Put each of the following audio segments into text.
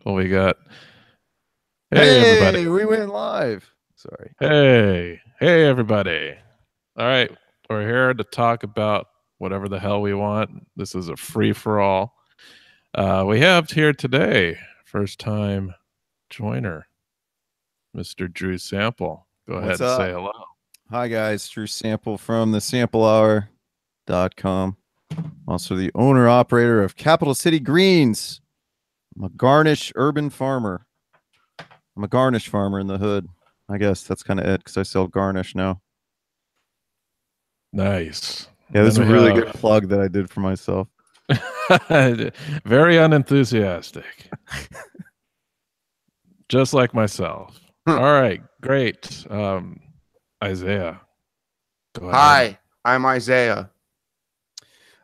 What we got? Hey, everybody. Hey, we went live. Sorry. Hey, everybody. All right. We're here to talk about whatever the hell we want. This is a free for all. We have here today, first time joiner, Mr. Drew Sample. Go ahead What's and say up? hello. Hi guys, Drew Sample from the samplehour.com. Also the owner operator of Capital City Greens. I'm a garnish urban farmer. I'm a garnish farmer in the hood. I guess that's kind of it because I sell garnish now. Nice. Yeah, And this is then a we really good have plug that I did for myself. very unenthusiastic, just like myself. Hmm. All right. Great. Isaiah, go ahead. Hi, I'm Isaiah.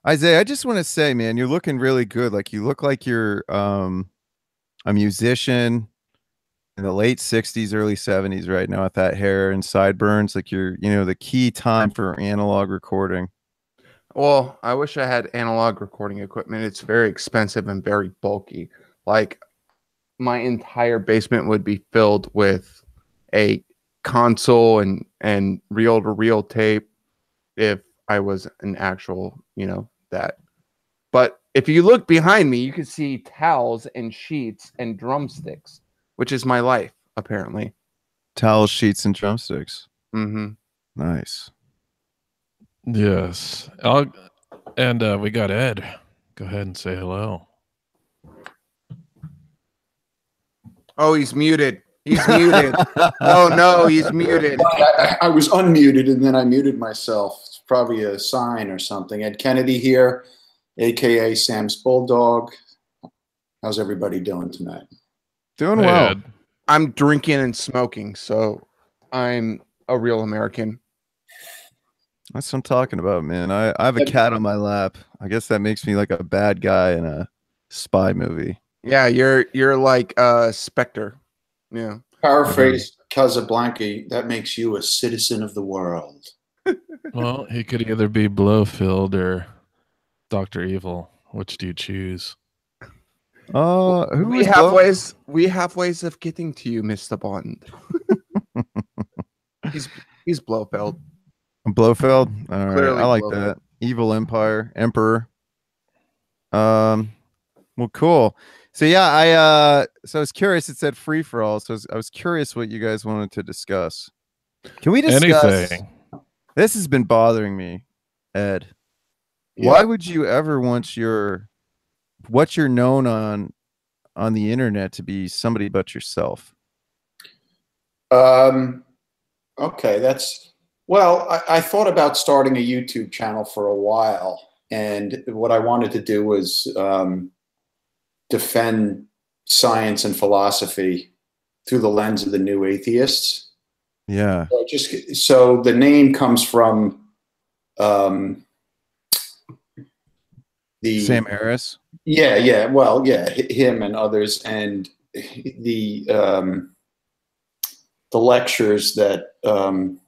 Isaiah, I just want to say, man, you're looking really good. Like you look like you're a musician in the late 60s, early 70s right now with that hair and sideburns. Like you're, the key time for analog recording. Well, I wish I had analog recording equipment. It's very expensive and very bulky. Like my entire basement would be filled with a console and reel to reel tape if I was an actual, that. But if you look behind me, you can see towels and sheets and drumsticks, which is my life, apparently. Towel sheets and drumsticks. Mm-hmm. Nice. Yes. And we got Ed. Go ahead and say hello. Oh, he's muted. He's muted. Oh no, he's muted. I was unmuted and then I muted myself. It's probably a sign or something. Ed Kennedy here, aka Sam's Bulldog. How's everybody doing tonight? Doing Hey, well. Ed. I'm drinking and smoking, so I'm a real American. That's what I'm talking about, man. I have a cat on my lap. I guess that makes me like a bad guy in a spy movie. Yeah, you're like Spectre. Yeah. Paraphrase Casablanca, that makes you a citizen of the world. Well, he could either be Blowfield or Dr. Evil. Which do you choose? Who we is have Blow? ways of getting to you, Mr. Bond. he's Blofeld. Blofeld? All right. Clearly I like Blofeld. that. Evil Empire, Emperor. Well, cool. So yeah, I was curious. It said free for all, so I was curious what you guys wanted to discuss. Can we discuss? Anything. This has been bothering me, Ed. Yeah. Why would you ever want what you're known on the internet to be somebody but yourself? Okay, I thought about starting a YouTube channel for a while, and what I wanted to do was defend science and philosophy through the lens of the new atheists. Yeah. So the name comes from the Sam Harris. Yeah. Well, yeah, him and others, and the lectures that I'm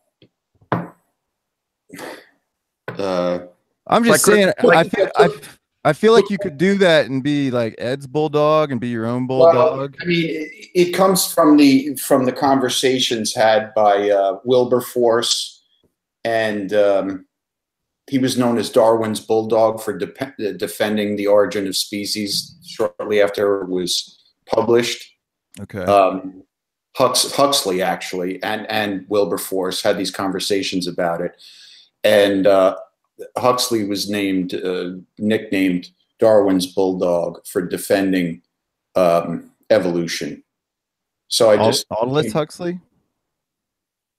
just Like saying. Chris- I feel like you could do that and be like Ed's bulldog and be your own well, bulldog. I mean, it comes from the conversations had by Wilberforce, and he was known as Darwin's bulldog for defending The Origin of Species shortly after it was published. Okay. Huxley actually and Wilberforce had these conversations about it, and Huxley was nicknamed Darwin's bulldog for defending evolution. So Aldous Huxley.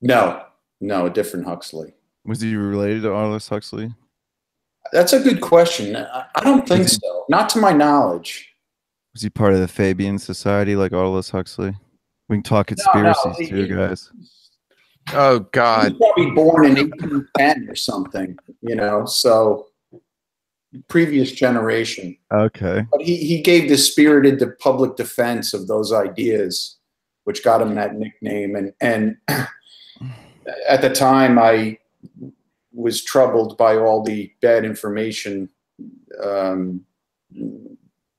No, a different Huxley. Was he related to Aldous Huxley? That's a good question. I don't think so. Not to my knowledge. Was he part of the Fabian Society like Aldous Huxley? We can talk conspiracies too, guys. Oh He God. was probably born in 1810 or something, so previous generation. Okay. But he gave the spirited public defense of those ideas, which got him that nickname. And at the time, I was troubled by all the bad information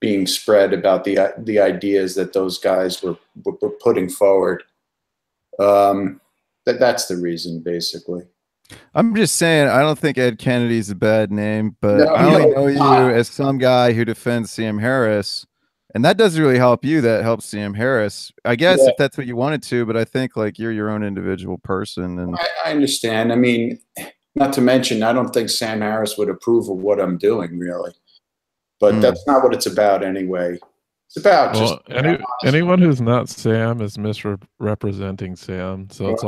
being spread about the ideas that those guys were putting forward. That's the reason, basically. I'm just saying, I don't think Ed Kennedy's a bad name, but No, I only no, know it's you not. as some guy who defends Sam Harris, and that doesn't really help you. That helps Sam Harris, I guess, Yeah. if that's what you wanted to. But I think like you're your own individual person, and I understand. I mean, not to mention, I don't think Sam Harris would approve of what I'm doing, really. But that's not what it's about anyway. It's about Well, anyone who's not Sam is misrepresenting Sam, so it's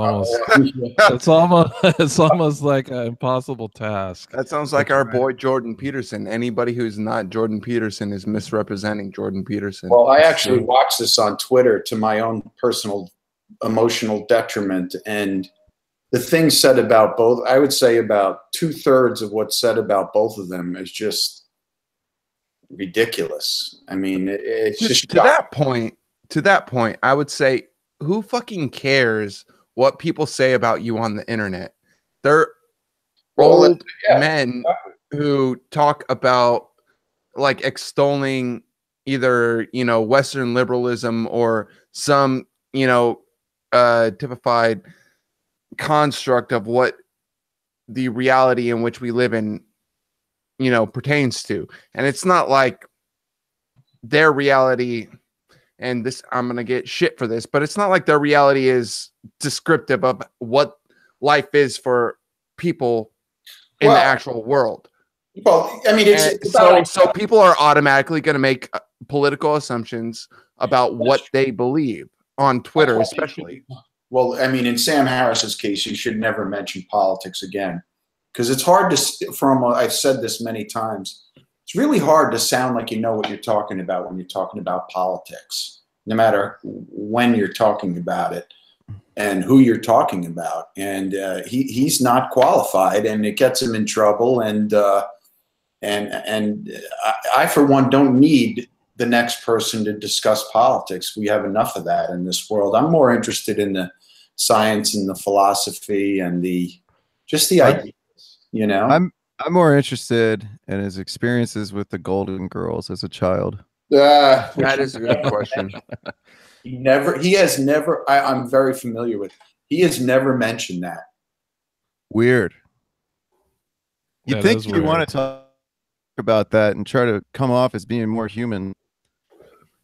almost like an impossible task. That sounds like our boy Jordan Peterson. Anybody who's not Jordan Peterson is misrepresenting Jordan Peterson. Well, I actually watched this on Twitter to my own personal emotional detriment, and the things said about both, I would say about 2/3 of what's said about both of them is just ridiculous. I mean, it's just to that point, I would say, who fucking cares what people say about you on the internet? They're old men who talk about like extolling either, you know, Western liberalism or some, you know, typified construct of what the reality in which we live in, you know, pertains to. And it's not like their reality, and this, I'm gonna get shit for this, but it's not like their reality is descriptive of what life is for people in the actual world. Well, I mean, it's so people are automatically going to make political assumptions about what they believe on Twitter, especially. Well, I mean, in Sam Harris's case, you should never mention politics again, because it's hard to, I've said this many times, it's really hard to sound like you know what you're talking about when you're talking about politics, no matter when you're talking about it and who you're talking about. And he's not qualified, and it gets him in trouble. And I, for one, don't need the next person to discuss politics. We have enough of that in this world. I'm more interested in the science and the philosophy and the ideas, you know. I'm more interested in his experiences with the Golden Girls as a child. That is a good question. He has never, I'm very familiar with, he has never mentioned that. Weird. Yeah, You'd think you want to talk about that and try to come off as being more human.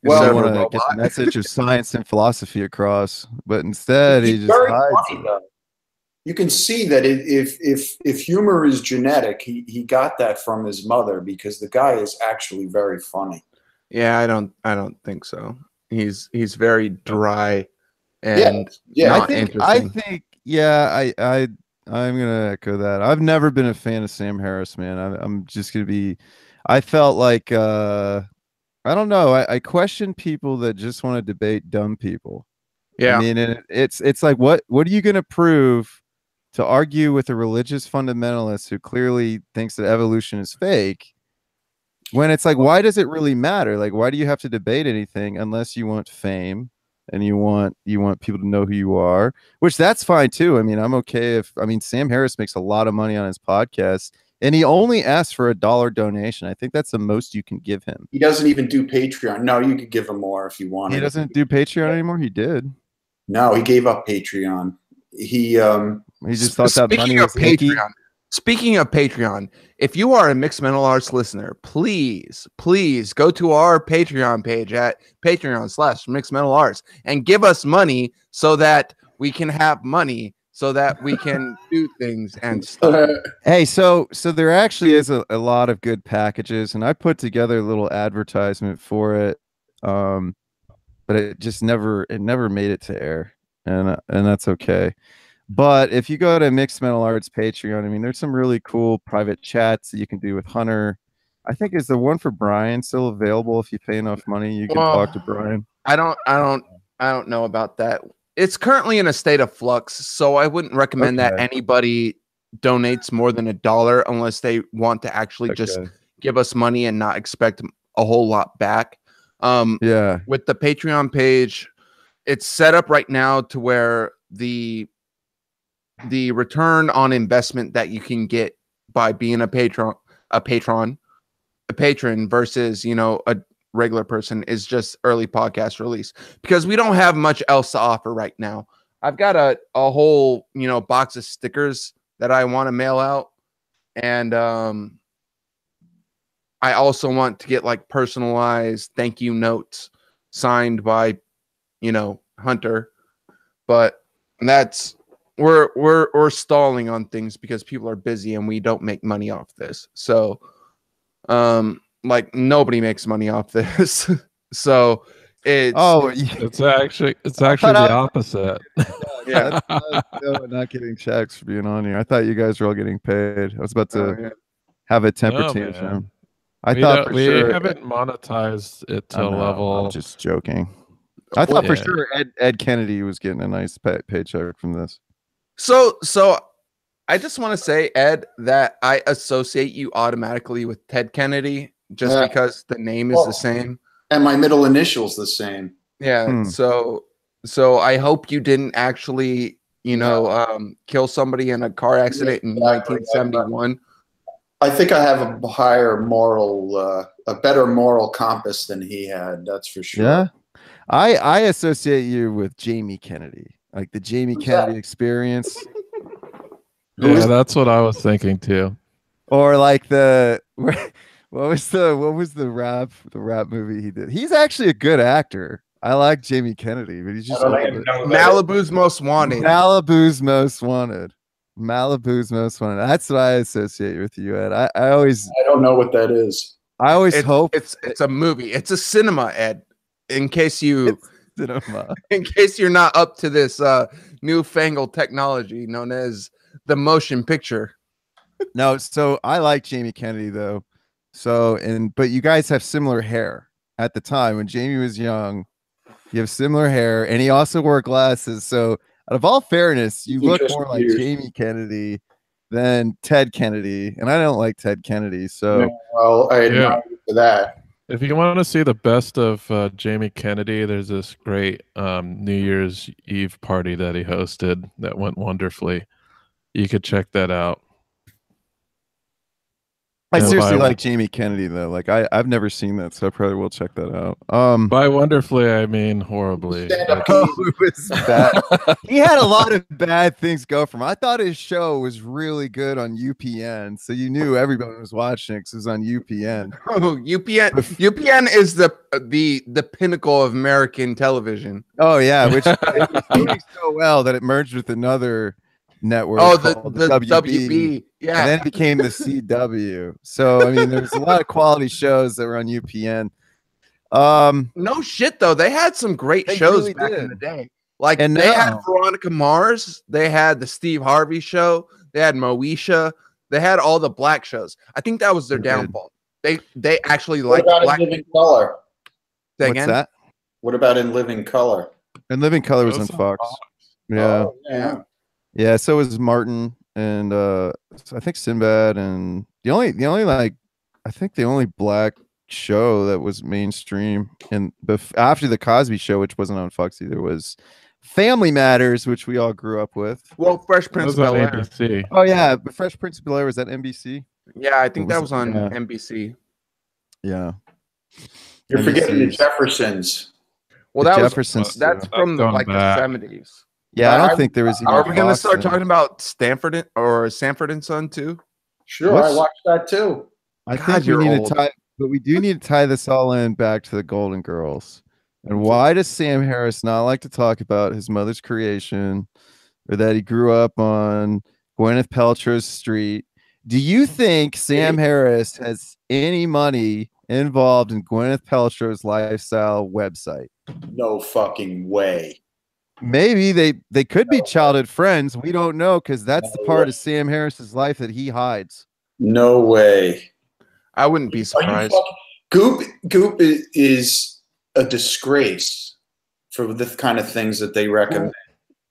Well, I want to get the message of science and philosophy across, but instead he just hides. Funny, you can see that if humor is genetic, he got that from his mother, because the guy is actually very funny. Yeah, I don't think so. He's very dry and not interesting. I think I'm gonna echo that. I've never been a fan of Sam Harris, man. I'm just gonna be. I felt like I don't know. I question people that just want to debate dumb people. Yeah, I mean, and it's like what are you gonna prove to argue with a religious fundamentalist who clearly thinks that evolution is fake? When it's like, why does it really matter? Like, why do you have to debate anything unless you want fame and you want people to know who you are? Which that's fine too. I mean, I'm okay Sam Harris makes a lot of money on his podcast, and he only asks for $1 donation. I think that's the most you can give him. He doesn't even do Patreon. No, you could give him more if you wanted. He doesn't do Patreon anymore. He did. No, he gave up Patreon. He just thought that money was Patreon. Speaking of Patreon, if you are a Mixed Mental Arts listener, please go to our Patreon page at Patreon/Mixed Mental Arts and give us money so that we can have money, so that we can do things and stuff. Hey, so there actually is a lot of good packages, and I put together a little advertisement for it, but it just never made it to air, and that's okay. But if you go to Mixed Mental Arts Patreon, I mean, there's some really cool private chats that you can do with Hunter. I think is the one for Brian still available? If you pay enough money, you can talk to Brian. I don't know about that. It's currently in a state of flux, so I wouldn't recommend that anybody donates more than $1 unless they want to actually just give us money and not expect a whole lot back. With the Patreon page, it's set up right now to where the return on investment that you can get by being a patron versus, you know, regular person is just early podcast release because we don't have much else to offer right now. I've got a whole, box of stickers that I want to mail out. And I also want to get like personalized thank you notes signed by, Hunter. But that's we're stalling on things because people are busy and we don't make money off this. So like nobody makes money off this. So it's actually the opposite. Yeah, not getting checks for being on here. I thought you guys were all getting paid. I was about to have a temper tantrum. We haven't monetized it to a level. I'm just joking. I thought for sure Ed Kennedy was getting a nice paycheck from this. So I just want to say, Ed, that I associate you automatically with Ted Kennedy just because the name is the same. And my middle initial's the same. Yeah. So I hope you didn't actually, kill somebody in a car accident in 1971. I think I have a higher moral, a better moral compass than he had. That's for sure. Yeah. I associate you with Jamie Kennedy, like the Jamie Kennedy Experience. Yeah, that's what I was thinking too. Or like what was the rap movie he did? He's actually a good actor. I like Jamie Kennedy, but he's just Malibu's Most Wanted. Malibu's Most Wanted. Malibu's Most Wanted. That's what I associate with you, Ed. I don't know what that is. I always hope it's a movie. It's a cinema, Ed. In case you're not up to this newfangled technology known as the motion picture. No, so I like Jamie Kennedy though. But you guys have similar hair at the time when Jamie was young. You have similar hair, and he also wore glasses. So, out of all fairness, you look more like Jamie Kennedy than Ted Kennedy, and I don't like Ted Kennedy. So, well, I admire you for that. If you want to see the best of Jamie Kennedy, there's this great New Year's Eve party that he hosted that went wonderfully. You could check that out. I seriously like Jamie Kennedy though. Like I've never seen that, so I probably will check that out. By wonderfully, I mean horribly. It was bad. He had a lot of bad things go from. I thought his show was really good on UPN, so you knew everybody was watching it because it was on UPN. Oh, UPN is the pinnacle of American television. Oh yeah, which it was doing so well that it merged with another network. Oh, the WB. Yeah. And then it became the CW. So I mean, there's a lot of quality shows that were on UPN. No shit though. They had some great shows really back in the day. Like they had Veronica Mars, they had the Steve Harvey show, they had Moesha, they had all the black shows. I think that was their downfall. They actually liked black. In Living Color? What's that? What about In Living Color? In Living Color was on Fox. Yeah. Oh, yeah. Yeah, so was Martin and I think Sinbad, and the only like I think the only black show that was mainstream and after the Cosby Show, which wasn't on Fox either, was Family Matters, which we all grew up with. Well, Fresh Prince of Bel-Air. NBC. Oh yeah, but Fresh Prince of Bel-Air, was that NBC? Yeah, I think that was on NBC. Yeah. You're forgetting the Jeffersons. Well, that's from the 70s. Yeah, I don't think there was. Are we going to start talking about Sanford and Son too? Sure, I watched that too. I think we need to tie, but we do need to tie this all in back to the Golden Girls. And why does Sam Harris not like to talk about his mother's creation, or that he grew up on Gwyneth Paltrow's street? Do you think Sam Harris has any money involved in Gwyneth Paltrow's lifestyle website? No fucking way. Maybe they could be childhood friends. We don't know, because that's the part of Sam Harris's life that he hides. No way. I wouldn't be surprised. Goop is a disgrace for the kind of things that they recommend.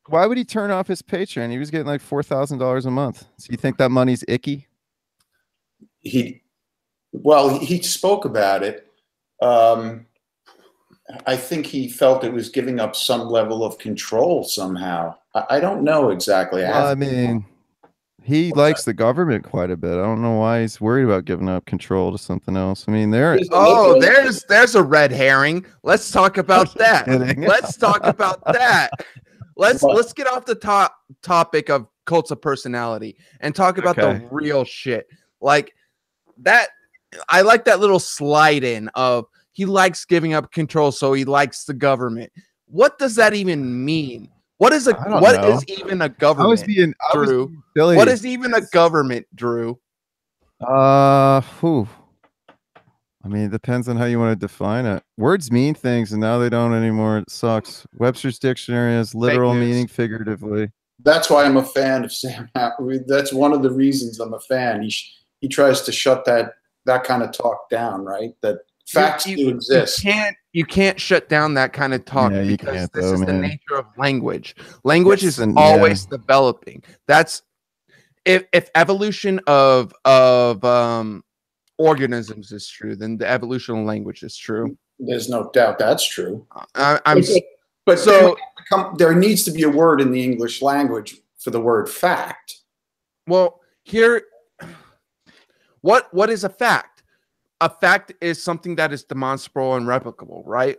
Why would he turn off his Patreon? He was getting like $4,000 a month. So you think that money's icky? He spoke about it. I think he felt it was giving up some level of control somehow. I don't know exactly. Well, I mean, He What's likes the government quite a bit. I don't know why he's worried about giving up control to something else. I mean, there. He's a Oh, liberal. there's a red herring. Let's talk about that. Kidding. Let's talk about that. Let's get off the topic of cults of personality and talk about Okay. the real shit. Like that, I like that little slide in of he likes giving up control, so he likes the government. What does that even mean? What is I don't what know. is even a I was government? being Drew. silly. What is even a government, Drew? Whew. I mean, it depends on how you want to define it. Words mean things, and now they don't anymore. It sucks. Webster's dictionary has literal news. meaning figuratively. That's why I'm a fan of Sam. That's one of the reasons I'm a fan. He tries to shut that kind of talk down, right? That facts do exist. You can't shut down that kind of talk Yeah, you because can't, this though, is the man. nature of language. Language Yes, is and- always developing. That's if evolution of organisms is true, then the evolution of language is true. There's no doubt that's true. I'm But so there needs to be a word in the English language for the word fact. well here. What is a fact? A fact is something that is demonstrable and replicable, right?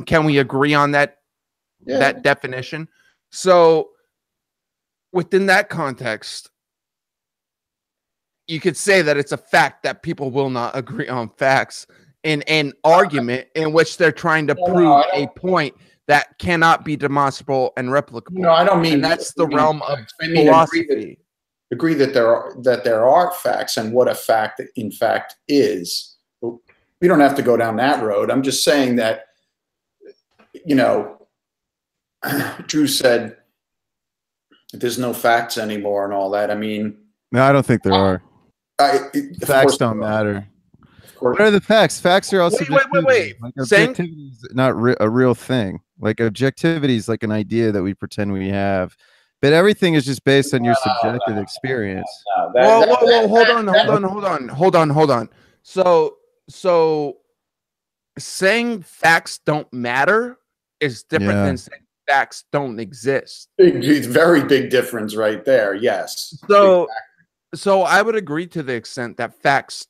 Can we agree on that that definition? So within that context, you could say that it's a fact that people will not agree on facts in an argument in which they're trying to prove a point that cannot be demonstrable and replicable. No, I don't mean and that's the realm of I mean, philosophy. agree that there are facts and what a fact in fact is. We don't have to go down that road. I'm just saying that, you know, Drew said there's no facts anymore and all that. I mean, No, I don't think there are. of Facts course don't there are. matter. Of course. What are the facts? Facts are also Wait. Like Saying- objectivity is not a real thing. Like objectivity is like an idea that we pretend we have, but everything is just based on your subjective experience. Whoa, hold on. So saying facts don't matter is different Yeah. than saying facts don't exist. Very big difference right there. Yes. So I would agree to the extent that facts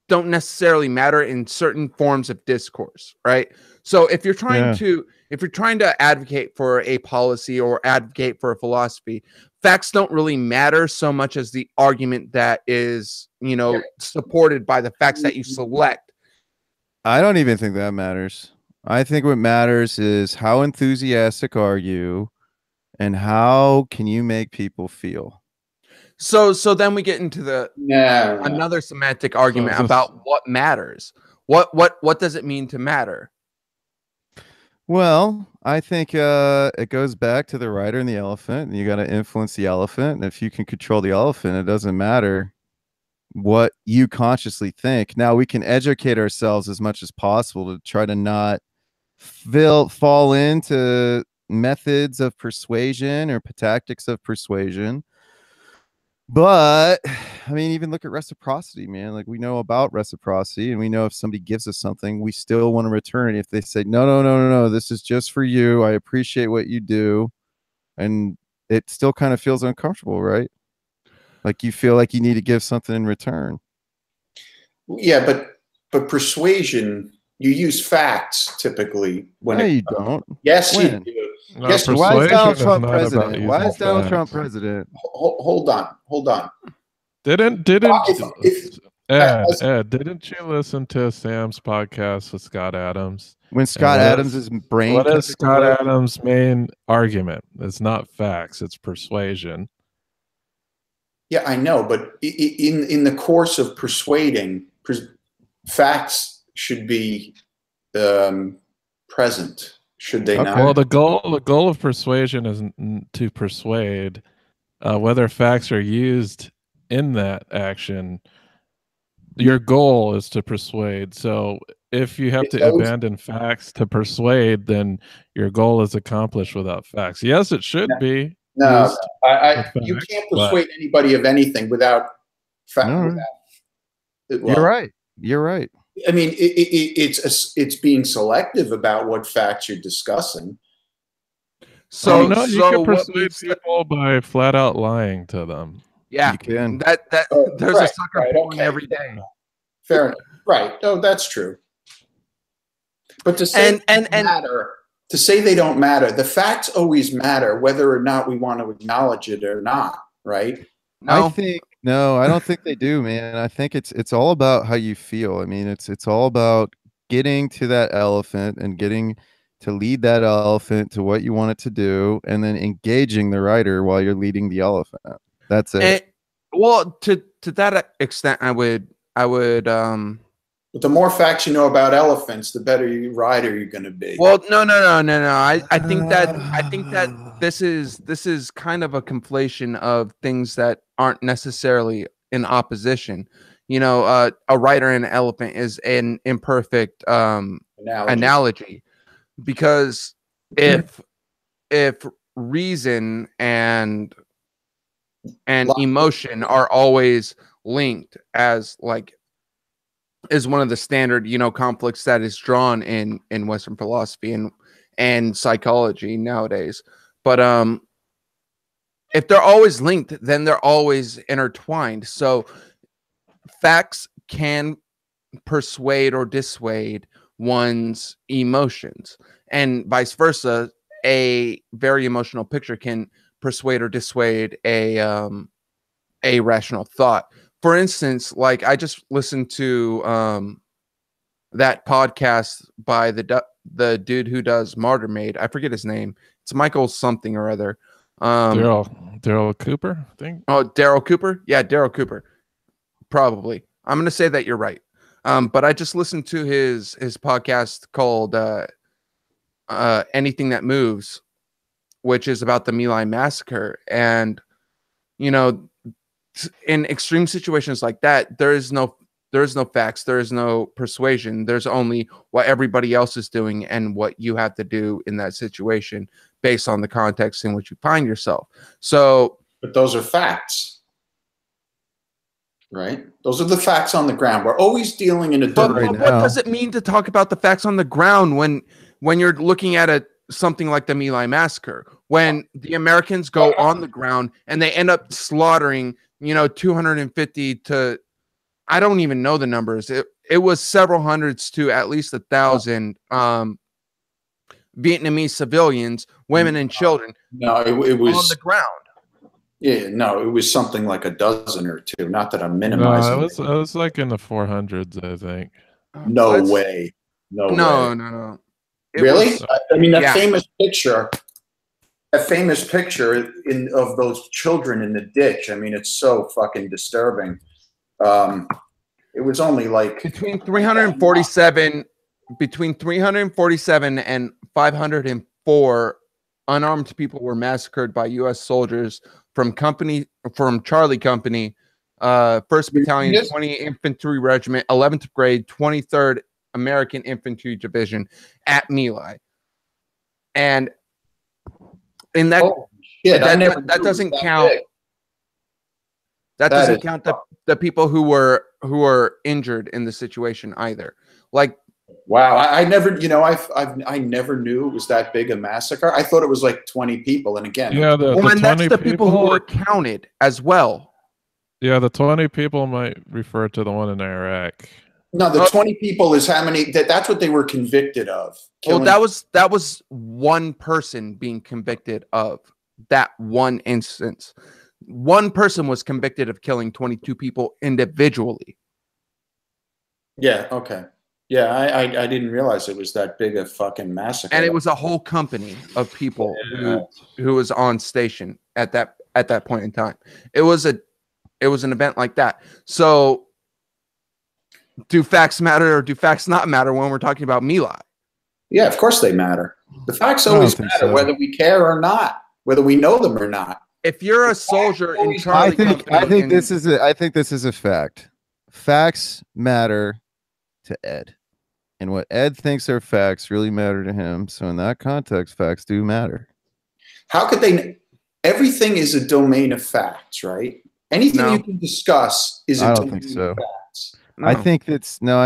don't necessarily matter in certain forms of discourse, right? So if you're trying to advocate for a policy or advocate for a philosophy, facts don't really matter so much as the argument that is, supported by the facts that you select. I don't even think that matters. I think what matters is how enthusiastic are you and how can you make people feel? So then we get into another semantic argument about what matters. What does it mean to matter? Well, I think it goes back to the rider and the elephant, and you got to influence the elephant. And if you can control the elephant, it doesn't matter what you consciously think. Now we can educate ourselves as much as possible to try to not fall into methods of persuasion or tactics of persuasion. But I mean, even look at reciprocity, man. Like we know about reciprocity, and we know if somebody gives us something, we still want to return. If they say, no, this is just for you. I appreciate what you do. And it still kind of feels uncomfortable, right? Like you feel like you need to give something in return. Yeah, but persuasion, you use facts typically when No, you don't. Yes, When? you do. No, Yes, Why is persuasion Donald is Trump not about president? Why using is Donald facts. Trump president? Hold on. Didn't If- Ed, didn't you listen to Sam's podcast with Scott Adams? When Scott what Adams' brain. What is chemically- Scott Adams' main argument? It's not facts, it's persuasion. Yeah, I know, but in the course of persuading, facts should be present, should they not? Well, the goal of persuasion is to persuade. Whether facts are used in that action, your goal is to persuade. So if you have to abandon facts to persuade, then your goal is accomplished without facts. Yes, it should be. No, used you with can't facts, persuade anybody of anything without facts. No. You're right. You're right. I mean, it's being selective about what facts you're discussing. So no, you can what persuade we've said- people by flat out lying to them. Yeah, You can. that Oh, there's a right, sucker right, born okay. every day. Fair enough. Right. Oh, that's true. But to say And matter, to say they don't matter, the facts always matter, whether or not we want to acknowledge it or not. Right. I no, think no, I don't think they do, man. I think it's all about how you feel. I mean, it's all about getting to that elephant and getting to lead that elephant to what you want it to do, and then engaging the rider while you're leading the elephant. That's it. and, well, to that extent, I would But the more facts you know about elephants, the better rider you're going to be. well, no. I think that this is kind of a conflation of things that aren't necessarily in opposition. You know, a rider and an elephant is an imperfect analogy because if reason and emotion are always linked as like is one of the standard conflicts that is drawn in Western philosophy and psychology nowadays, but if they're always linked, then they're always intertwined. So facts can persuade or dissuade one's emotions, and vice versa. A very emotional picture can persuade or dissuade a rational thought. For instance, like I just listened to that podcast by the dude who does Martyr Made. I forget his name. It's Michael something or other. Daryl Cooper, I think. Oh, Daryl Cooper? Yeah, Daryl Cooper. Probably. I'm gonna say that you're right. But I just listened to his podcast called Anything That Moves, which is about the My Lai massacre. And in extreme situations like that, there is no facts, there is no persuasion. There's only what everybody else is doing and what you have to do in that situation based on the context in which you find yourself. So, but those are facts, right? Those are the facts on the ground. We're always dealing in a but right what now. does it mean to talk about the facts on the ground when you're looking at something like the My Lai massacre, when the Americans go on the ground and they end up slaughtering 250 to, I don't even know the numbers. It was several hundreds to at least 1,000 Vietnamese civilians, women and children. No, it was on the ground. Yeah, no, it was something like a dozen or two. Not that I'm No, minimizing. it was like in the 400s, I think. No Let's- way. No way. No. It Really? was- I mean, that yeah. famous picture of those children in the ditch. I mean, it's so fucking disturbing. It was only like between 347 and 504 unarmed people were massacred by U.S. soldiers from Charlie Company, 1st Battalion, Yes. 20 Infantry Regiment, 11th Grade, 23rd American Infantry Division at My Lai. And in that, oh shit, I never that knew it doesn't was that count. big. That That doesn't is count the people who were injured in the situation either. Like, Wow, I never, I never knew it was that big a massacre. I thought it was like 20 people, and again, Yeah, the and that's 20 the people who were counted as well. Yeah, the 20 people might refer to the one in Iraq. no, the 20 people is how many? That's what they were convicted of. Well, Killing- that was one person being convicted of that one instance. One person was convicted of killing 22 people individually. Yeah. Okay. Yeah, I didn't realize it was that big a fucking massacre. And it was a whole company of people who was on station at that point in time. It was an event like that. So do facts matter or do facts not matter when we're talking about My Lai? Yeah, of course they matter. The facts I don't always think matter, so. whether we care or not, whether we know them or not. If you're a soldier in Charlie Company, I think this is a fact. Facts matter to Ed. And what Ed thinks are facts really matter to him. So in that context, facts do matter. How could they? Everything is a domain of facts, right? Anything No. you can discuss is a I don't domain think so. of facts. I think I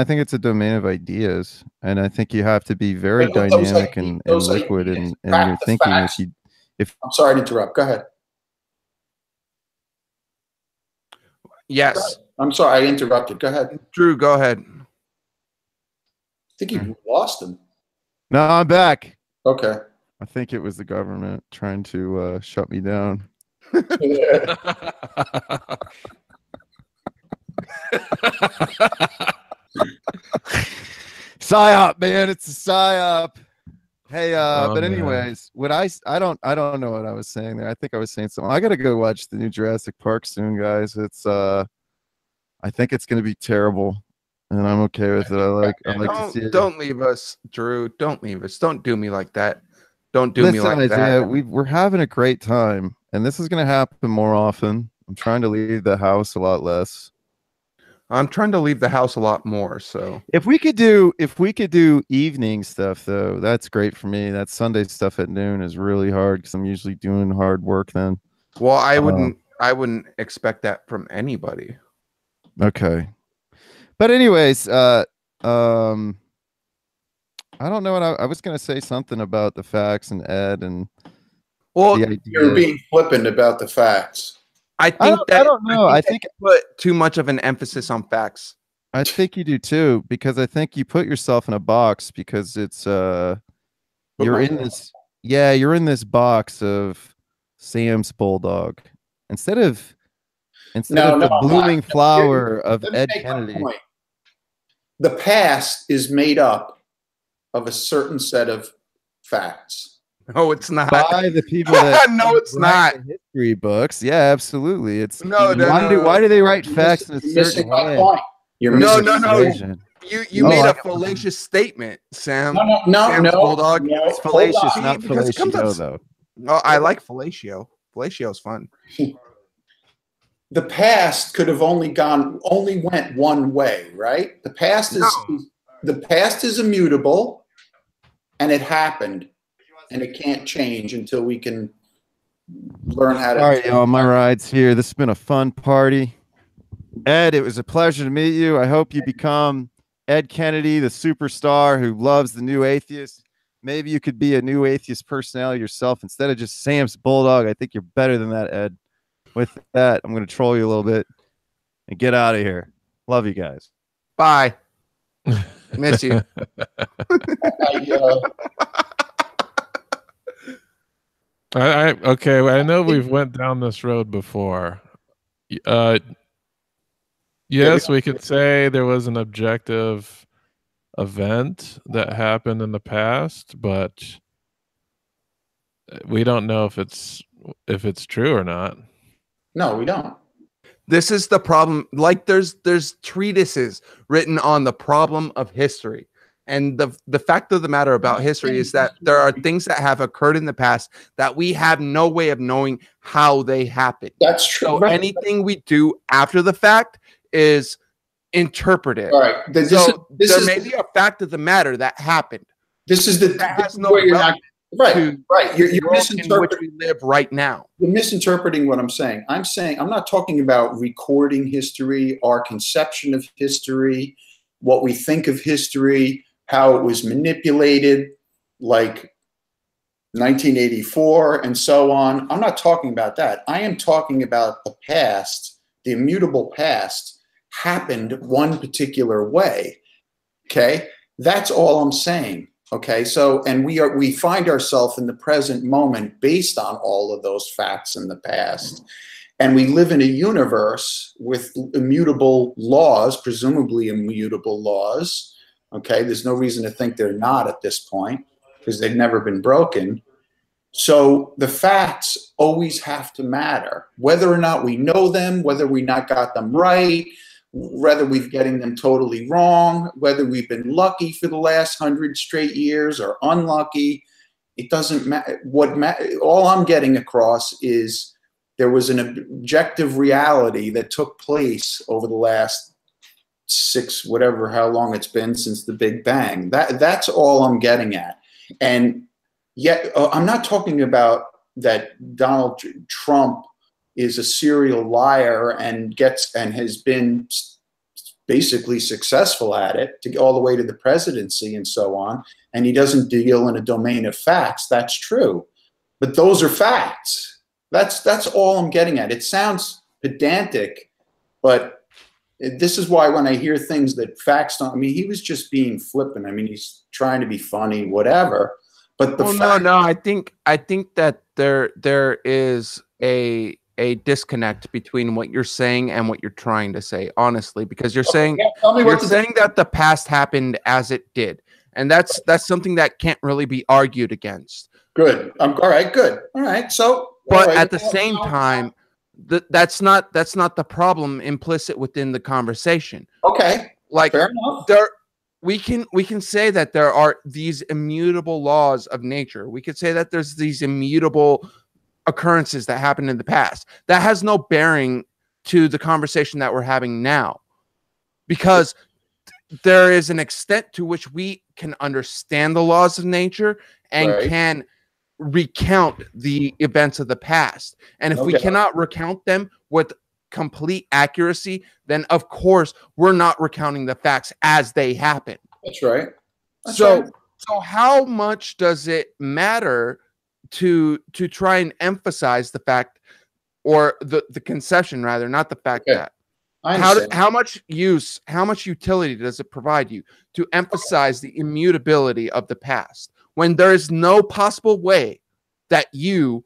think it's a domain of ideas. And I think you have to be very But those dynamic ideas- and those liquid ideas in track your the thinking. facts. If I'm sorry to interrupt. Go ahead. you, I'm sorry to interrupt. Go ahead. Yes. I'm sorry, I interrupted. Go ahead. I Drew, go ahead. think you lost him. No, I'm back. Okay. I think it was the government trying to shut me down. PSYOP, man, it's a PSYOP. Hey, but man. anyways, I don't know what I was saying there. I think I was saying something. I gotta go watch the new Jurassic Park soon, guys. It's I think it's gonna be terrible, and I'm okay with it. I like to see it. Don't leave us, Drew. Don't leave us. Don't do me like that. Don't do me like Isaiah, that. we're having a great time, and this is gonna happen more often. I'm trying to leave the house a lot less. I'm trying to leave the house a lot more. So If we could do evening stuff though, that's great for me. That Sunday stuff at noon is really hard because I'm usually doing hard work then. well, I wouldn't expect that from anybody. Okay. But anyways, I don't know what I was gonna say something about the facts and Ed and Well, the idea. You're being flippant about the facts. I think I don't know. I think you put too much of an emphasis on facts. I think you do too, because I think you put yourself in a box because it's you're in this box of Sam's Bulldog. Instead of the blooming flower of Let me Ed make my Kennedy. point. The past is made up of a certain set of facts. No, it's not. By the people that No, it's write not. the history books. Yeah, absolutely. It's No, why do they write facts in a You're certain missing my way? point. You're No, missing no, my no. point. You Oh, made I- a fallacious statement, Sam. No, Sam's Bulldog. no, It's hold fallacious, on. not because it comes fellatio, up- though. Oh, I like fellatio. Fellatio's fun. The past could have only went one way, right? The past is immutable, and it happened, and it can't change until we can learn how to. All right, y'all, my ride's here. This has been a fun party. Ed, it was a pleasure to meet you. I hope you become Ed Kennedy, the superstar who loves the new atheist. Maybe you could be a new atheist personality yourself instead of just Sam's Bulldog. I think you're better than that, Ed. With that, I'm going to troll you a little bit and get out of here. Love you guys. Bye. Miss you. Okay. I know we've went down this road before. Yes, we could say there was an objective event that happened in the past, but we don't know if it's true or not. No, we don't. This is the problem. Like there's treatises written on the problem of history. And the fact of the matter about history is that there are things that have occurred in the past that we have no way of knowing how they happened. That's true. So anything we do after the fact is interpreted. All right. This there may be a fact of the matter that happened. This is That has no where you're not right. to Right. You're the world in which misinterpreting. we live right now. You're misinterpreting what I'm saying. I'm not talking about recording history, our conception of history, what we think of history, how it was manipulated, like 1984 and so on. I'm not talking about that. I am talking about the past, the immutable past happened one particular way. Okay? That's all I'm saying. Okay? So, and we find ourselves in the present moment based on all of those facts in the past. And we live in a universe with immutable laws, presumably immutable laws. Okay, there's no reason to think they're not at this point because they've never been broken. So the facts always have to matter, whether or not we know them, whether we not got them right, whether we're getting them totally wrong, whether we've been lucky for the last 100 straight years or unlucky. It doesn't matter. All I'm getting across is there was an objective reality that took place over the last how long it's been since the Big Bang. That's all I'm getting at. And yet I'm not talking about that Donald Trump is a serial liar and has been basically successful at it to all the way to the presidency and so on. And he doesn't deal in a domain of facts. That's true. But those are facts. That's all I'm getting at. It sounds pedantic, But this is why when I hear things that facts don't, I mean, he was just being flippant. I mean, he's trying to be funny, whatever. But no. I think that there is a disconnect between what you're saying and what you're trying to say, honestly, because you're saying that the past happened as it did, and that's something that can't really be argued against. Good. All right. Good. All right. So, but at the same time, that's not the problem implicit within the conversation. Okay. Like we can say that there are these immutable laws of nature. We could say that there's these immutable occurrences that happened in the past. That has no bearing to the conversation that we're having now, because there is an extent to which we can understand the laws of nature and can recount the events of the past. And if we cannot recount them with complete accuracy, then of course we're not recounting the facts as they happen. That's right. So how much does it matter to try and emphasize the fact, or the conception rather, not the fact that how much utility does it provide you to emphasize the immutability of the past when there is no possible way that you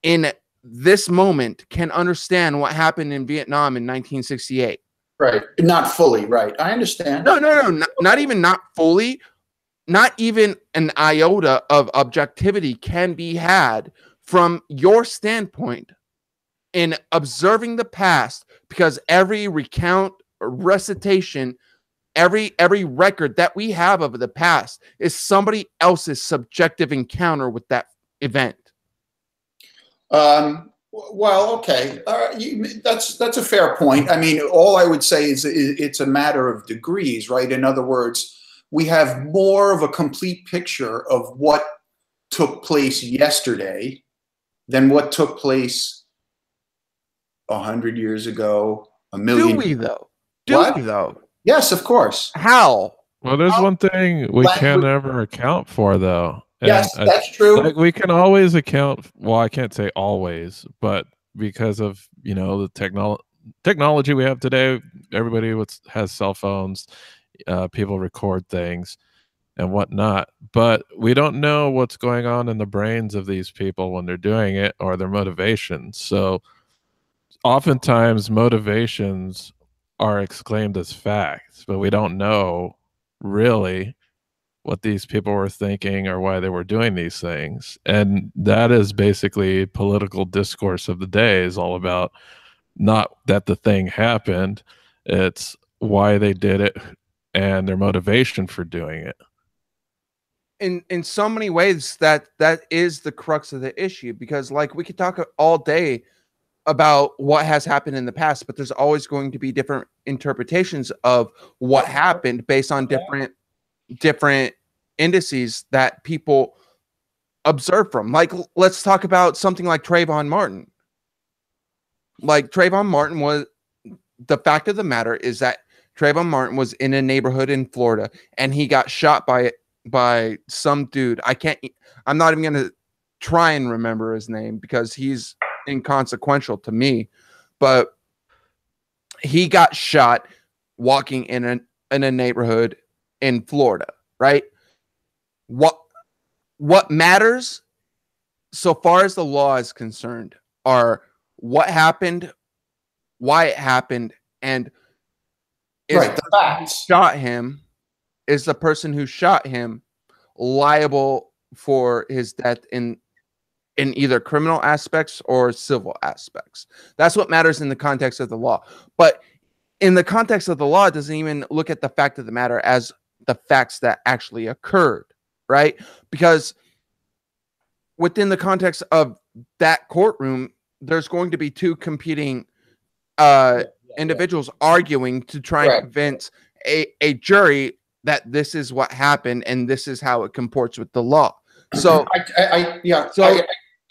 in this moment can understand what happened in Vietnam in 1968? Right. Not fully. Right. I understand. No. Not even not fully. Not even an iota of objectivity can be had from your standpoint in observing the past, because every recount, recitation, every record that we have of the past is somebody else's subjective encounter with that event. Well, okay. That's a fair point. I mean, all I would say is it's a matter of degrees, right? In other words, we have more of a complete picture of what took place yesterday than what took place 100 years ago, a million. Do we though? Do we though? Yes, of course. How? Well, there's one thing we can't ever account for, though. Yes, that's true. Like, we can always account. Well, I can't say always, but because of the technology we have today, everybody has cell phones. People record things and whatnot, but we don't know what's going on in the brains of these people when they're doing it, or their motivations. So oftentimes motivations are exclaimed as facts, but we don't know really what these people were thinking or why they were doing these things. And that is basically political discourse of the day, is all about not that the thing happened, it's why they did it and their motivation for doing it. In so many ways, that is the crux of the issue, because like we could talk all day about what has happened in the past, but there's always going to be different interpretations of what happened based on different indices that people observe from. Like, let's talk about something like Trayvon Martin. Like, Trayvon Martin was, the fact of the matter is that Trayvon Martin was in a neighborhood in Florida and he got shot by some dude. I'm not even going to try and remember his name because he's inconsequential to me, but he got shot walking in a neighborhood in Florida, right? What matters so far as the law is concerned are what happened, why it happened, and the facts. Is the person who shot him liable for his death in either criminal aspects or civil aspects? That's what matters in the context of the law. But in the context of the law, it doesn't even look at the fact of the matter as the facts that actually occurred, right? Because within the context of that courtroom, there's going to be two competing individuals arguing to try and convince a jury that this is what happened and this is how it comports with the law. So, go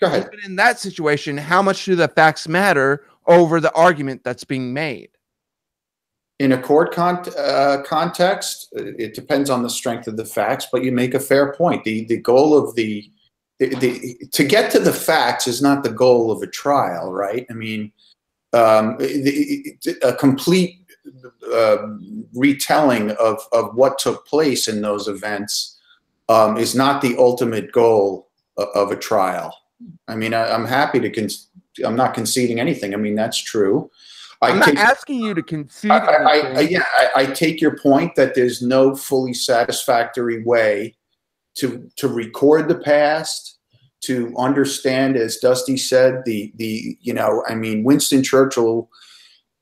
ahead. In that situation, how much do the facts matter over the argument that's being made? In a court context, it depends on the strength of the facts, but you make a fair point. The goal of to get to the facts is not the goal of a trial, right? I mean, a complete retelling of what took place in those events is not the ultimate goal of a trial. I mean, I'm happy to I'm not conceding anything. I mean, that's true. I'm not asking you to concede anything. I take your point that there's no fully satisfactory way to record the past, to understand, as Dusty said, Winston Churchill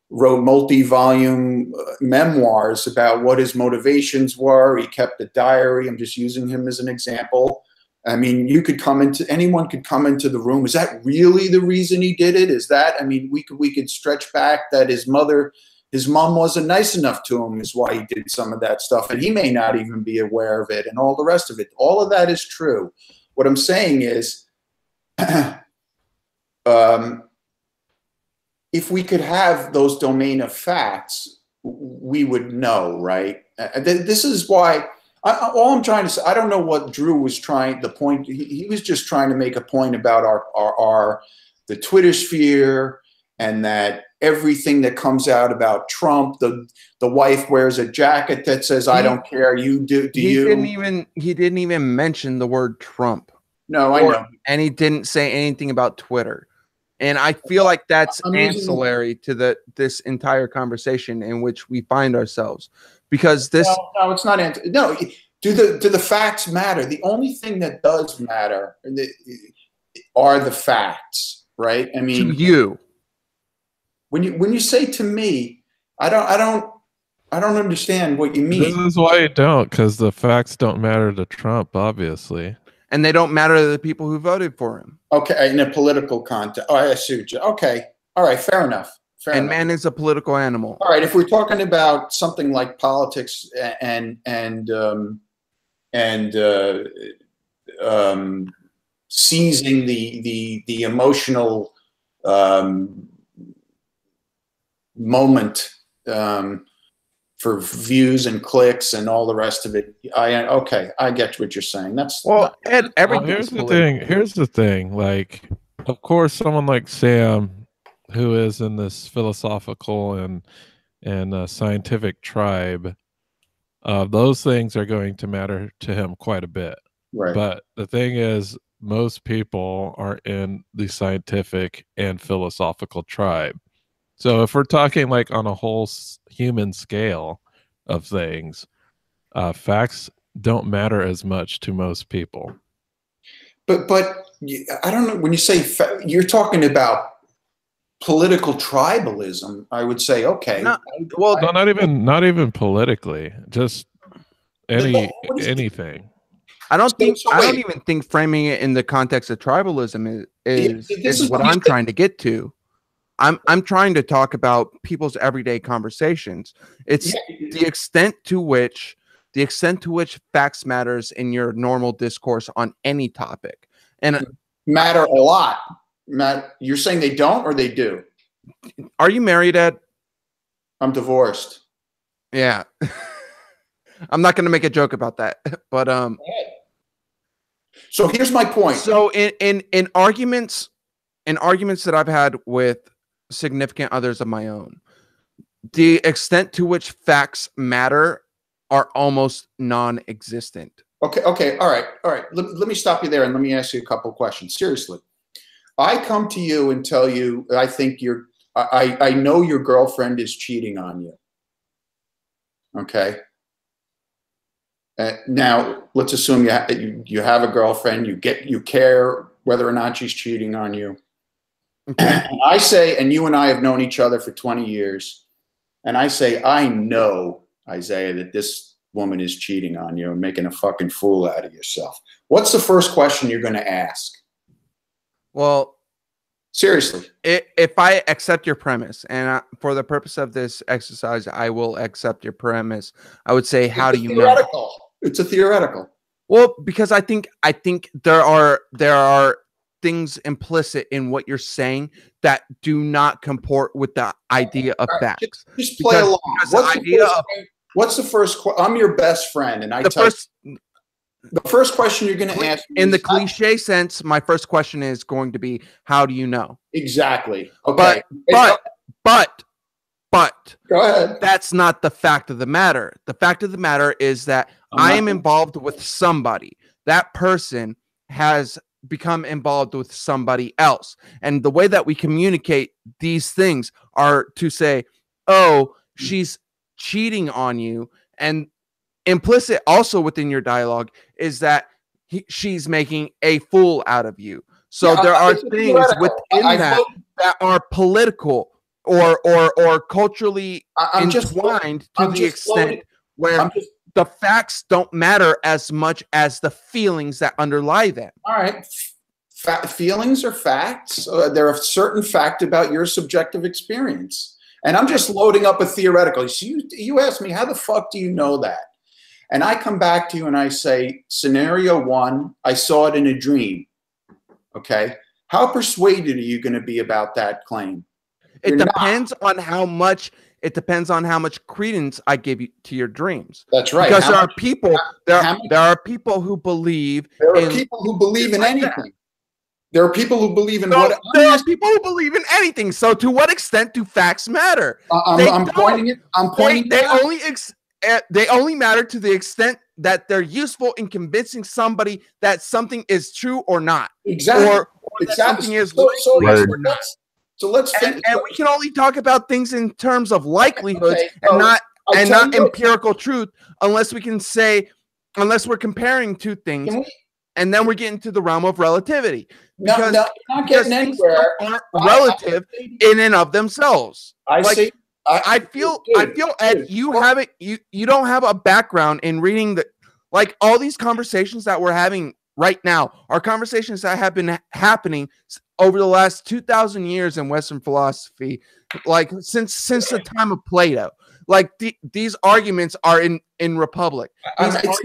wrote multi-volume memoirs about what his motivations were. He kept a diary. I'm just using him as an example. I mean, anyone could come into the room. Is that really the reason he did it? Is that, I mean, we could stretch back that his mom wasn't nice enough to him is why he did some of that stuff. And he may not even be aware of it and all the rest of it. All of that is true. What I'm saying is, if we could have those domain of facts, we would know, right? This is why all I'm trying to say, I don't know what Drew was trying, the point, he was just trying to make a point about the Twitter sphere, and that everything that comes out about Trump, the wife wears a jacket that says, I don't care, you do you? He didn't even mention the word Trump. No, I know. And he didn't say anything about Twitter. And I feel like that's ancillary to this entire conversation in which we find ourselves. Because this no, it's not. No, do the facts matter? The only thing that does matter are the facts, right? I mean, to you, when you say to me, I don't understand what you mean. This is why you don't, because the facts don't matter to Trump, obviously, and they don't matter to the people who voted for him. Okay, in a political context. Oh, I see what you. Okay, all right, fair enough. Man is a political animal. All right, if we're talking about something like politics and seizing the emotional moment for views and clicks and all the rest of it, I get what you're saying. That's Ed, here's the thing. Like, of course, someone like Sam, who is in this philosophical and scientific tribe, those things are going to matter to him quite a bit. Right. But the thing is, most people are in the scientific and philosophical tribe. So if we're talking like on a whole human scale of things, facts don't matter as much to most people. But I don't know, when you say you're talking about political tribalism, I would say, okay. Not even politically, just anything. I don't even think framing it in the context of tribalism is what I'm trying to get to. I'm trying to talk about people's everyday conversations. It's the extent to which facts matters in your normal discourse on any topic. And matter a lot. Matt, you're saying they don't or they do? Are you married, Ed? I'm divorced. Yeah. I'm not going to make a joke about that, but so here's my point. So in arguments that I've had with significant others of my own, the extent to which facts matter are almost non-existent. Okay, all right. Let me stop you there and let me ask you a couple of questions. Seriously. I come to you and tell you I think I know your girlfriend is cheating on you. Okay. Now let's assume you have a girlfriend. You care whether or not she's cheating on you. Okay. And I say, and you and I have known each other for 20 years, and I say, I know, Isaiah, that this woman is cheating on you and making a fucking fool out of yourself. What's the first question you're going to ask? Well, seriously, if I accept your premise, and for the purpose of this exercise, I will accept your premise, I would say, how do you know? It's a theoretical. Well, because I think there are things implicit in what you're saying that do not comport with the idea of facts. Just play along. What's the first? I'm your best friend, and the first question you're going to ask me in the cliche sense, my first question is going to be, how do you know? Exactly. Okay. But Go ahead. that's not the fact of the matter. The fact of the matter is that I am involved with somebody. That person has become involved with somebody else. And the way that we communicate these things are to say, oh, she's cheating on you. And implicit also within your dialogue is that she's making a fool out of you. So there are things within that are political or culturally entwined to the extent where the facts don't matter as much as the feelings that underlie them. All right. Feelings are facts. There are certain facts about your subjective experience. And I'm just loading up a theoretical. So you ask me, how the fuck do you know that? And I come back to you and I say, scenario one, I saw it in a dream. Okay. How persuaded are you going to be about that claim? It depends on how much credence I give you to your dreams. That's right. Because there are people who believe people who believe in anything. There are people who believe in what. There are people who believe in anything. So to what extent do facts matter? I'm pointing it. They only matter to the extent that they're useful in convincing somebody that something is true or not. Exactly. Or that something is or not. So let's think. And we can only talk about things in terms of likelihoods and not empirical truth unless we're comparing two things. And then we're getting to the realm of relativity. Because not getting anywhere. Aren't relative in and of themselves. I feel Ed, you don't have a background in reading all these conversations that we're having right now are conversations that have been happening over the last 2,000 years in Western philosophy, like since the time of Plato. Like these arguments are in Republic. It's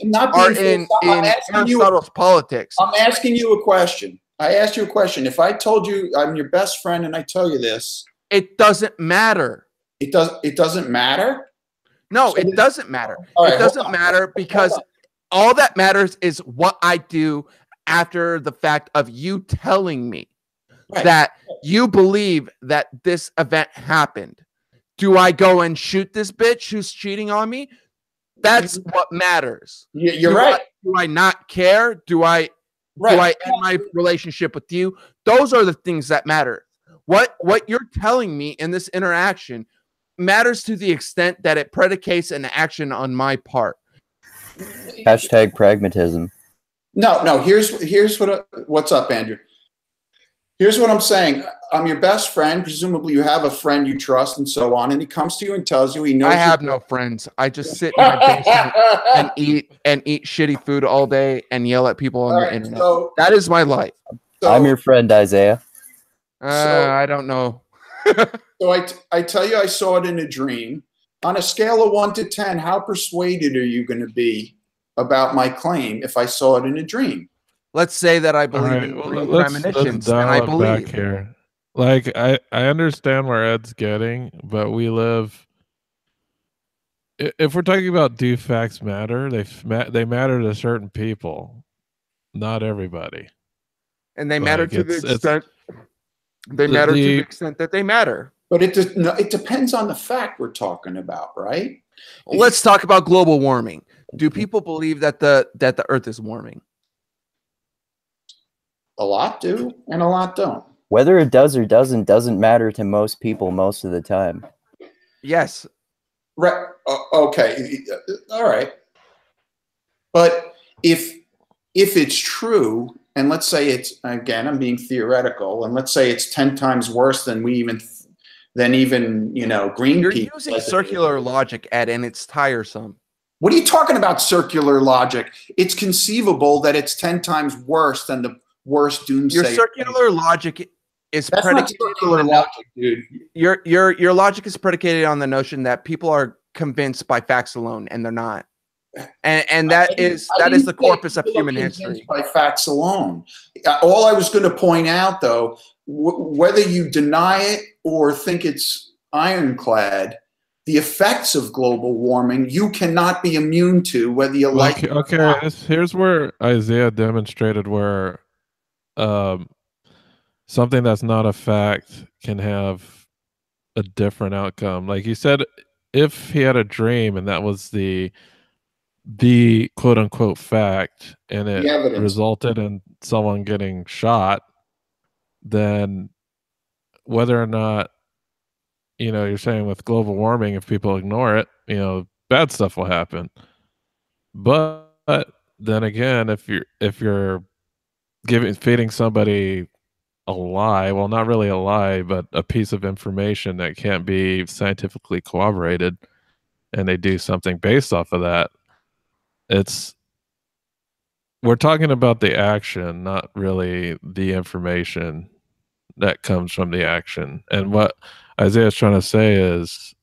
not in Aristotle's Politics. I'm asking you a question. I asked you a question. If I told you I'm your best friend and I tell you this, it doesn't matter. It doesn't matter? No, it doesn't matter. It doesn't matter because all that matters is what I do after the fact of you telling me that you believe that this event happened. Do I go and shoot this bitch who's cheating on me? That's what matters. You're right. Do I not care? Do I end my relationship with you? Those are the things that matter. What you're telling me in this interaction matters to the extent that it predicates an action on my part. Hashtag pragmatism. No. Here's what's up, Andrew. Here's what I'm saying. I'm your best friend. Presumably, you have a friend you trust, and so on. And he comes to you and tells you he knows. I have no friends. I just sit in my basement and eat shitty food all day and yell at people on the internet. So, that is my life. I'm your friend, Isaiah. I don't know. So I tell you, I saw it in a dream. On a scale of 1 to 10, how persuaded are you going to be about my claim if I saw it in a dream? Let's say that I believe in premonitions, and I believe. Back here. Like I understand where Ed's getting, but we live. If we're talking about do facts matter, they matter to certain people, not everybody, and they matter to the extent. They matter to the extent that they matter. But it depends on the fact we're talking about, right? Let's talk about global warming. Do people believe that the Earth is warming? A lot do, and a lot don't. Whether it does or doesn't matter to most people most of the time. Yes. Right. Okay. All right. But if it's true, and let's say it's, again, I'm being theoretical, and let's say it's 10 times worse than even Greenpeace. You're using circular logic, Ed, and it's tiresome. What are you talking about, circular logic? It's conceivable that it's 10 times worse than the worst doomsday. Your circular logic is predicated not circular logic, dude. Your logic is predicated on the notion that people are convinced by facts alone, and they're not. And that is the corpus of human history. By facts alone. All I was going to point out, though, whether you deny it or think it's ironclad, the effects of global warming you cannot be immune to, whether you like it or not. Here's where Isaiah demonstrated where something that's not a fact can have a different outcome. Like you said, if he had a dream and that was the quote unquote fact and it The evidence. resulted in someone getting shot, then whether or not, you're saying with global warming, if people ignore it, bad stuff will happen. But then again, if you're feeding somebody a lie, well, not really a lie, but a piece of information that can't be scientifically corroborated, and they do something based off of that, we're talking about the action, not really the information that comes from the action. And what Isaiah's trying to say is,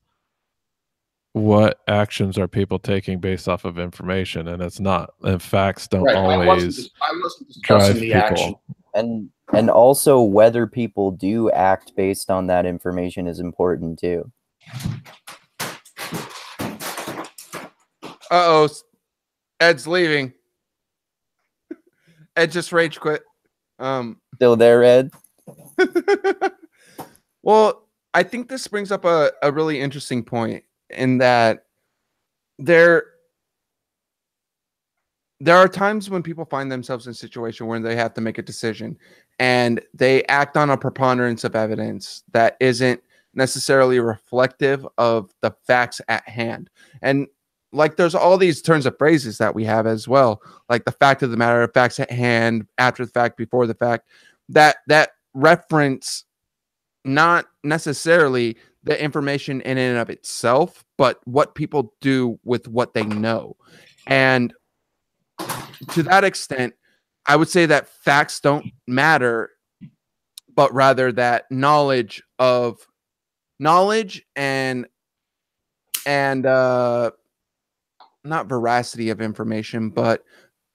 what actions are people taking based off of information? And it's not, and facts don't Right. always I wasn't drive discussing the people. action. And also whether people do act based on that information is important too. Uh-oh. Ed's leaving. Ed just rage quit. Still there, Ed? Well, I think this brings up a really interesting point in that there are times when people find themselves in a situation where they have to make a decision and they act on a preponderance of evidence that isn't necessarily reflective of the facts at hand. And like there's all these turns of phrases that we have as well, like the fact of the matter, facts at hand, after the fact, before the fact, that reference not necessarily the information in and of itself, but what people do with what they know. And to that extent, I would say that facts don't matter, but rather that knowledge and not veracity of information, but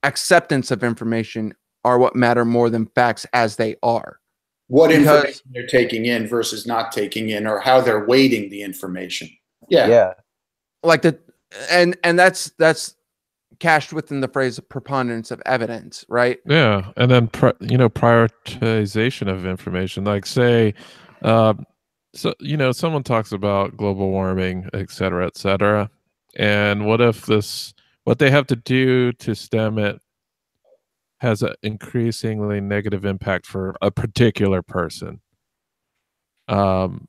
acceptance of information are what matter more than facts as they are. What information they're taking in versus not taking in, or how they're weighting the information. Yeah. Like and that's cached within the phrase of preponderance of evidence, right? Yeah. And then prioritization of information. Like say, someone talks about global warming, et cetera, and what if what they have to do to stem it has an increasingly negative impact for a particular person. And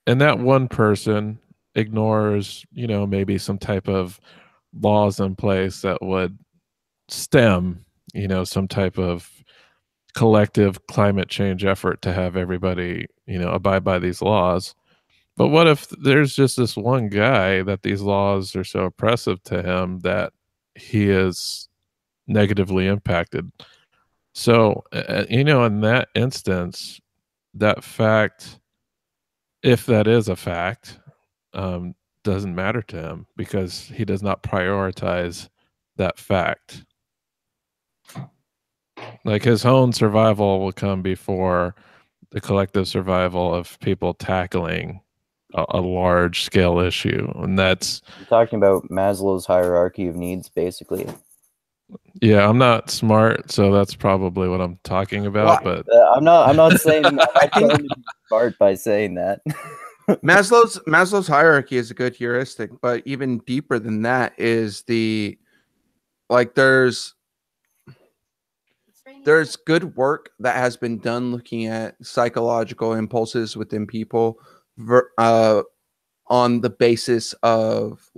that one person ignores, maybe some type of laws in place that would stem, some type of collective climate change effort to have everybody, abide by these laws. But what if there's just this one guy that these laws are so oppressive to him that he is negatively impacted? So, in that instance, that fact, if that is a fact, doesn't matter to him because he does not prioritize that fact. Like his own survival will come before the collective survival of people tackling a large scale issue. And that's You're talking about Maslow's hierarchy of needs, basically. Yeah, I'm not smart, so that's probably what I'm talking about. But I'm not saying I'm not trying to be smart by saying that. Maslow's hierarchy is a good heuristic, but even deeper than that is there's good work that has been done looking at psychological impulses within people on the basis of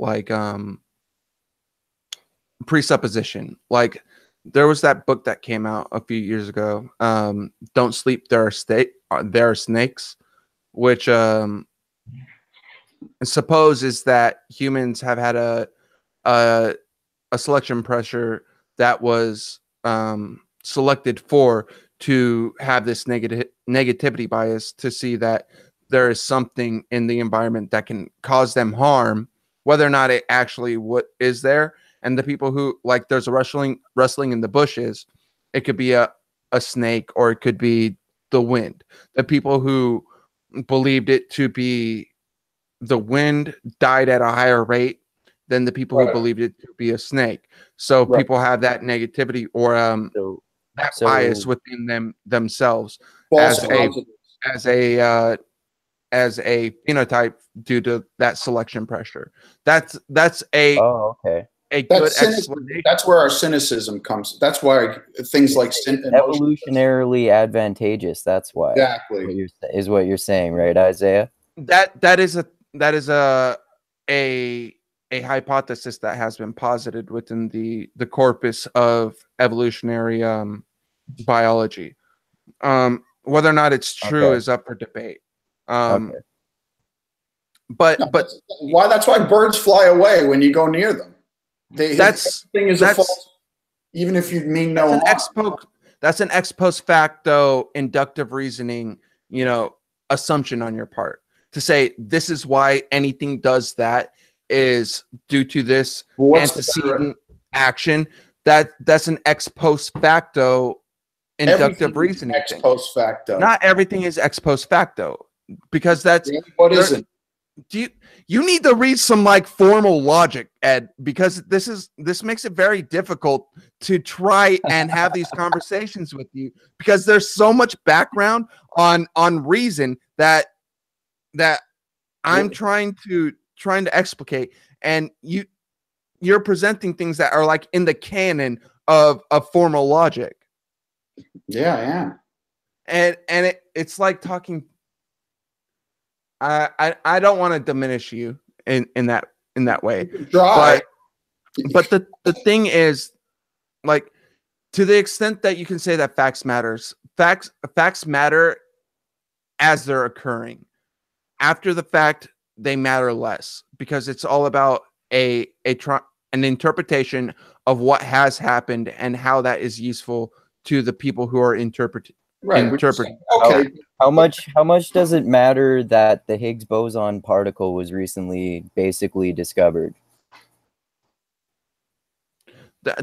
presupposition. Like there was that book that came out a few years ago, Don't Sleep, There Are Snakes, which supposes that humans have had a selection pressure that was selected to have this negativity bias, to see that there is something in the environment that can cause them harm, whether or not it actually what is there. And the people who, like, there's a rustling in the bushes, it could be a snake, or it could be the wind. The people who believed it to be the wind died at a higher rate than the people who believed it to be a snake. So people have that negativity or bias within themselves as a as a phenotype due to that selection pressure. That's a Oh, okay. a good That's cynicism. explanation. That's where our cynicism comes. That's why things like Evolutionarily advantageous. That's why. Exactly. Is what you're saying, right, Isaiah? That is a hypothesis that has been posited within the corpus of evolutionary biology. Whether or not it's true Okay. is up for debate. Okay. But why? That's why birds fly away when you go near them. That's a false, even if you mean no harm. That's an ex post facto inductive reasoning, assumption on your part to say this is why anything does that is due to this antecedent action. That's an ex post facto inductive reasoning. Ex post facto. Not everything is ex post facto, because that's what isn't. You need to read some formal logic, Ed, because this makes it very difficult to try and have these conversations with you, because there's so much background on reason that I'm trying to explicate, and you're presenting things that are in the canon of formal logic. Yeah, I am. And it's like talking. I don't want to diminish you in that way. But the thing is, to the extent that you can say that facts matter as they're occurring. After the fact, they matter less, because it's all about an interpretation of what has happened and how that is useful to the people who are interpreting. Okay. How much does it matter that the Higgs boson particle was recently basically discovered?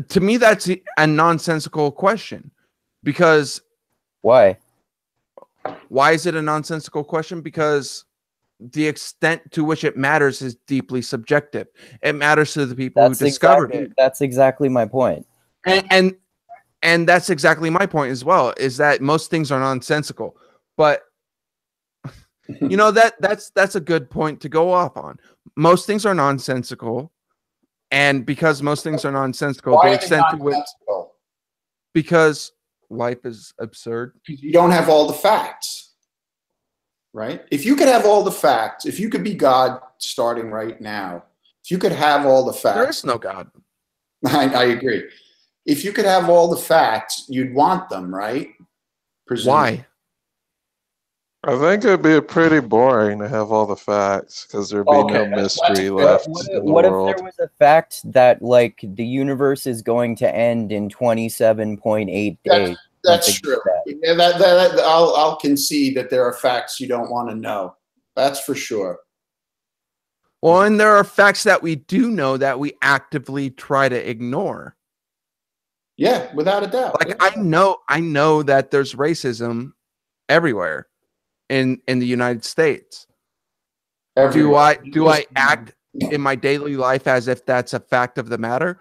To me, that's a nonsensical question. Because why? Why is it a nonsensical question? Because the extent to which it matters is deeply subjective. It matters to the people who discovered it. That's exactly my point. And that's exactly my point as well, is that most things are nonsensical. But that's a good point to go off on. Most things are nonsensical, and because most things are nonsensical, the extent to which, because life is absurd. You don't have all the facts, right? If you could have all the facts, if you could be God starting right now, if you could have all the facts, there is no God. I agree. If you could have all the facts, you'd want them, right? Why? I think it'd be pretty boring to have all the facts, because there'd be no mystery left in the what world. if there was a fact that the universe is going to end in 27.8 days? That's true. Yeah, I'll concede that there are facts you don't want to know. That's for sure. Well, and there are facts that we do know that we actively try to ignore. Yeah, without a doubt. I know that there's racism everywhere in the United States. Everywhere. Do I act in my daily life as if that's a fact of the matter?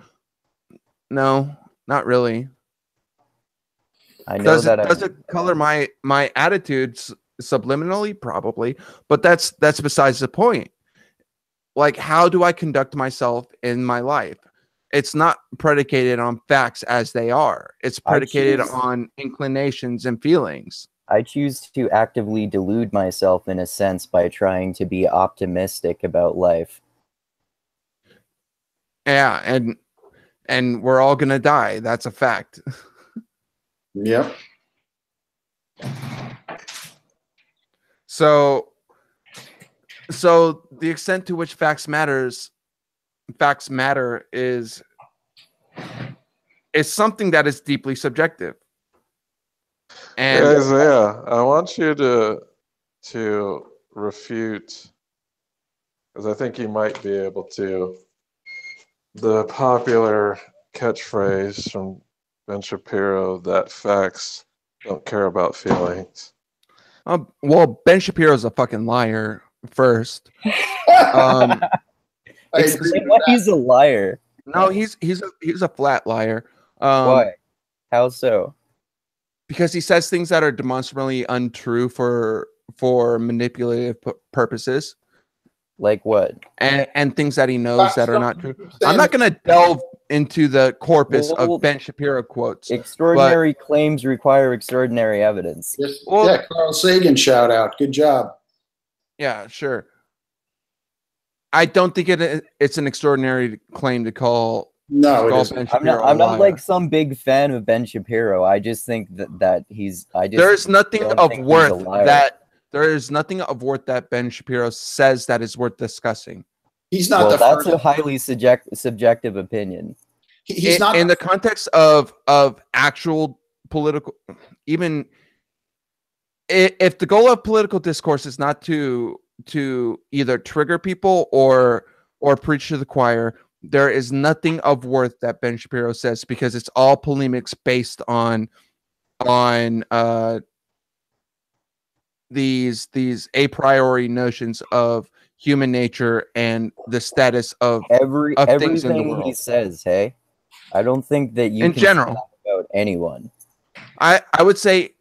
No, not really. I know does it color my attitudes subliminally? Probably, but that's besides the point. How do I conduct myself in my life? It's not predicated on facts as they are. It's predicated on inclinations and feelings. I choose to actively delude myself in a sense by trying to be optimistic about life. Yeah, and we're all gonna die. That's a fact. Yep. So the extent to which facts matter is something that is deeply subjective. And Isaiah, I want you to refute, because I think you might be able to, the popular catchphrase from Ben Shapiro that facts don't care about feelings. Well, Ben Shapiro's a fucking liar first. Explain why he's a liar. No, he's a flat liar. Why? How so? Because he says things that are demonstrably untrue for for manipulative purposes, Like what? and things that he knows that are not true. Saying- I'm not going to delve into the corpus Well, of Ben Shapiro quotes. Extraordinary claims require extraordinary evidence. Yes. Well- Yeah, Carl Sagan shout out. Good job. Yeah, sure. I don't think it's an extraordinary claim to call No, it Ben isn't. Shapiro I'm a not liar. like some big fan of Ben Shapiro. I just think that he's. There's nothing don't of think he's a worth liar. that Ben Shapiro says that is worth discussing. He's not Well, the that's first. a highly subjective opinion. He's not in the context of actual political, even if the goal of political discourse is not to either trigger people or preach to the choir, there is nothing of worth that Ben Shapiro says, because it's all polemics based on these a priori notions of human nature and the status of things in the Everything he world. says. Hey, I don't think that you In can say general. that about anyone. I would say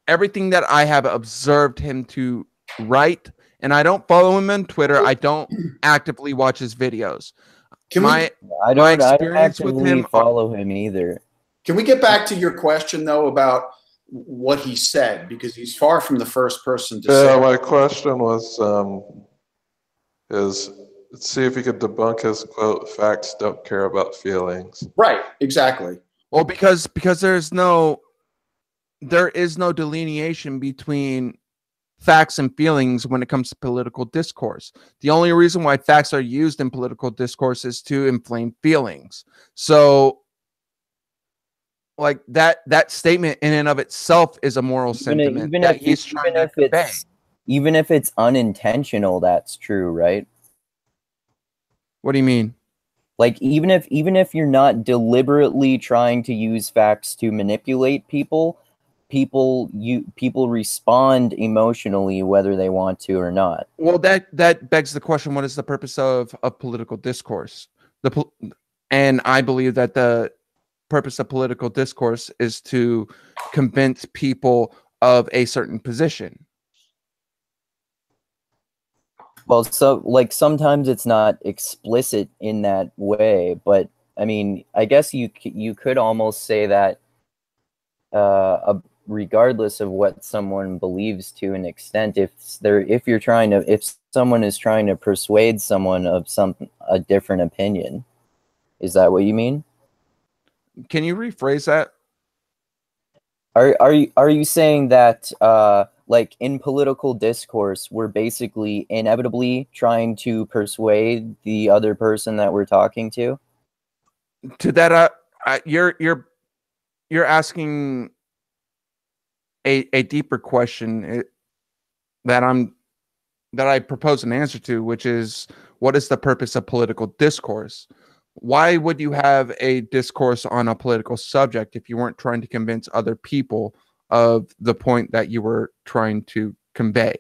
everything that I have observed him to write, and I don't follow him on Twitter. I don't actively watch his videos. Can I My don't experience with actively him- follow him either. Can we get back to your question though about what he said, because he's far from the first person to Yeah, say. my question was, is see if you could debunk his quote, "Facts don't care about feelings." Right, exactly. Well, because there is no delineation between facts and feelings when it comes to political discourse. The only reason why facts are used in political discourse is to inflame feelings. So, like that statement in and of itself is a moral sentiment that he's trying to convey. Even if it's unintentional, that's true, right? What do you mean? Like even if you're not deliberately trying to use facts to manipulate people respond emotionally whether they want to or not. Well, that begs the question: what is the purpose of political discourse? And I believe that the purpose of political discourse is to convince people of a certain position. Well, so like sometimes it's not explicit in that way, but I mean, I guess you could almost say that regardless of what someone believes to an extent, if someone is trying to persuade someone of a different opinion, is that what you mean? Can you rephrase that? Are you saying that like in political discourse we're basically inevitably trying to persuade the other person that we're talking to? To that, you're asking a deeper question that I propose an answer to, which is, what is the purpose of political discourse? Why would you have a discourse on a political subject if you weren't trying to convince other people of the point that you were trying to convey?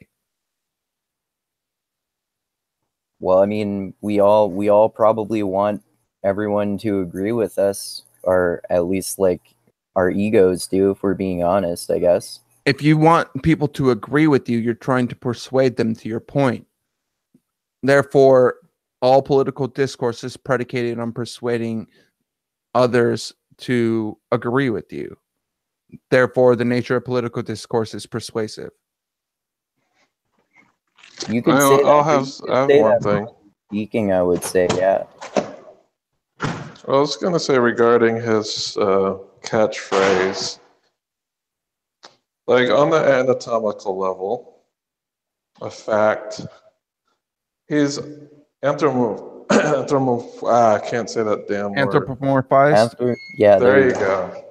Well, I mean, we all probably want everyone to agree with us, or at least like our egos do, if we're being honest, I guess. If you want people to agree with you, you're trying to persuade them to your point. Therefore, all political discourse is predicated on persuading others to agree with you. Therefore, the nature of political discourse is persuasive. You could I say have one thing. Speaking, I would say, yeah. I was going to say regarding his catchphrase, like on the anatomical level, a fact, he's I can't say that damn word. Anthropomorphized? Yeah, There you go.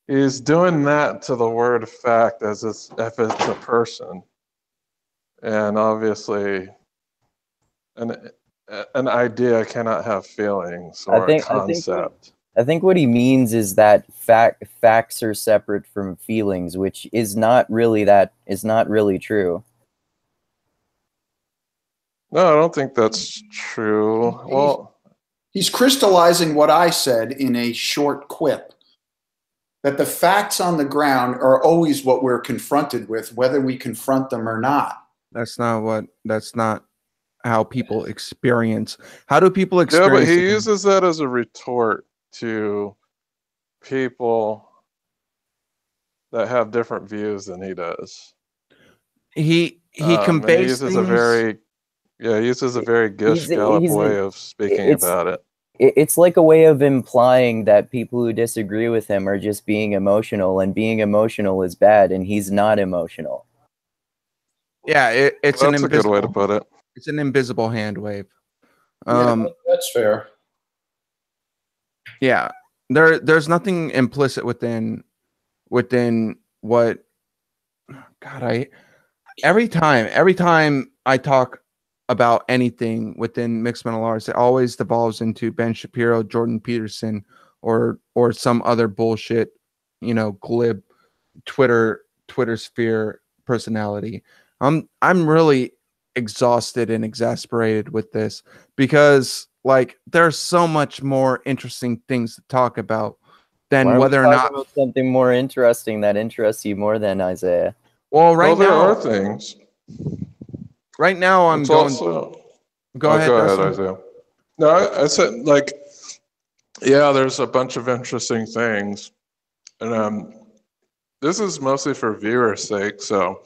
He's doing that to the word fact as if it's a person. And obviously, an idea cannot have feelings or a concept. I think what he means is that facts are separate from feelings, which is not really true. No, I don't think that's true. Well, He's crystallizing what I said in a short quip. that the facts on the ground are always what we're confronted with, whether we confront them or not. That's not how people experience. How do people Yeah, experience? but he it? uses that as a retort to people that have different views than he does. He And conveys he uses things. he uses a very Gish He's- Gallop he's- way of speaking it's- about it. It's like a way of implying that people who disagree with him are just being emotional, and being emotional is bad, and he's not emotional. Yeah, it's That's an a good invisible. way to put it. It's an invisible hand wave. Yeah, that's fair. Yeah, there's nothing implicit within what. God, every time I talk about anything within mixed martial arts, it always devolves into Ben Shapiro, Jordan Peterson, or some other bullshit, glib Twitter sphere personality. I'm really exhausted and exasperated with this because there's so much more interesting things to talk about than Why are we whether or talking not. about something more interesting that interests you more than Isaiah? Well, Well, there now, are things. right now I'm It's going. also. Go ahead, Go ahead, Dustin. Isaiah. No, I said yeah, there's a bunch of interesting things, and this is mostly for viewers' sake. So,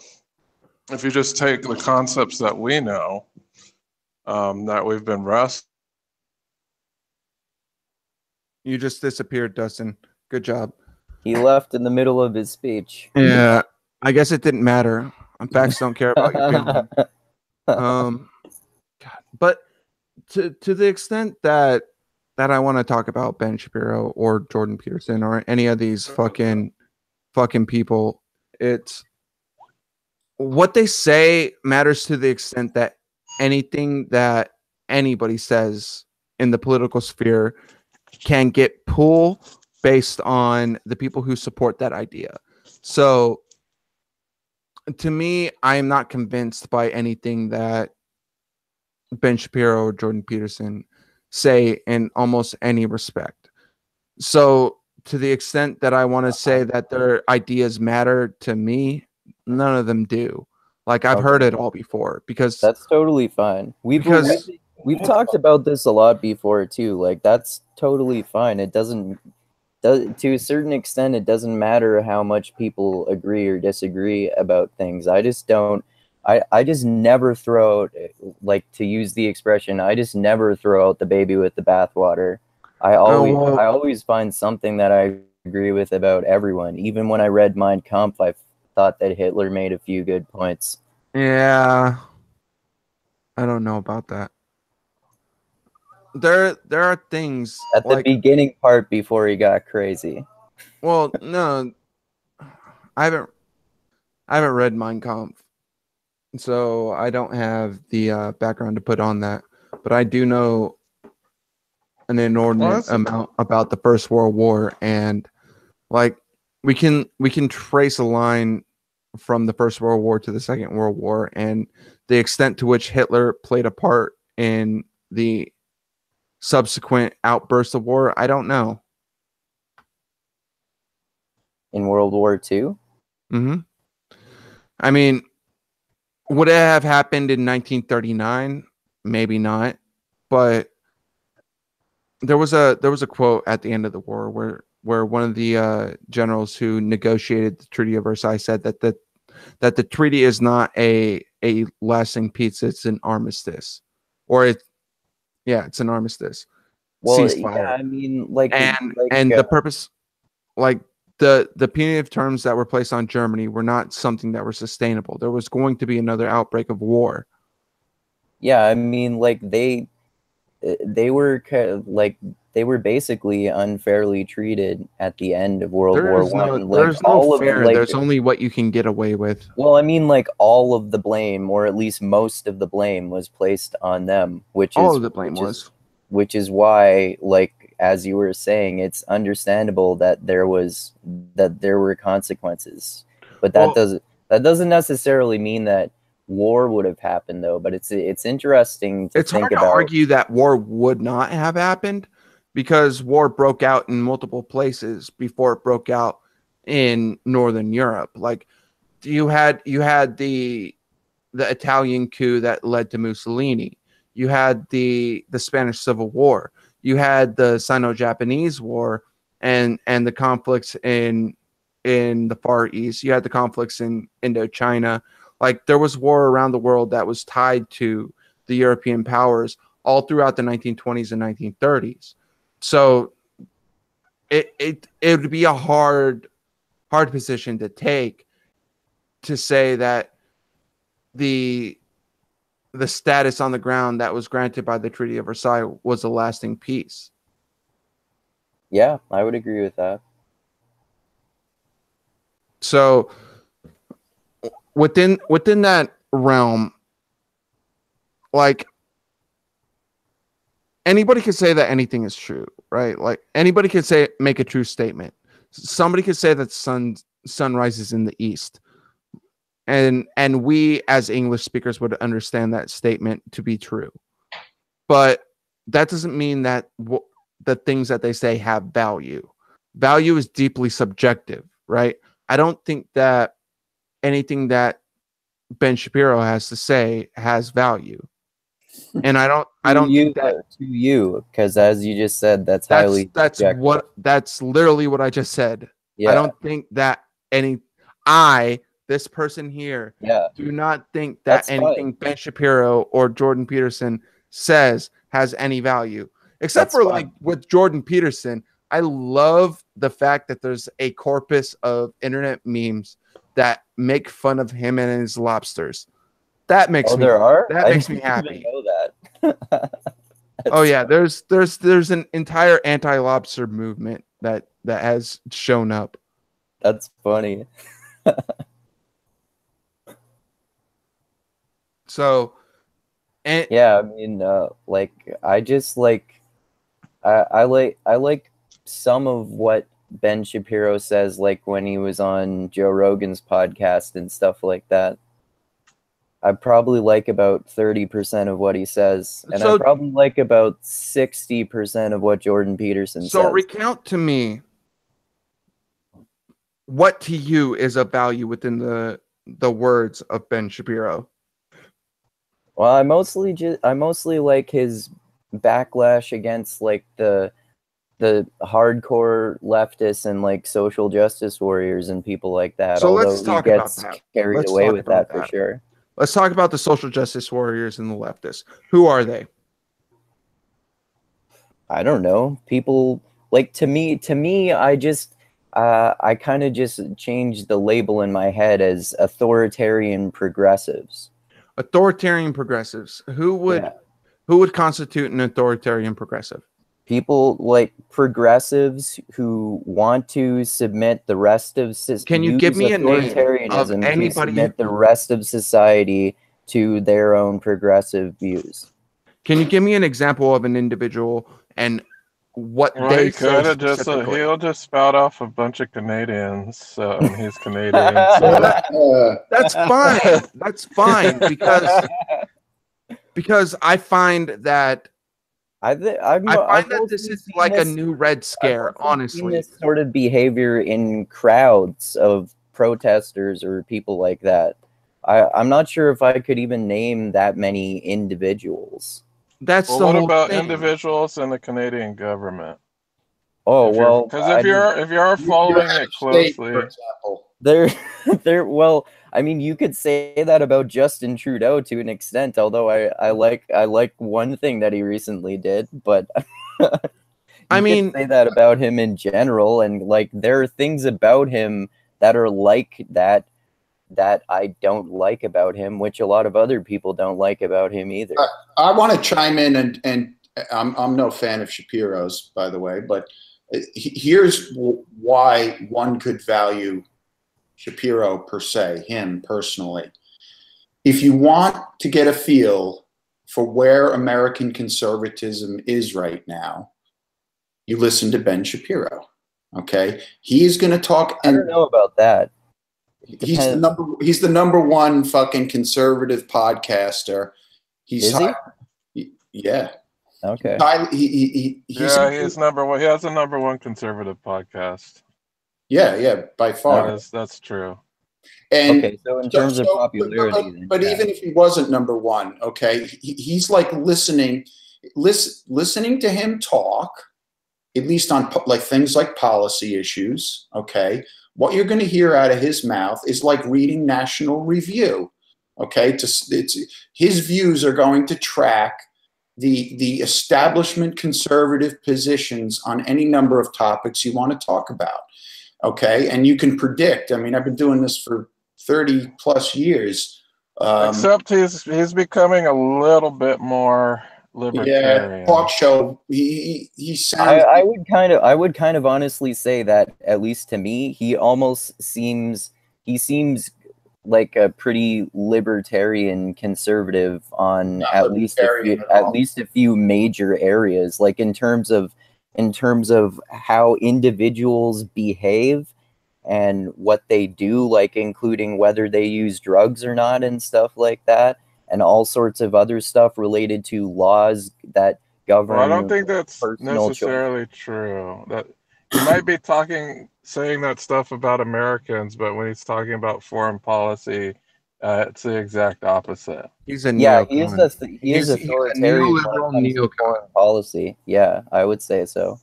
if you just take the concepts that we know, that we've been wrestling. You just disappeared, Dustin. Good job. He left in the middle of his speech. Yeah, I guess it didn't matter. Facts don't care about your opinion. God. But to the extent that I want to talk about Ben Shapiro or Jordan Peterson or any of these fucking people, it's what they say matters to the extent that anything that anybody says in the political sphere can get pull based on the people who support that idea. So to me, I am not convinced by anything that Ben Shapiro or Jordan Peterson say in almost any respect. So to the extent that I want to say that their ideas matter to me, none of them do. I've heard it all before because That's totally fine. We've talked about this a lot before too. That's totally fine. It doesn't to a certain extent, it doesn't matter how much people agree or disagree about things. I just never throw out, to use the expression, I just never throw out the baby with the bathwater. I always find something that I agree with about everyone. Even when I read Mein Kampf, I thought that Hitler made a few good points. Yeah, I don't know about that. There are things at the beginning part before he got crazy. Well, no, I haven't read Mein Kampf, so I don't have the background to put on that. But I do know an inordinate amount about the First World War, and we can trace a line from the First World War to the Second World War, and the extent to which Hitler played a part in the subsequent outburst of war, I don't know. In World War II? Mm-hmm. I mean, would it have happened in 1939? Maybe not. But there was a quote at the end of the war where one of the generals who negotiated the Treaty of Versailles said that the treaty is not a lasting peace, it's an armistice. Or it's an armistice. Well, ceasefire. Yeah, I mean, and the purpose, the punitive terms that were placed on Germany were not something that were sustainable. There was going to be another outbreak of war. Yeah, I mean, they were basically unfairly treated at the end of World War One. There's no fair. There's only what you can get away with. Well, I mean, all of the blame, or at least most of the blame, was placed on them, which is why, as you were saying, it's understandable that there were consequences. But that doesn't necessarily mean that war would have happened, though. But it's interesting to think about. It's hard to argue that war would not have happened, because war broke out in multiple places before it broke out in Northern Europe. Like you had the Italian coup that led to Mussolini. You had the Spanish Civil War. You had the Sino-Japanese War and the conflicts in the Far East. You had the conflicts in Indochina. Like there was war around the world that was tied to the European powers all throughout the 1920s and 1930s. So it would be a hard position to take to say that the status on the ground that was granted by the Treaty of Versailles was a lasting peace. Yeah, I would agree with that. So within that realm, like anybody could say that anything is true, right? Like anybody could make a true statement. Somebody could say that the sun rises in the east. And we as English speakers would understand that statement to be true. But that doesn't mean that the things that they say have value. Value is deeply subjective, right? I don't think that anything that Ben Shapiro has to say has value. And I don't think that to you, because as you just said, that's highly subjective. That's literally what I just said. Yeah. I don't think that this person here, do not think that That's anything fine. Ben Shapiro or Jordan Peterson says has any value. Except That's for fine. like with Jordan Peterson, I love the fact that there's a corpus of internet memes that make fun of him and his lobsters. That makes me makes me happy. Know that. Oh yeah, there's an entire anti-lobster movement that has shown up. That's funny. So, and yeah, I mean, like I just like I like some of what Ben Shapiro says, like when he was on Joe Rogan's podcast and stuff like that. I probably like about 30% of what he says, and I probably like about 60% of what Jordan Peterson says. So recount to me what to you is of value within the words of Ben Shapiro. Well, I mostly like his backlash against like the hardcore leftists and like social justice warriors and people like that. So although let's talk he gets about that. carried away with that for sure. Let's talk about the social justice warriors and the leftists. Who are they? I don't know. People like to me, I just I kind of just changed the label in my head as authoritarian progressives. Authoritarian progressives. Who would constitute an authoritarian progressive? People like progressives who want to submit the rest of society. Can you give me a name of anybody? Submit the rest of society to their own progressive views. Can you give me an example of an individual and what they could have just he'll just spout off a bunch of Canadians, and he's Canadian. So. That's fine. That's fine because I find that. I find that this is like a new Red Scare, honestly. This sort of behavior in crowds of protesters or people like that. I'm not sure if I could even name that many individuals. That's what about individuals in the Canadian government? Oh, well, because if you're following it closely, for example, they're well. I mean, you could say that about Justin Trudeau to an extent, although I like one thing that he recently did, but I mean, say that about him in general, and like there are things about him that are like that I don't like about him, which a lot of other people don't like about him either. I want to chime in, and I'm no fan of Shapiro's, by the way, but here's why one could value Shapiro per se, him personally. If you want to get a feel for where American conservatism is right now, you listen to Ben Shapiro. Okay, he's going to talk. I don't know about that. He's the number one fucking conservative podcaster. Is he? Yeah. Okay. He's number one. He has a number one conservative podcast. Yeah, by far. That's true. And okay, so in terms of popularity, but even if he wasn't number one, okay, he's like listening to him talk, at least on like things like policy issues. Okay, what you're going to hear out of his mouth is like reading National Review. Okay, his views are going to track the establishment conservative positions on any number of topics you want to talk about. Okay, and you can predict. I mean, I've been doing this for 30 plus years. Except he's becoming a little bit more libertarian. Yeah, talk show. He sounds. I would kind of honestly say that, at least to me, he seems like a pretty libertarian conservative on at least a few major areas, like in terms of how individuals behave and what they do, like including whether they use drugs or not and stuff like that, and all sorts of other stuff related to laws that govern. Well, I don't think that's necessarily true. That he might be saying that stuff about Americans, but when he's talking about foreign policy, it's the exact opposite. He's a he is authoritarian foreign policy. Yeah, I would say so.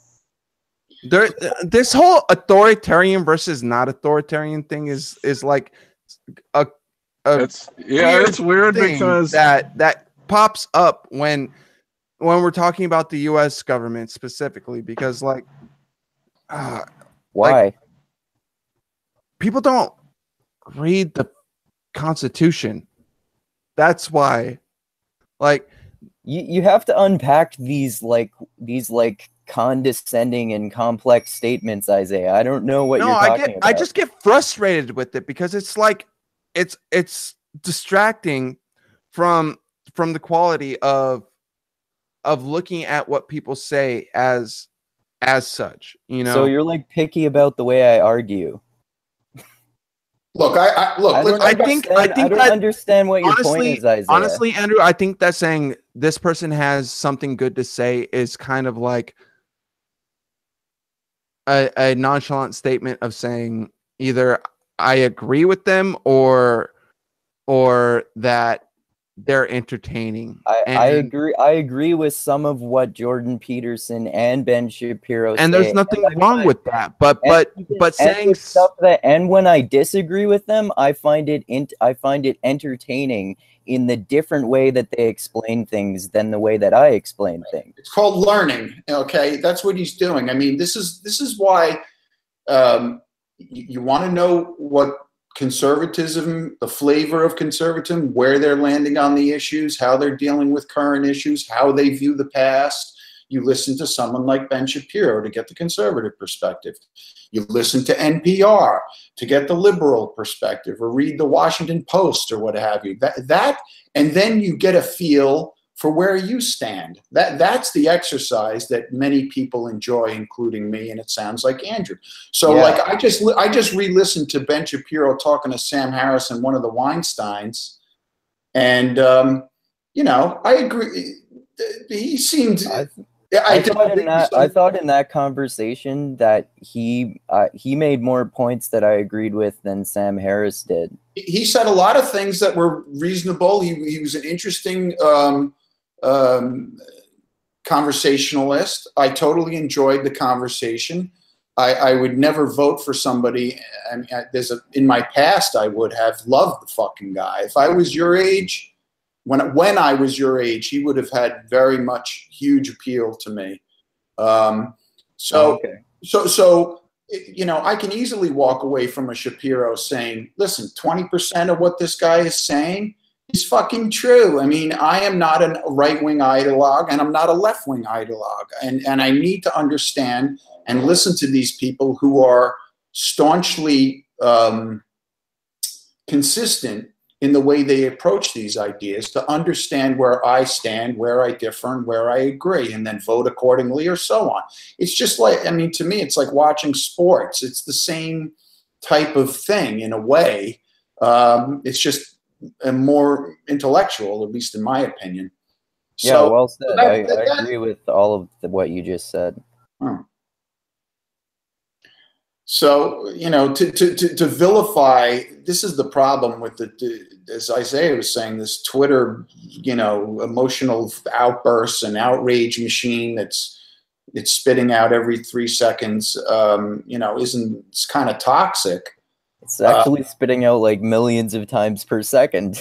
This whole authoritarian versus not authoritarian thing is like it's weird because that pops up when we're talking about the U.S. government specifically, because like why like, people don't read the Constitution. That's why. Like you have to unpack these condescending and complex statements, Isaiah. I don't know what you're talking about. I just get frustrated with it because it's like it's distracting from the quality of looking at what people say as such, you know. So you're like picky about the way I argue. Look, I don't understand what your point is, Isaiah. Honestly, Andrew, I think that saying this person has something good to say is kind of like a nonchalant statement of saying either I agree with them or that they're entertaining. I agree with some of what Jordan Peterson and Ben Shapiro say. And there's nothing wrong with that. But saying stuff and when I disagree with them, I find it entertaining in the different way that they explain things than the way that I explain things. It's called learning. Okay, that's what he's doing. I mean, this is why you want to know what conservatism, the flavor of conservatism, where they're landing on the issues, how they're dealing with current issues, how they view the past. You listen to someone like Ben Shapiro to get the conservative perspective. You listen to NPR to get the liberal perspective, or read the Washington Post or what have you. And then you get a feel for where you stand. That's the exercise that many people enjoy, including me, and it sounds like Andrew. So like I just re-listened to Ben Shapiro talking to Sam Harris and one of the Weinsteins, and I agree. He seemed. I thought in that conversation that he made more points that I agreed with than Sam Harris did. He said a lot of things that were reasonable. He was an interesting conversationalist. I totally enjoyed the conversation. I would never vote for somebody. And in my past, I would have loved the fucking guy. If I was your age, when I was your age, he would have had very much huge appeal to me. So I can easily walk away from a Shapiro saying, listen, 20% of what this guy is saying is fucking true. I mean, I am not a right-wing ideologue, and I'm not a left-wing ideologue. And I need to understand and listen to these people who are staunchly consistent in the way they approach these ideas, to understand where I stand, where I differ, and where I agree, and then vote accordingly, or so on. It's just like, I mean, to me, it's like watching sports. It's the same type of thing in a way. It's just more intellectual, at least in my opinion. Yeah, well said. I agree with all of what you just said. So, to vilify, this is the problem with as Isaiah was saying, this Twitter, emotional outbursts and outrage machine it's spitting out every 3 seconds, it's kind of toxic. It's actually spitting out like millions of times per second.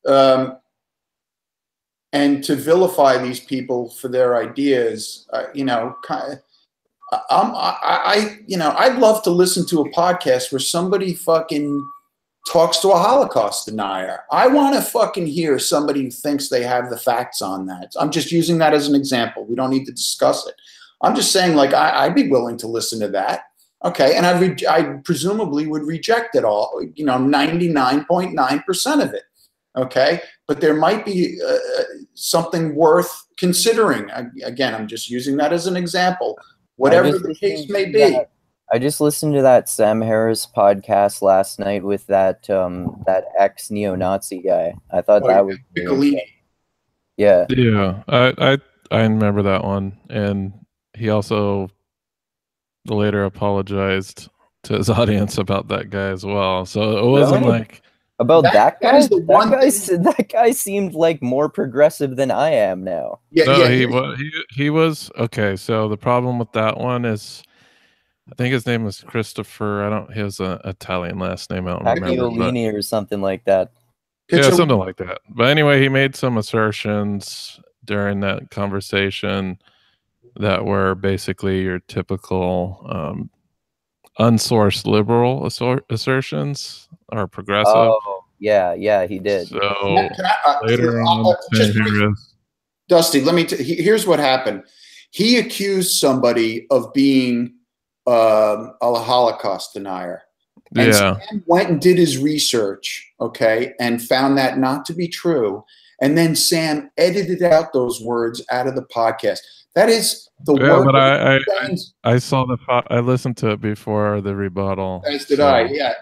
and to vilify these people for their ideas, I'd love to listen to a podcast where somebody fucking talks to a Holocaust denier. I want to fucking hear somebody who thinks they have the facts on that. I'm just using that as an example. We don't need to discuss it. I'm just saying, like, I'd be willing to listen to that. Okay, and I presumably would reject it all, 99.9% of it. Okay, but there might be something worth considering. Again, I'm just using that as an example. Whatever the case may be. I just listened to that Sam Harris podcast last night with that ex neo-Nazi guy. I thought that was Piccolini. Yeah. Yeah, I remember that one, and he also later apologized to his audience about that guy as well. So it wasn't like about that guy. That is the one that guy seemed like more progressive than I am now. He was okay. So the problem with that one is, I think his name was Christopher. He has an Italian last name. I don't remember. Pacchiolini or something like that. Yeah, something like that. But anyway, he made some assertions during that conversation that were basically your typical unsourced liberal assertions or progressive. Oh, yeah, he did. So later on, Dusty, here's what happened. He accused somebody of being a Holocaust denier. And Sam went and did his research, okay, and found that not to be true. And then Sam edited out those words out of the podcast. That is the word. But I saw I listened to it before the rebuttal. As did I. Yeah,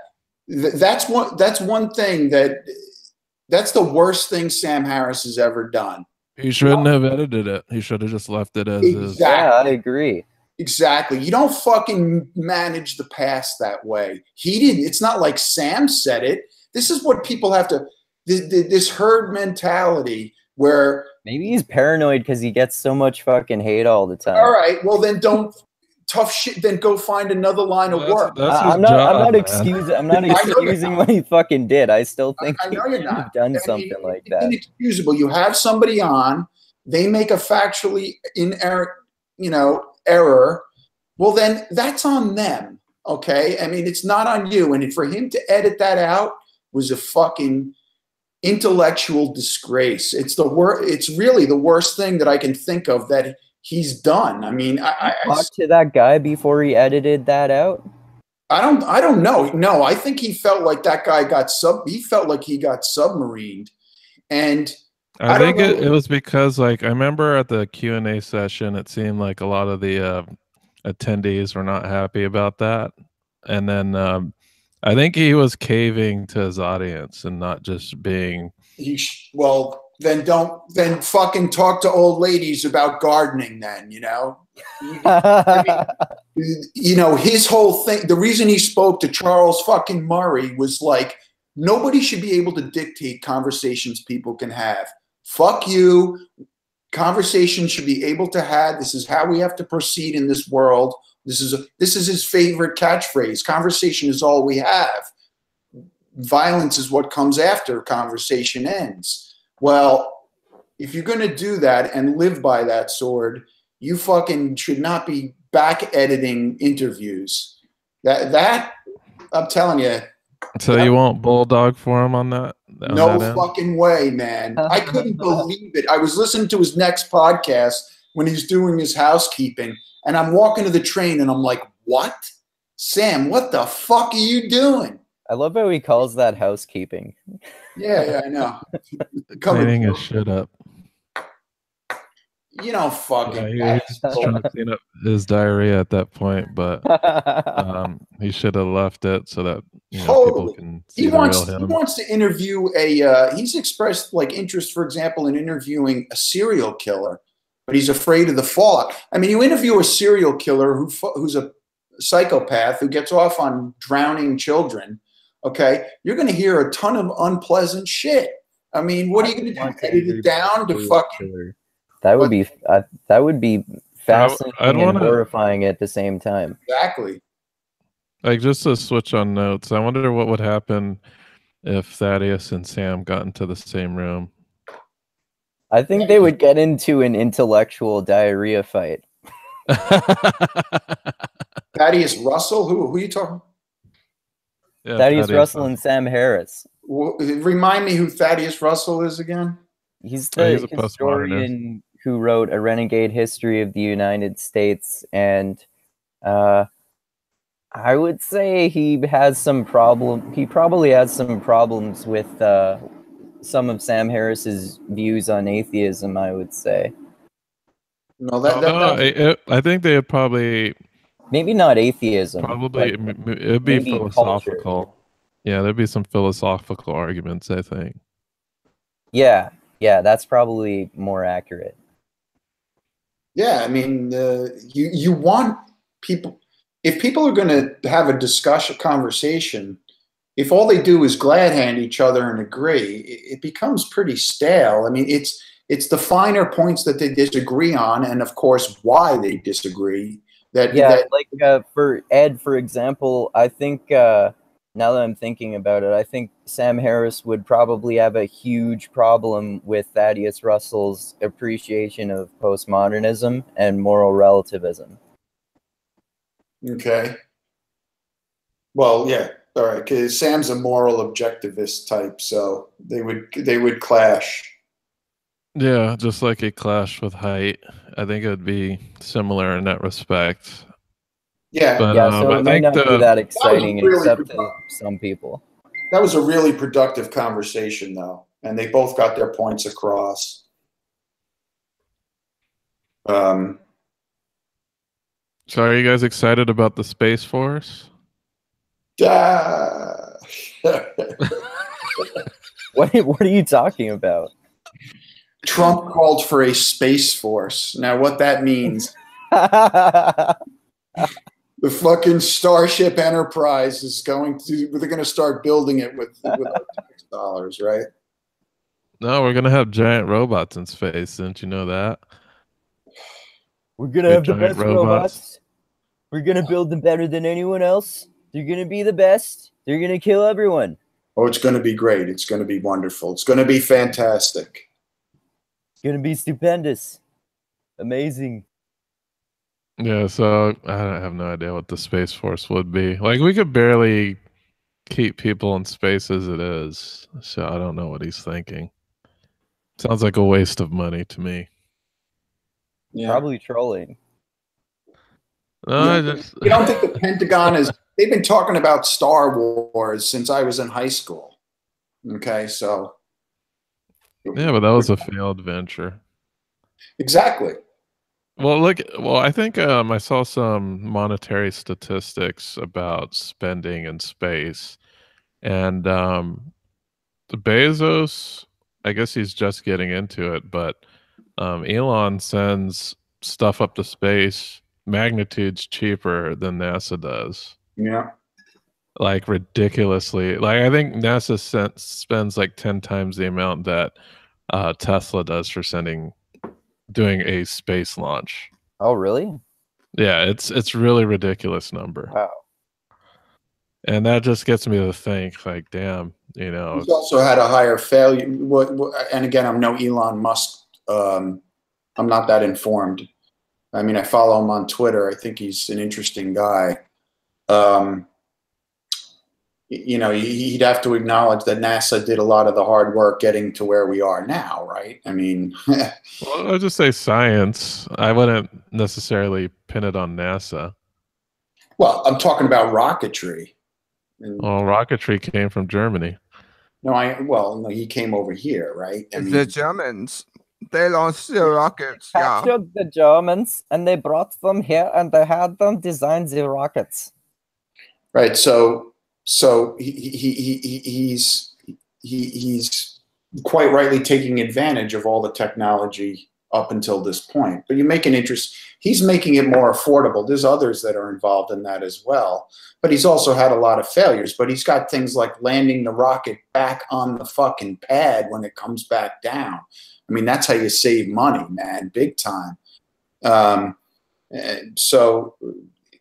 that's one thing that's the worst thing Sam Harris has ever done. He shouldn't have edited it. He should have just left it as is. Yeah, I agree. Exactly. You don't fucking manage the past that way. He didn't. It's not like Sam said it. This is what people have to. This herd mentality where maybe he's paranoid because he gets so much fucking hate all the time. All right, well then tough shit. Then go find another line of work. I'm not excusing what he fucking did. I still think he could have done something like that. Inexcusable. You have somebody on, they make a factually error. Well, then that's on them. Okay, I mean it's not on you. And for him to edit that out was a fucking intellectual disgrace. It's really the worst thing that I can think of that he's done. I mean, I talked to that guy before he edited that out. I don't know. No, I think he felt like that guy he felt like he got submarined. And I think it was because, like, I remember at the Q&A session, it seemed like a lot of the attendees were not happy about that. And then I think he was caving to his audience and not just being. Then fucking talk to old ladies about gardening. Then I mean, his whole thing. The reason he spoke to Charles fucking Murray was like, nobody should be able to dictate conversations people can have. Fuck you. Conversation should be able to have. This is how we have to proceed in this world. This is his favorite catchphrase. Conversation is all we have. Violence is what comes after conversation ends. Well, if you're going to do that and live by that sword, you fucking should not be back editing interviews. That I'm telling you. So you won't bulldog for him on that? No fucking way, man. I couldn't believe it. I was listening to his next podcast when he's doing his housekeeping, and I'm walking to the train, and I'm like, what? Sam, what the fuck are you doing? I love how he calls that housekeeping. Yeah, I know. Cleaning his shit up. You don't fucking. Yeah, he's trying to clean up his diarrhea at that point, but he should have left it so that people can see the real him. He wants to interview he's expressed like interest, for example, in interviewing a serial killer. but he's afraid of the fallout. I mean, you interview a serial killer who's a psychopath who gets off on drowning children. Okay, you're going to hear a ton of unpleasant shit. I mean, what are you going to do? Edit it down to fucking. That would be fascinating and horrifying at the same time. Exactly. Like, just to switch on notes, I wonder what would happen if Thaddeus and Sam got into the same room. I think they would get into an intellectual diarrhea fight. Thaddeus Russell? Who are you talking? Yeah, Thaddeus Russell and Sam Harris. Remind me who Thaddeus Russell is again? He's the historian who wrote A Renegade History of the United States, and I would say he has some problem. He probably has some problems with some of Sam Harris's views on atheism, I would say. No, I think they would probably... Maybe not atheism. Probably, it'd be philosophical. Culture. Yeah, there'd be some philosophical arguments, I think. Yeah, that's probably more accurate. Yeah, I mean, you want people... If people are going to have a conversation, if all they do is glad hand each other and agree, it becomes pretty stale. I mean, it's the finer points that they disagree on, and of course, why they disagree. For Ed, for example, I think now that I'm thinking about it, I think Sam Harris would probably have a huge problem with Thaddeus Russell's appreciation of postmodernism and moral relativism. Okay. Well, yeah. All right. Because Sam's a moral objectivist type, so they would clash. Yeah, just like a clash with Haidt. I think it would be similar in that respect. Yeah. But, so it might not be that exciting except to some people. That was a really productive conversation, though, and they both got their points across. So are you guys excited about the Space Force? What are you talking about? Trump called for a Space Force. Now, what that means... The fucking Starship Enterprise is they're going to start building it with tax dollars, right? No, we're going to have giant robots in space. Didn't you know that? We're going to have the best robots. We're going to build them better than anyone else. They're going to be the best. They're going to kill everyone. Oh, it's going to be great. It's going to be wonderful. It's going to be fantastic. It's going to be stupendous. Amazing. Yeah, so I have no idea what the Space Force would be. Like, we could barely keep people in space as it is. So I don't know what he's thinking. Sounds like a waste of money to me. Yeah. Probably trolling. No, you don't think the Pentagon is... They've been talking about Star Wars since I was in high school. Okay, so... Yeah, but that was a failed venture. Exactly. Well, I think I saw some monetary statistics about spending in space. And the Bezos, I guess he's just getting into it, but Elon sends stuff up to space magnitudes cheaper than NASA does. Yeah. Like, ridiculously. Like, I think NASA spends like 10 times the amount that Tesla does for doing a space launch. Oh, really? Yeah, it's really ridiculous number. Wow. And that just gets me to think, like, damn, you know. He's also had a higher failure. And again, I'm no Elon Musk. I'm not that informed. I mean, I follow him on Twitter. I think he's an interesting guy. You know, he'd have to acknowledge that NASA did a lot of the hard work getting to where we are now, right? I mean... Well, I'll just say science. I wouldn't necessarily pin it on NASA. Well, I'm talking about rocketry. Well, rocketry came from Germany. No, he came over here, right? The Germans, they launched the rockets. Yeah. Captured the Germans, and they brought them here, and they had them design the rockets. Right. So he's quite rightly taking advantage of all the technology up until this point. But you make an interest. He's making it more affordable. There's others that are involved in that as well. But he's also had a lot of failures. But he's got things like landing the rocket back on the fucking pad when it comes back down. I mean, that's how you save money, man, big time. So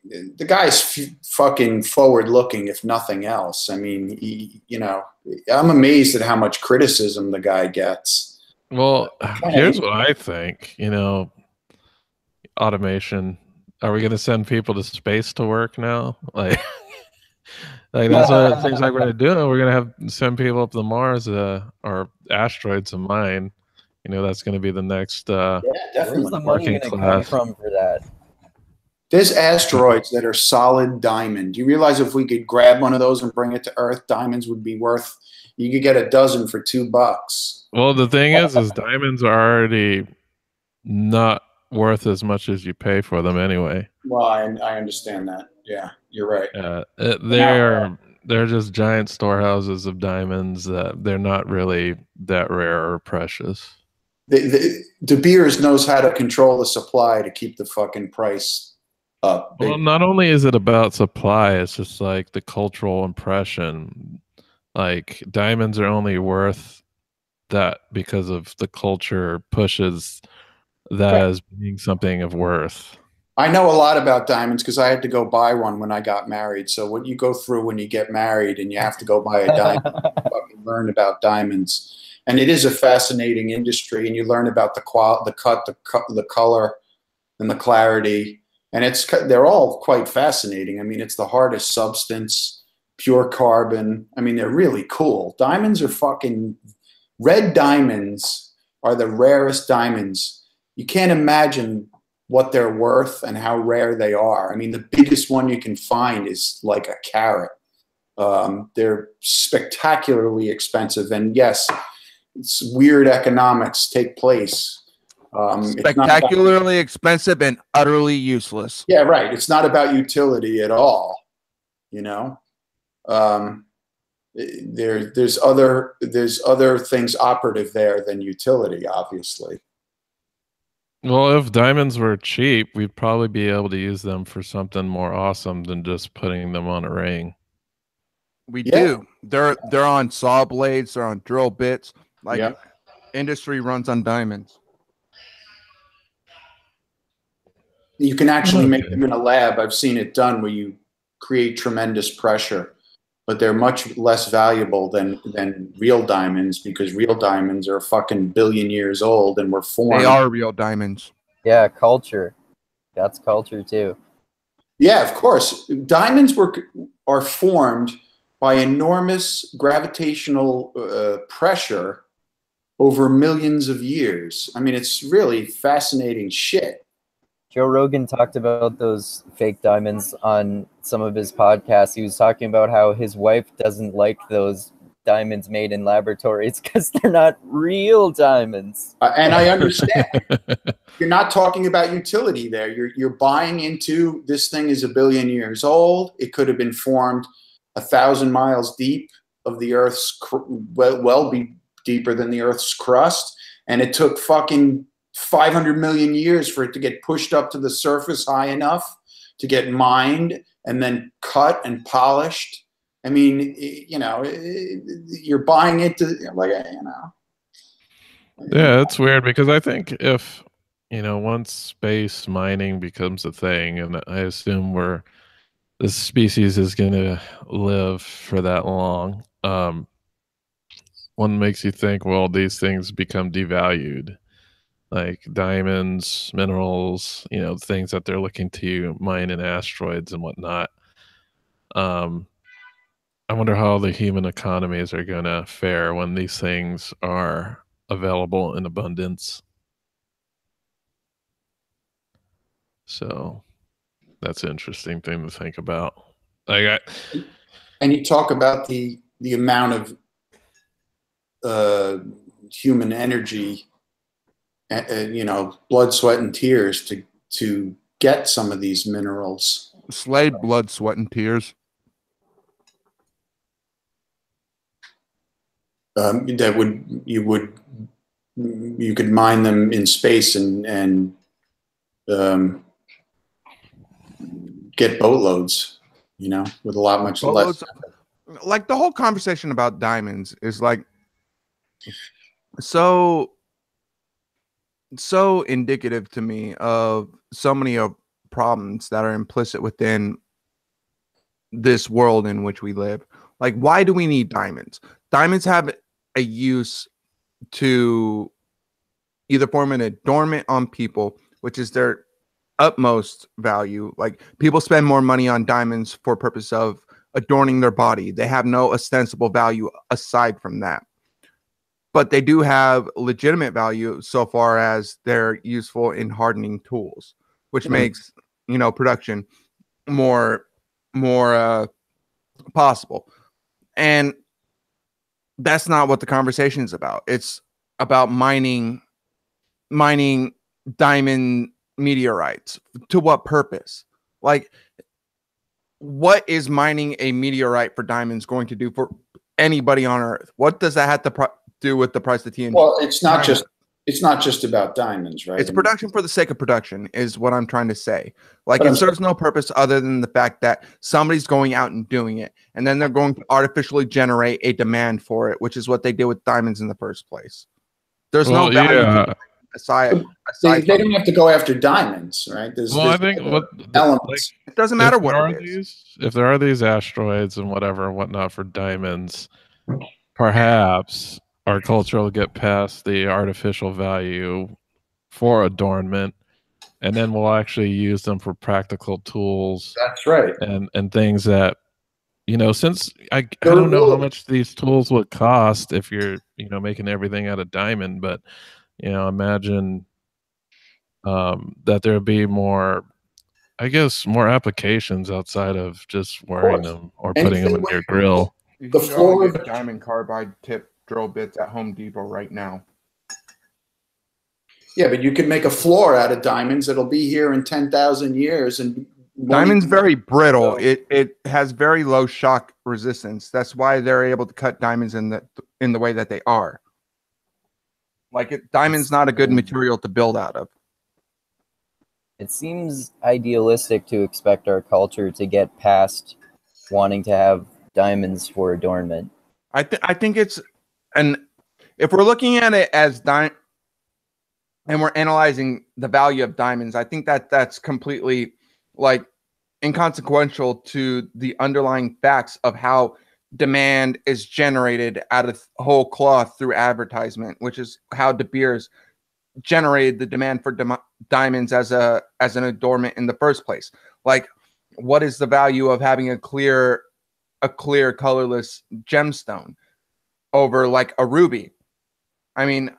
the guy's fucking forward looking, if nothing else. I mean, I'm amazed at how much criticism the guy gets. Well, here's what I think. Automation. Are we going to send people to space to work now? Like that's one of the things like we're going to do. We're going to send people up to Mars or asteroids of mine. That's going to be the next definitely. Where's the money going to come from for that? There's asteroids that are solid diamond. Do you realize if we could grab one of those and bring it to Earth, diamonds would be worth, you could get a dozen for $2. Well, the thing is diamonds are already not worth as much as you pay for them anyway. Well, I understand that. Yeah, you're right. They're just giant storehouses of diamonds that they're not really that rare or precious. De Beers knows how to control the supply to keep the fucking price up. Well, not only is it about supply, it's just like the cultural impression. Like diamonds are only worth that because of the culture pushes that as being something of worth. I know a lot about diamonds because I had to go buy one when I got married. So what you go through when you get married and you have to go buy a diamond, you learn about diamonds. And it is a fascinating industry, and you learn about the cut, the color, and the clarity. And they're all quite fascinating. I mean, it's the hardest substance, pure carbon. I mean, they're really cool. Diamonds are red diamonds are the rarest diamonds. You can't imagine what they're worth and how rare they are. I mean, the biggest one you can find is like a carat. They're spectacularly expensive. And yes, it's weird economics take place. Spectacularly expensive and utterly useless. Yeah, right. It's not about utility at all. There's other things operative there than utility, obviously. Well, if diamonds were cheap, we'd probably be able to use them for something more awesome than just putting them on a ring. We do. They're on saw blades. They're on drill bits. Industry runs on diamonds. You can actually make them in a lab. I've seen it done where you create tremendous pressure, but they're much less valuable than real diamonds because real diamonds are a fucking billion years old and were formed. They are real diamonds. Yeah, culture. That's culture too. Yeah, of course. Diamonds are formed by enormous gravitational pressure over millions of years. I mean, it's really fascinating shit. Joe Rogan talked about those fake diamonds on some of his podcasts. He was talking about how his wife doesn't like those diamonds made in laboratories because they're not real diamonds. And I understand. You're not talking about utility there. You're buying into this thing is a billion years old. It could have been formed 1,000 miles deep of the Earth's be deeper than the Earth's crust, and it took fucking 500 million years for it to get pushed up to the surface high enough to get mined and then cut and polished. I mean, you're buying into Yeah, it's weird because I think if once space mining becomes a thing, and I assume this species is going to live for that long, one makes you think, well, these things become devalued, like diamonds, minerals, things that they're looking to mine in asteroids and whatnot. I wonder how the human economies are going to fare when these things are available in abundance. So that's an interesting thing to think about. And you talk about the amount of human energy, blood, sweat, and tears to get some of these minerals. Slade, blood, sweat, and tears. You would you could mine them in space and get boatloads, you know, with a lot much less. Like the whole conversation about diamonds is like so indicative to me of so many of problems that are implicit within this world in which we live. Like, why do we need diamonds? Diamonds have a use to either form an adornment on people, which is their utmost value. Like, people spend more money on diamonds for purpose of adorning their body. They have no ostensible value aside from that. But they do have legitimate value so far as they're useful in hardening tools, which makes, you know, production more possible. And that's not what the conversation is about. It's about mining diamond meteorites. To what purpose? Like, what is mining a meteorite for diamonds going to do for anybody on Earth? What does that have to do with the price of TNT? Well, it's not just about diamonds, right? It's production for the sake of production is what I'm trying to say. Like, it serves no purpose other than the fact that somebody's going out and doing it, and then they're going to artificially generate a demand for it, which is what they did with diamonds in the first place. There's no value aside they don't have to go after diamonds, right? I think elements. It doesn't matter what it is. If there are these asteroids and whatever and whatnot for diamonds, perhaps our culture will get past the artificial value for adornment, and then we'll actually use them for practical tools. That's right. And things that, you know, since I don't know how much these tools would cost if you're, you know, making everything out of diamond, but, you know, imagine that there'd be more, I guess, more applications outside of just wearing them or putting them in your grill. The floor of diamond carbide tip drill bits at Home Depot right now. Yeah, but you can make a floor out of diamonds. It'll be here in 10,000 years. And diamond's very brittle. It has very low shock resistance. That's why they're able to cut diamonds in the way that they are. Like, diamond's not a good material to build out of. It seems idealistic to expect our culture to get past wanting to have diamonds for adornment. I think it's, and if we're looking at it as and we're analyzing the value of diamonds, I think that that's completely like inconsequential to the underlying facts of how demand is generated out of whole cloth through advertisement, which is how De Beers generated the demand for diamonds as an adornment in the first place. Like, what is the value of having a clear colorless gemstone over like a ruby? I mean,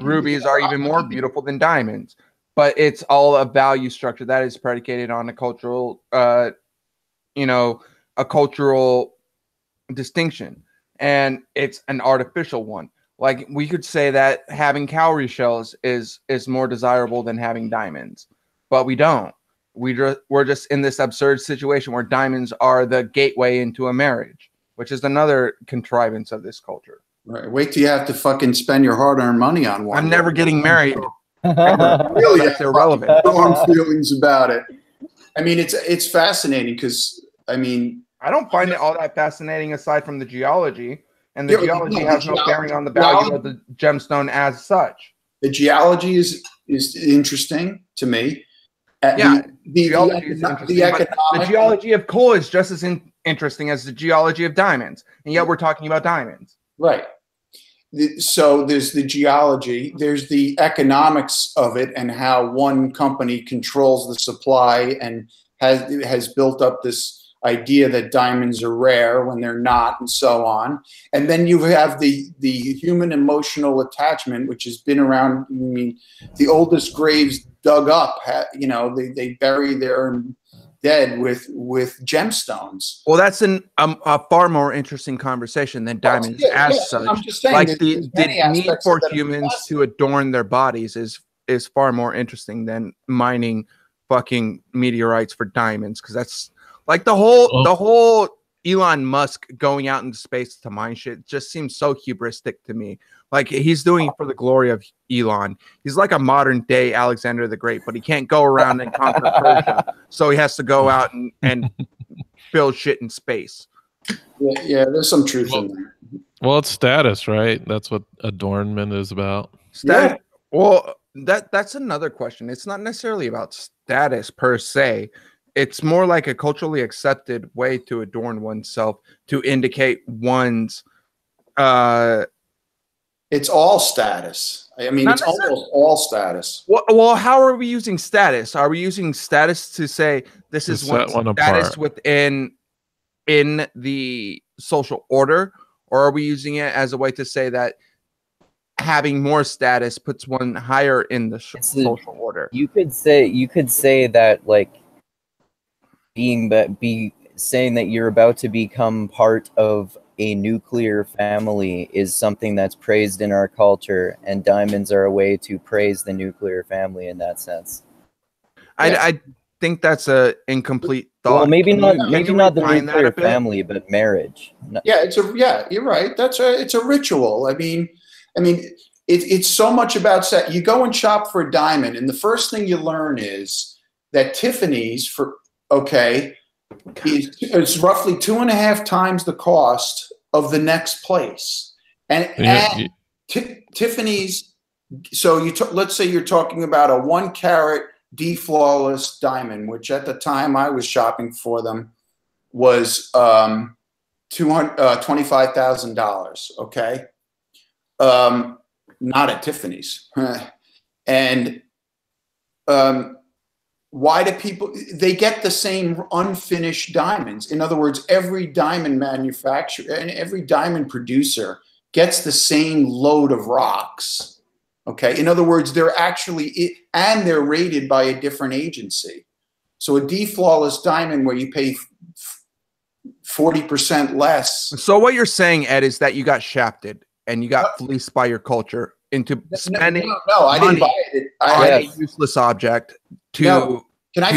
rubies are even more beautiful than diamonds, but it's all a value structure that is predicated on a cultural, a cultural distinction, and it's an artificial one. Like, we could say that having cowrie shells is more desirable than having diamonds, but we don't. We're just in this absurd situation where diamonds are the gateway into a marriage, which is another contrivance of this culture. Right. Wait till you have to fucking spend your hard-earned money on one. I'm never getting married. Really, that's irrelevant. Strong feelings about it. I mean, it's fascinating because I don't find it all that fascinating aside from the geology, and the geology has no bearing on the value of the gemstone as such. The geology is interesting to me. The geology of coal is just as interesting as the geology of diamonds, and yet we're talking about diamonds. Right. So there's the geology, there's the economics of it, and how one company controls the supply and has built up this idea that diamonds are rare when they're not, and so on. And then you have the human emotional attachment, which has been around. I mean, the oldest graves dug up, they bury their dead with gemstones. Well, that's a far more interesting conversation than diamonds such. I'm just saying, like the need for humans to adorn their bodies is far more interesting than mining fucking meteorites for diamonds, because that's like the whole Elon Musk going out into space to mine shit just seems so hubristic to me. Like he's doing it for the glory of Elon. He's like a modern day Alexander the Great, but he can't go around and conquer Persia, so he has to go out and build shit in space. Yeah, there's some truth in that. Well, it's status, right? That's what adornment is about. Status. Well, that's another question. It's not necessarily about status per se. It's more like a culturally accepted way to adorn oneself to indicate one's It's all status. I mean, it's almost all status. well, how are we using status? Are we using status to say this is one's status within the social order, or are we using it as a way to say that having more status puts one higher in the social order? You could say that like saying that you're about to become part of a nuclear family is something that's praised in our culture, and diamonds are a way to praise the nuclear family in that sense. I think that's a incomplete thought. Well, maybe not the nuclear family, but marriage. Yeah, you're right. It's a ritual. I mean, it's so much about set. You go and shop for a diamond, and the first thing you learn is that Tiffany's it's roughly 2.5 times the cost of the next place, and Tiffany's. So let's say you're talking about a 1 carat D flawless diamond, which at the time I was shopping for them was $25,000. Okay, not at Tiffany's, and why do people, they get the same unfinished diamonds. In other words, every diamond manufacturer and every diamond producer gets the same load of rocks. Okay. In other words, they're rated by a different agency. So a D flawless diamond where you pay 40% less. So what you're saying, Ed, is that you got shafted and you got fleeced by your culture into spending I didn't buy it. On a useless object to. Can I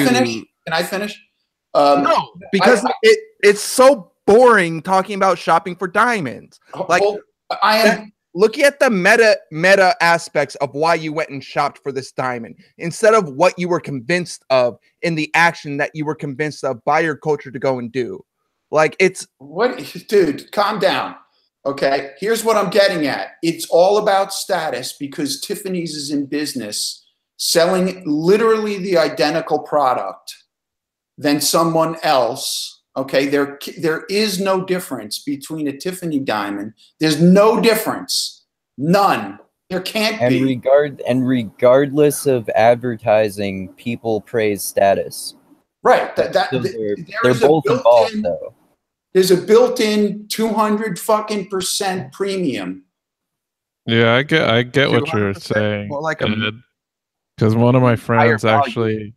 finish? No, because it's so boring talking about shopping for diamonds. Like looking at the meta aspects of why you went and shopped for this diamond instead of what you were convinced of in the action that you were convinced of by your culture to go and do. Like dude, calm down. Okay, here's what I'm getting at. It's all about status because Tiffany's is in business selling literally the identical product than someone else. Okay, there is no difference between a Tiffany diamond. There's no difference. None. There can't be. And regardless of advertising, people praise status. Right. They're both involved, though. There's a built-in 200% premium. Yeah, I get what you're saying. Because one of my friends actually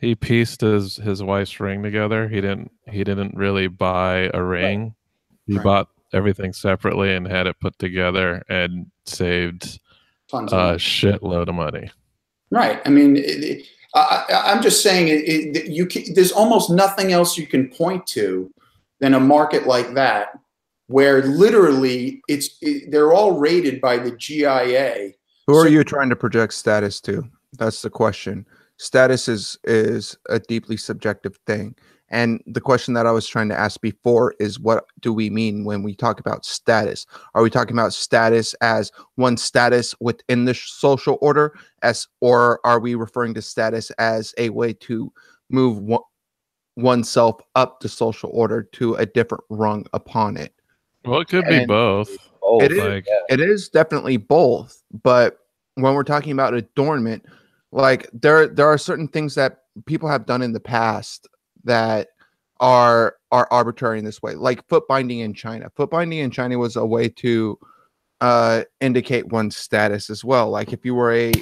he pieced his wife's ring together. He didn't really buy a ring. He bought everything separately and had it put together and saved a shitload of money. Right. I mean, I'm just saying there's almost nothing else you can point to than a market like that, where literally they're all rated by the GIA. Who are you trying to project status to? That's the question. Status is a deeply subjective thing. And the question that I was trying to ask before is, what do we mean when we talk about status? Are we talking about status as one status within the social order, or are we referring to status as a way to move oneself up the social order to a different rung upon it? Well, it could be both. It is definitely both. But when we're talking about adornment, like there are certain things that people have done in the past that are arbitrary in this way, like foot binding in China. Foot binding in China was a way to indicate one's status as well. Like if you were a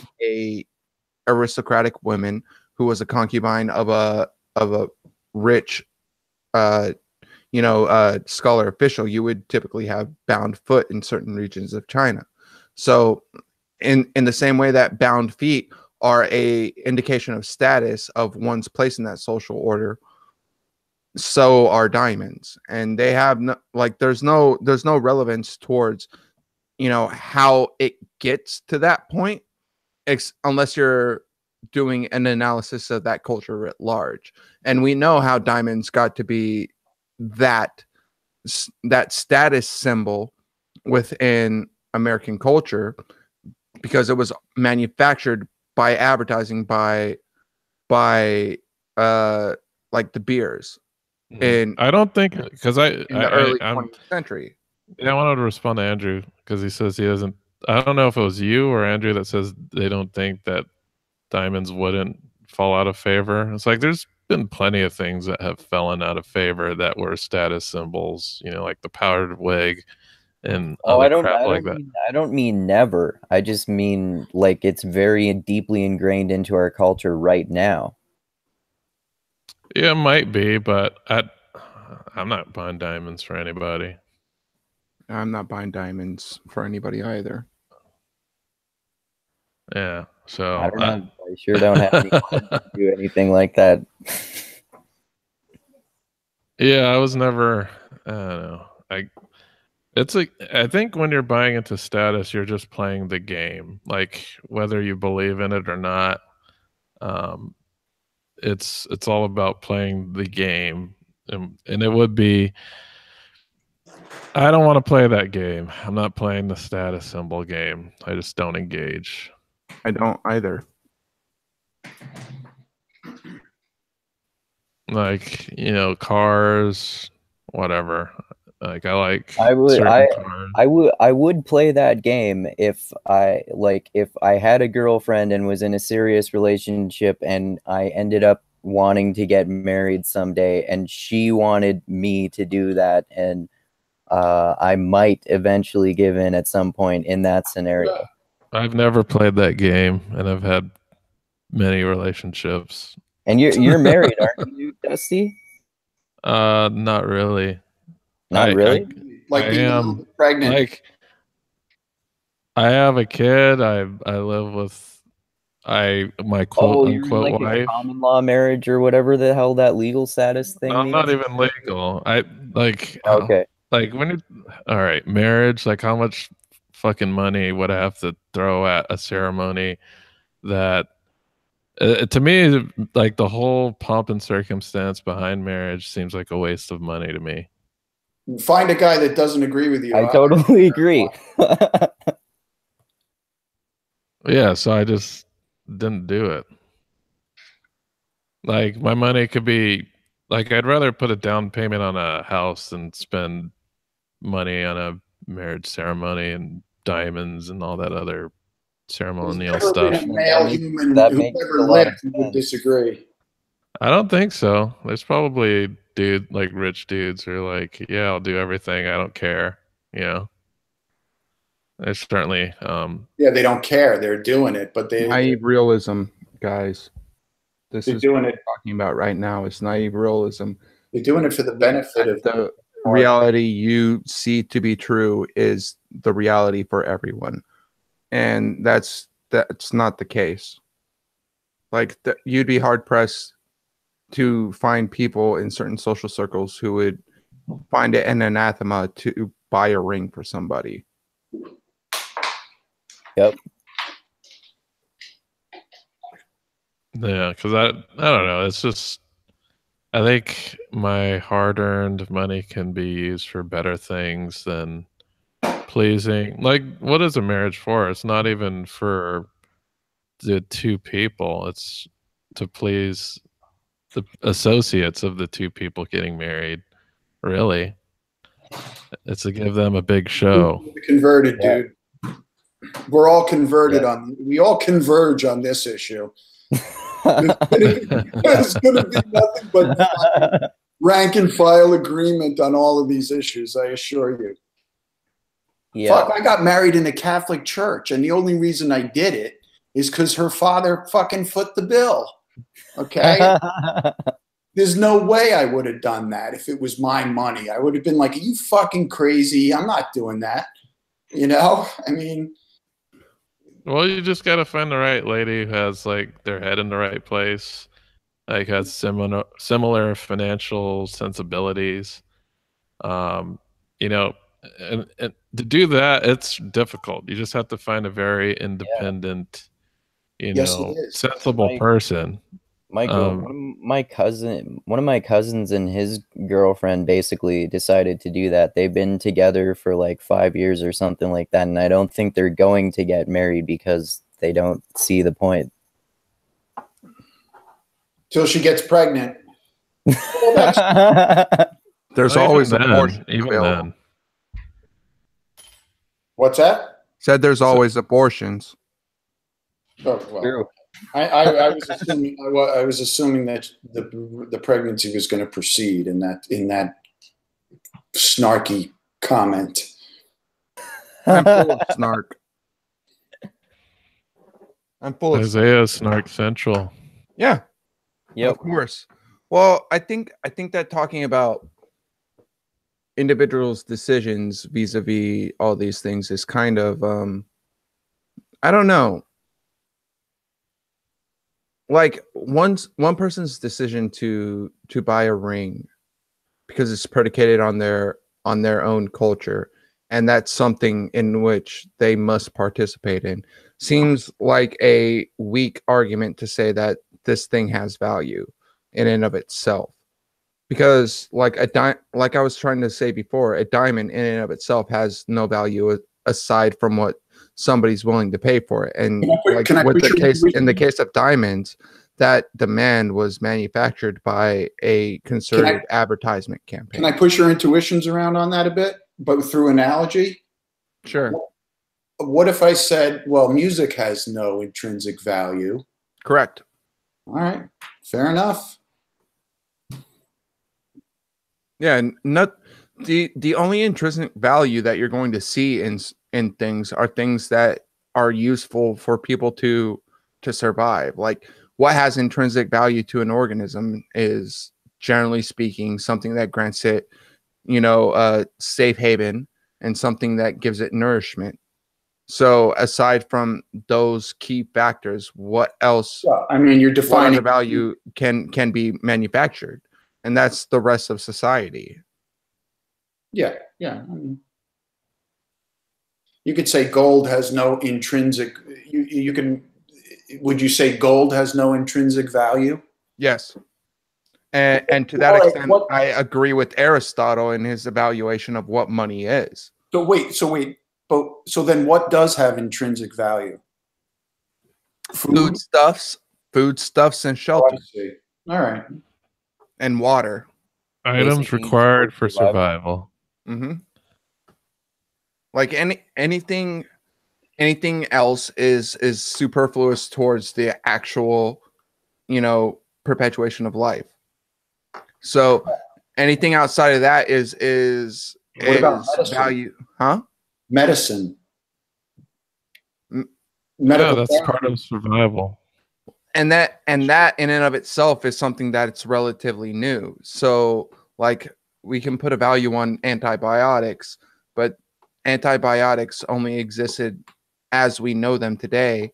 aristocratic woman who was a concubine of a rich scholar official, you would typically have bound foot in certain regions of China. So in the same way that bound feet are a indication of status of one's place in that social order, so are diamonds, and they have no, like there's no relevance towards, you know, how it gets to that point, unless you're doing an analysis of that culture at large. And we know how diamonds got to be that status symbol within American culture, because it was manufactured by advertising by like the beers in I don't think, because in the early 20th century. Yeah, I wanted to respond to Andrew because he says he doesn't. I don't know if it was you or Andrew that says they don't think that diamonds wouldn't fall out of favor. It's like there's been plenty of things that have fallen out of favor that were status symbols, you know, like the powdered wig and other crap like that. I don't mean never. I just mean like it's very deeply ingrained into our culture right now. Yeah, it might be, but I'm not buying diamonds for anybody. I'm not buying diamonds for anybody either. Yeah, so I don't know. I sure don't have any to do anything like that. Yeah, I was never. I don't know. It's like, I think when you're buying into status, you're just playing the game. Like whether you believe in it or not, it's all about playing the game, and it would be. I don't want to play that game. I'm not playing the status symbol game. I just don't engage. I don't either. Like, you know, cars, whatever. Like I would play that game if I had a girlfriend and was in a serious relationship and I ended up wanting to get married someday and she wanted me to do that, and I might eventually give in at some point in that scenario. I've never played that game, and I've had many relationships. And you're married, aren't you, Dusty? Not really. Not really? Like I being am pregnant. Like, I have a kid. I live with my quote unquote like wife. a common law marriage or whatever the hell that legal status thing I'm means? not even legal. Okay. Like when you, all right, marriage. Like how much fucking money would I have to throw at a ceremony that? To me, like the whole pomp and circumstance behind marriage seems like a waste of money to me. Find a guy that doesn't agree with you. I totally agree. Yeah, so I just didn't do it. Like my money could be like I'd rather put a down payment on a house than spend money on a marriage ceremony and diamonds and all that other ceremonial There's never stuff. been a male human that who makes ever a lot of lived who would sense. disagree. I don't think so. There's probably rich dudes who are like, yeah, I'll do everything. I don't care. You know, there's certainly. Yeah, they don't care. They're doing it, but Naive realism, guys. This they're is doing what it. we're talking about right now. It's naive realism. They're doing it for the benefit of The reality you see to be true is the reality for everyone, and that's not the case. Like you'd be hard pressed to find people in certain social circles who would find it an anathema to buy a ring for somebody. Yep. Yeah, because I don't know. It's just I think my hard-earned money can be used for better things than pleasing. Like, what is a marriage for? It's not even for the two people. It's to please the associates of the two people getting married. Really, it's to give them a big show. converted, Yeah. dude. We're all converted Yeah. we all converge on this issue. There's going to be nothing but rank and file agreement on all of these issues, I assure you. Yeah. Fuck, I got married in a Catholic church, and the only reason I did it is because her father fucking foot the bill. Okay? There's no way I would have done that if it was my money. I would have been like, are you fucking crazy? I'm not doing that. You know? I mean... Well, you just gotta find the right lady who has like their head in the right place. like has similar financial sensibilities. You know, and to do that, it's difficult. You just have to find a very independent, Yes, it is. sensible Mike, person. Michael, one of my cousins and his girlfriend basically decided to do that. They've been together for like 5 years or something like that, and I don't think they're going to get married because they don't see the point. Till she gets pregnant. There's Well, always even abortions then, even available. then. What's that? Said there's always abortions. Oh, well, True. I was assuming that the pregnancy was going to proceed in that snarky comment. I'm full of snark. I'm full of Isaiah Snark Central. yeah. Yep. Of course. Well, I think that talking about individuals' decisions vis-a-vis all these things is kind of I don't know. Like one person's decision to buy a ring because it's predicated on their own culture, and that's something in which they must participate in, seems like a weak argument to say that this thing has value in and of itself. Because like like I was trying to say before, a diamond in and of itself has no value aside from what somebody's willing to pay for it. And like with the case in the case of diamonds, that demand was manufactured by a concerted advertisement campaign. Can I push your intuitions around on that a bit, but through analogy? Sure. What if I said, well, music has no intrinsic value? Correct. All right, fair enough. Yeah, and not the only intrinsic value that you're going to see in things are things that are useful for people to survive. Like what has intrinsic value to an organism is generally speaking something that grants it, safe haven and something that gives it nourishment. So aside from those key factors, what else? Well, I mean, you're defining what other value can be manufactured, and that's the rest of society. Yeah. I mean, you could say gold has no intrinsic. You can. Would you say gold has no intrinsic value? Yes. And to that extent, I agree with Aristotle in his evaluation of what money is. So wait. But so then, what does have intrinsic value? Foodstuffs, and shelter. All right. And water. Items Basically, required for survival. Mm-hmm. Like anything else is superfluous towards the actual, perpetuation of life. So anything outside of that is What about medicine? value, huh? Medicine. Yeah, that's part of survival. And that in and of itself is something that it's relatively new. So like we can put a value on antibiotics, but antibiotics only existed as we know them today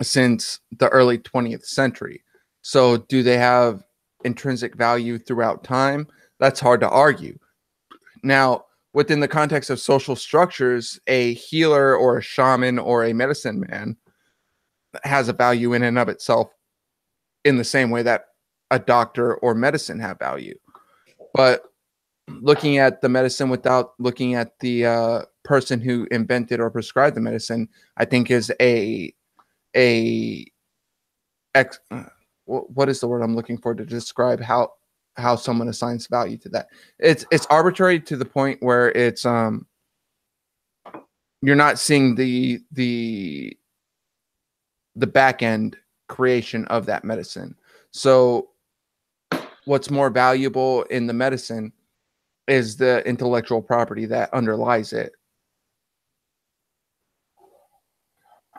since the early 20th century. So do they have intrinsic value throughout time? That's hard to argue. Now, within the context of social structures, a healer or a shaman or a medicine man has a value in and of itself in the same way that a doctor or medicine have value. But looking at the medicine without looking at the person who invented or prescribed the medicine, I think is what is the word I'm looking for to describe how someone assigns value to that? It's arbitrary to the point where it's you're not seeing the back end creation of that medicine. So what's more valuable in the medicine is the intellectual property that underlies it.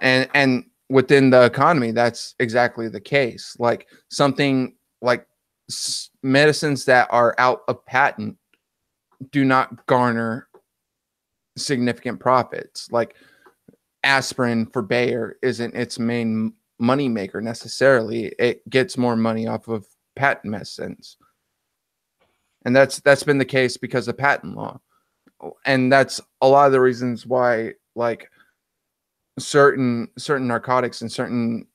And within the economy, that's exactly the case. Like something like medicines that are out of patent do not garner significant profits. Like aspirin for Bayer isn't its main moneymaker necessarily. It gets more money off of patent medicines. And that's been the case because of patent law. And that's a lot of the reasons why like certain narcotics and certain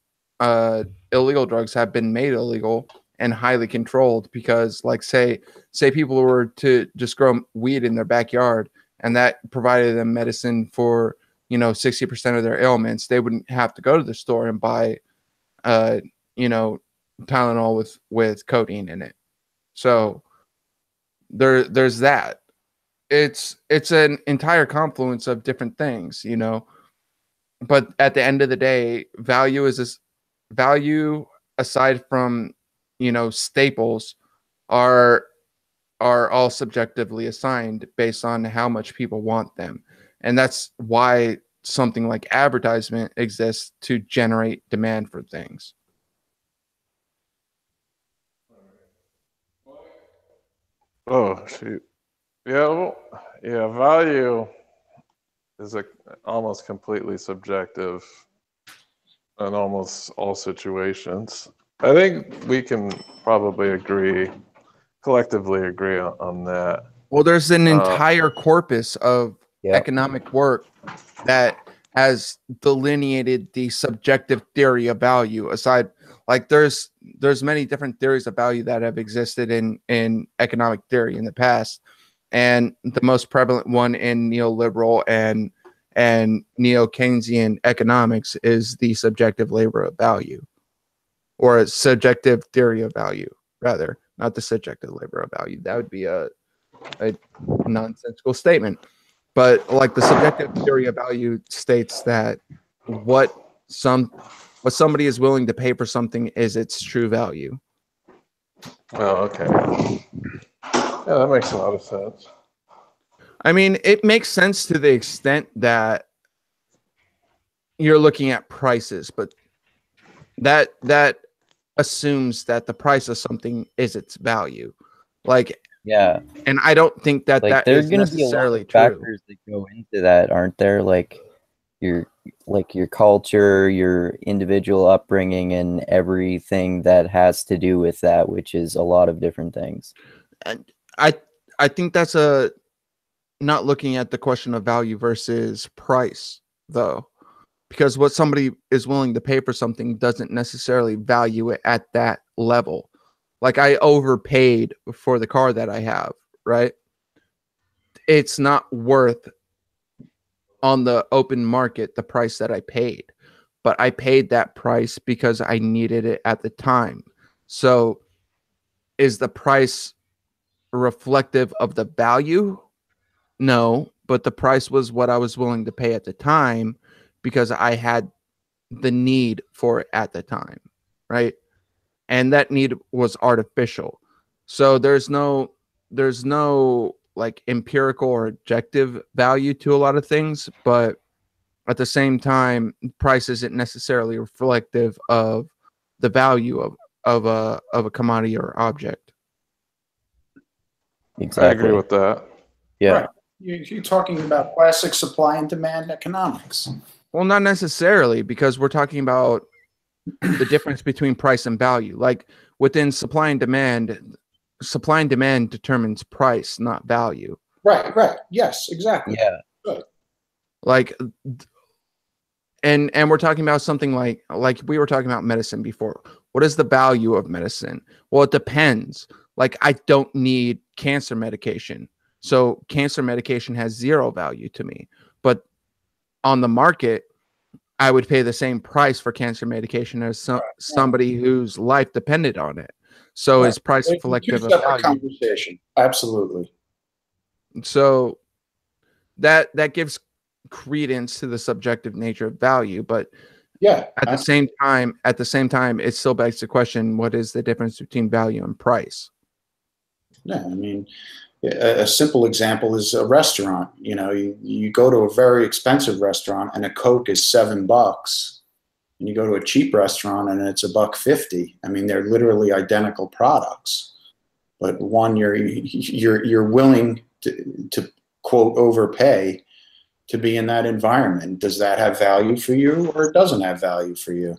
illegal drugs have been made illegal and highly controlled, because like say people were to just grow weed in their backyard and that provided them medicine for 60% of their ailments, they wouldn't have to go to the store and buy Tylenol with codeine in it. So there's that. It's an entire confluence of different things, but at the end of the day, value is this value aside from staples are all subjectively assigned based on how much people want them. And that's why something like advertisement exists, to generate demand for things. Oh, shoot. Yeah, well, yeah, value is almost completely subjective in almost all situations. I think we can probably collectively agree on that. Well, there's an entire corpus of economic work that has delineated the subjective theory of value. Aside, like there's many different theories of value that have existed in economic theory in the past, and the most prevalent one in neoliberal and neo-Keynesian economics is the subjective labor of value, or a subjective theory of value, rather, not the subjective labor of value. That would be a nonsensical statement. But like the subjective theory of value states that what somebody is willing to pay for something is its true value. Oh, okay. Yeah, that makes a lot of sense. I mean, it makes sense to the extent that you're looking at prices, but that assumes that the price of something is its value. Like, yeah, and I don't think that like, that there's is going to be a lot necessarily of true. factors that go into that, aren't there? Like your culture, your individual upbringing, and everything that has to do with that, which is a lot of different things. And I think that's not looking at the question of value versus price, though, because what somebody is willing to pay for something doesn't necessarily value it at that level. Like, I overpaid for the car that I have, right? It's not worth on the open market the price that I paid, but I paid that price because I needed it at the time. So is the price reflective of the value? No, but the price was what I was willing to pay at the time because I had the need for it at the time, right? And that need was artificial. So there's no like empirical or objective value to a lot of things, but at the same time, price isn't necessarily reflective of the value of a commodity or object. Exactly. I agree with that. Yeah. Right. You're talking about classic supply and demand economics. Well, not necessarily, because we're talking about the difference between price and value. Like within supply and demand determines price, not value. Right. Yes, exactly. Yeah. Good. Like, and we're talking about something like we were talking about medicine before. What is the value of medicine? Well, it depends. Like, I don't need cancer medication, so cancer medication has zero value to me. But on the market, I would pay the same price for cancer medication as somebody whose life depended on it. So is price reflective of value? Conversation. Absolutely. So that gives credence to the subjective nature of value, but at the same time, it still begs the question: what is the difference between value and price? Yeah, I mean, a simple example is a restaurant. You go to a very expensive restaurant and a Coke is $7, and you go to a cheap restaurant and it's $1.50. I mean, they're literally identical products, but one you're willing to quote overpay to be in that environment. Does that have value for you, or it doesn't have value for you?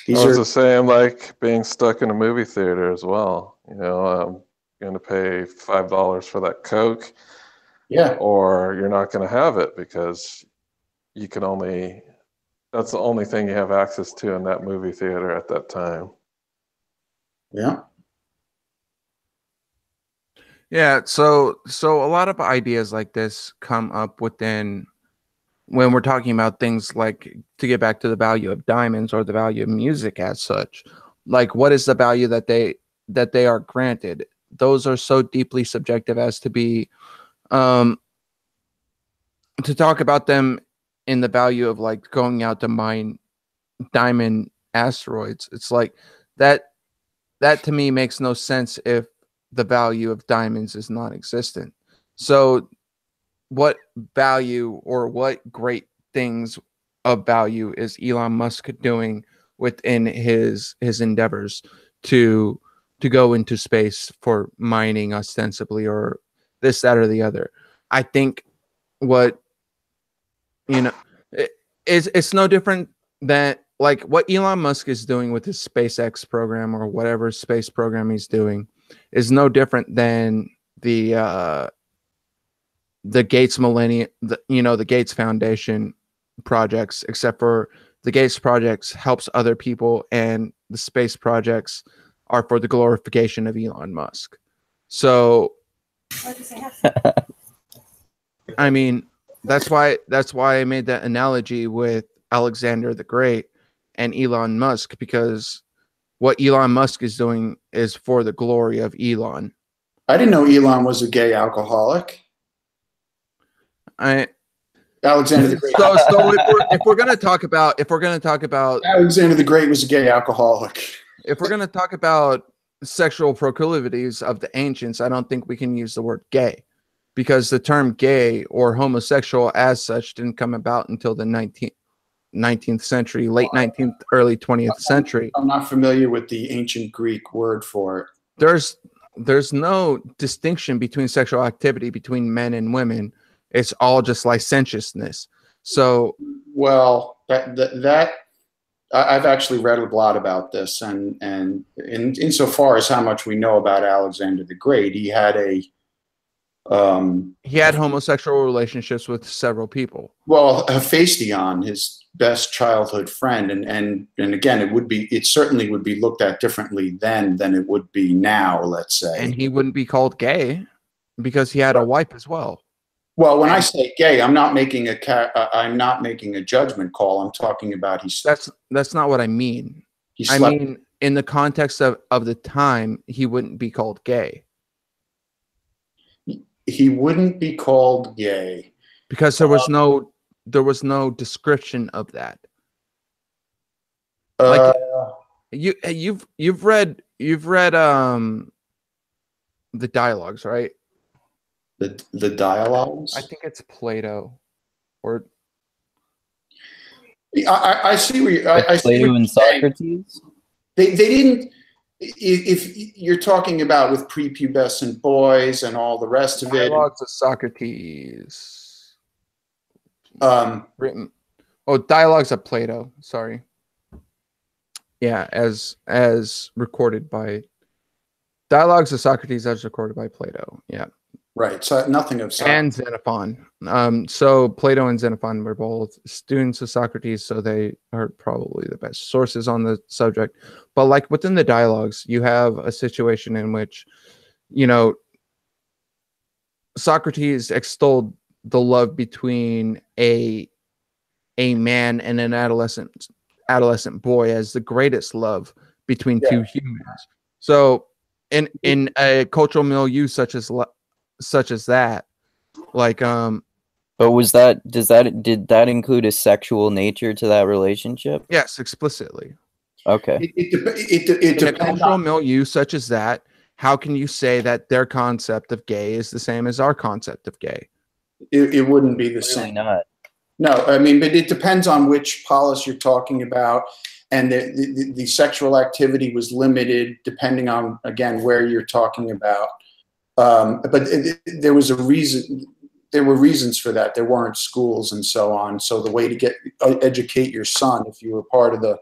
These Well, it's are the same like being stuck in a movie theater as well. You know, you're going to pay $5 for that Coke, yeah. or you're not going to have it because you can only, that's the only thing you have access to in that movie theater at that time. Yeah. Yeah, so a lot of ideas like this come up within when we're talking about things like, to get back to the value of diamonds or the value of music as such. Like, what is the value that they are granted? Those are so deeply subjective as to be to talk about them in the value of like going out to mine diamond asteroids. It's like that to me makes no sense if the value of diamonds is non-existent. So what value or what great things of value is Elon Musk doing within his endeavors to go into space for mining ostensibly, or this, that, or the other? I think what, you know, it's no different than like what Elon Musk is doing with his SpaceX program or whatever space program he's doing is no different than the Gates Millennium, the Gates Foundation projects, except for the Gates projects helps other people and the space projects are for the glorification of Elon Musk. So I mean, that's why I made that analogy with Alexander the Great and Elon Musk, because what Elon Musk is doing is for the glory of Elon. I didn't know Elon was a gay alcoholic. Alexander the Great. So if we're gonna talk about Alexander the Great was a gay alcoholic. If we're gonna talk about sexual proclivities of the ancients, I don't think we can use the word gay, because the term gay or homosexual as such didn't come about until the 19th century, late 19th, early 20th century. I'm not familiar with the ancient Greek word for it. There's no distinction between sexual activity between men and women. It's all just licentiousness. So, well, that I've actually read a lot about this, and insofar as how much we know about Alexander the Great, he had homosexual relationships with several people. Well, Hephaestion, his best childhood friend, and again, it certainly would be looked at differently then than it would be now, let's say. And he wouldn't be called gay because he had a wife as well. Well, when I say gay, I'm not making a judgment call. I'm talking about that's not what I mean. I mean, in the context of the time, he wouldn't be called gay. He wouldn't be called gay because there was no description of that. Like you've read the dialogues, right? The dialogues. I think it's Plato, or I see where I see Plato and Socrates. They didn't. If you're talking about with prepubescent boys and all the rest of it, dialogues of Socrates. Written. Oh, dialogues of Plato. Sorry. Yeah, as recorded by dialogues of Socrates, as recorded by Plato. Yeah. Right. So nothing of and Xenophon. So Plato and Xenophon were both students of Socrates, so they are probably the best sources on the subject. But like within the dialogues, you have a situation in which, Socrates extolled the love between a man and an adolescent boy as the greatest love between two humans. So in a cultural milieu such as that, like but did that include a sexual nature to that relationship? Yes, explicitly. Okay. It in a cultural milieu such as that, how can you say that their concept of gay is the same as our concept of gay? It wouldn't be the same. Not. No, I mean, but it depends on which polis you're talking about, and the sexual activity was limited depending on, again, where you're talking about. But there was a reason. There were reasons for that. There weren't schools and so on. So the way to educate your son, if you were part of the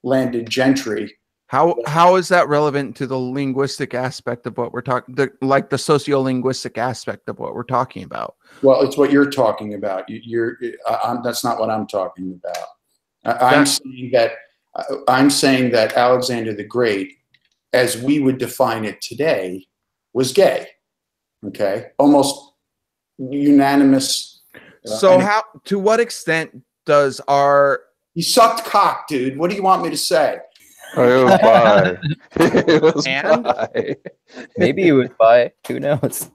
landed gentry. How is that relevant to the linguistic aspect of what we're talking, like the sociolinguistic aspect of what we're talking about? Well, it's what you're talking about. That's not what I'm talking about. I'm saying that Alexander the Great, as we would define it today, was gay. Okay, almost unanimous. So to what extent does he sucked cock, dude? What do you want me to say? Oh, it was bi. It was And? bi. Maybe he was bi. Who knows?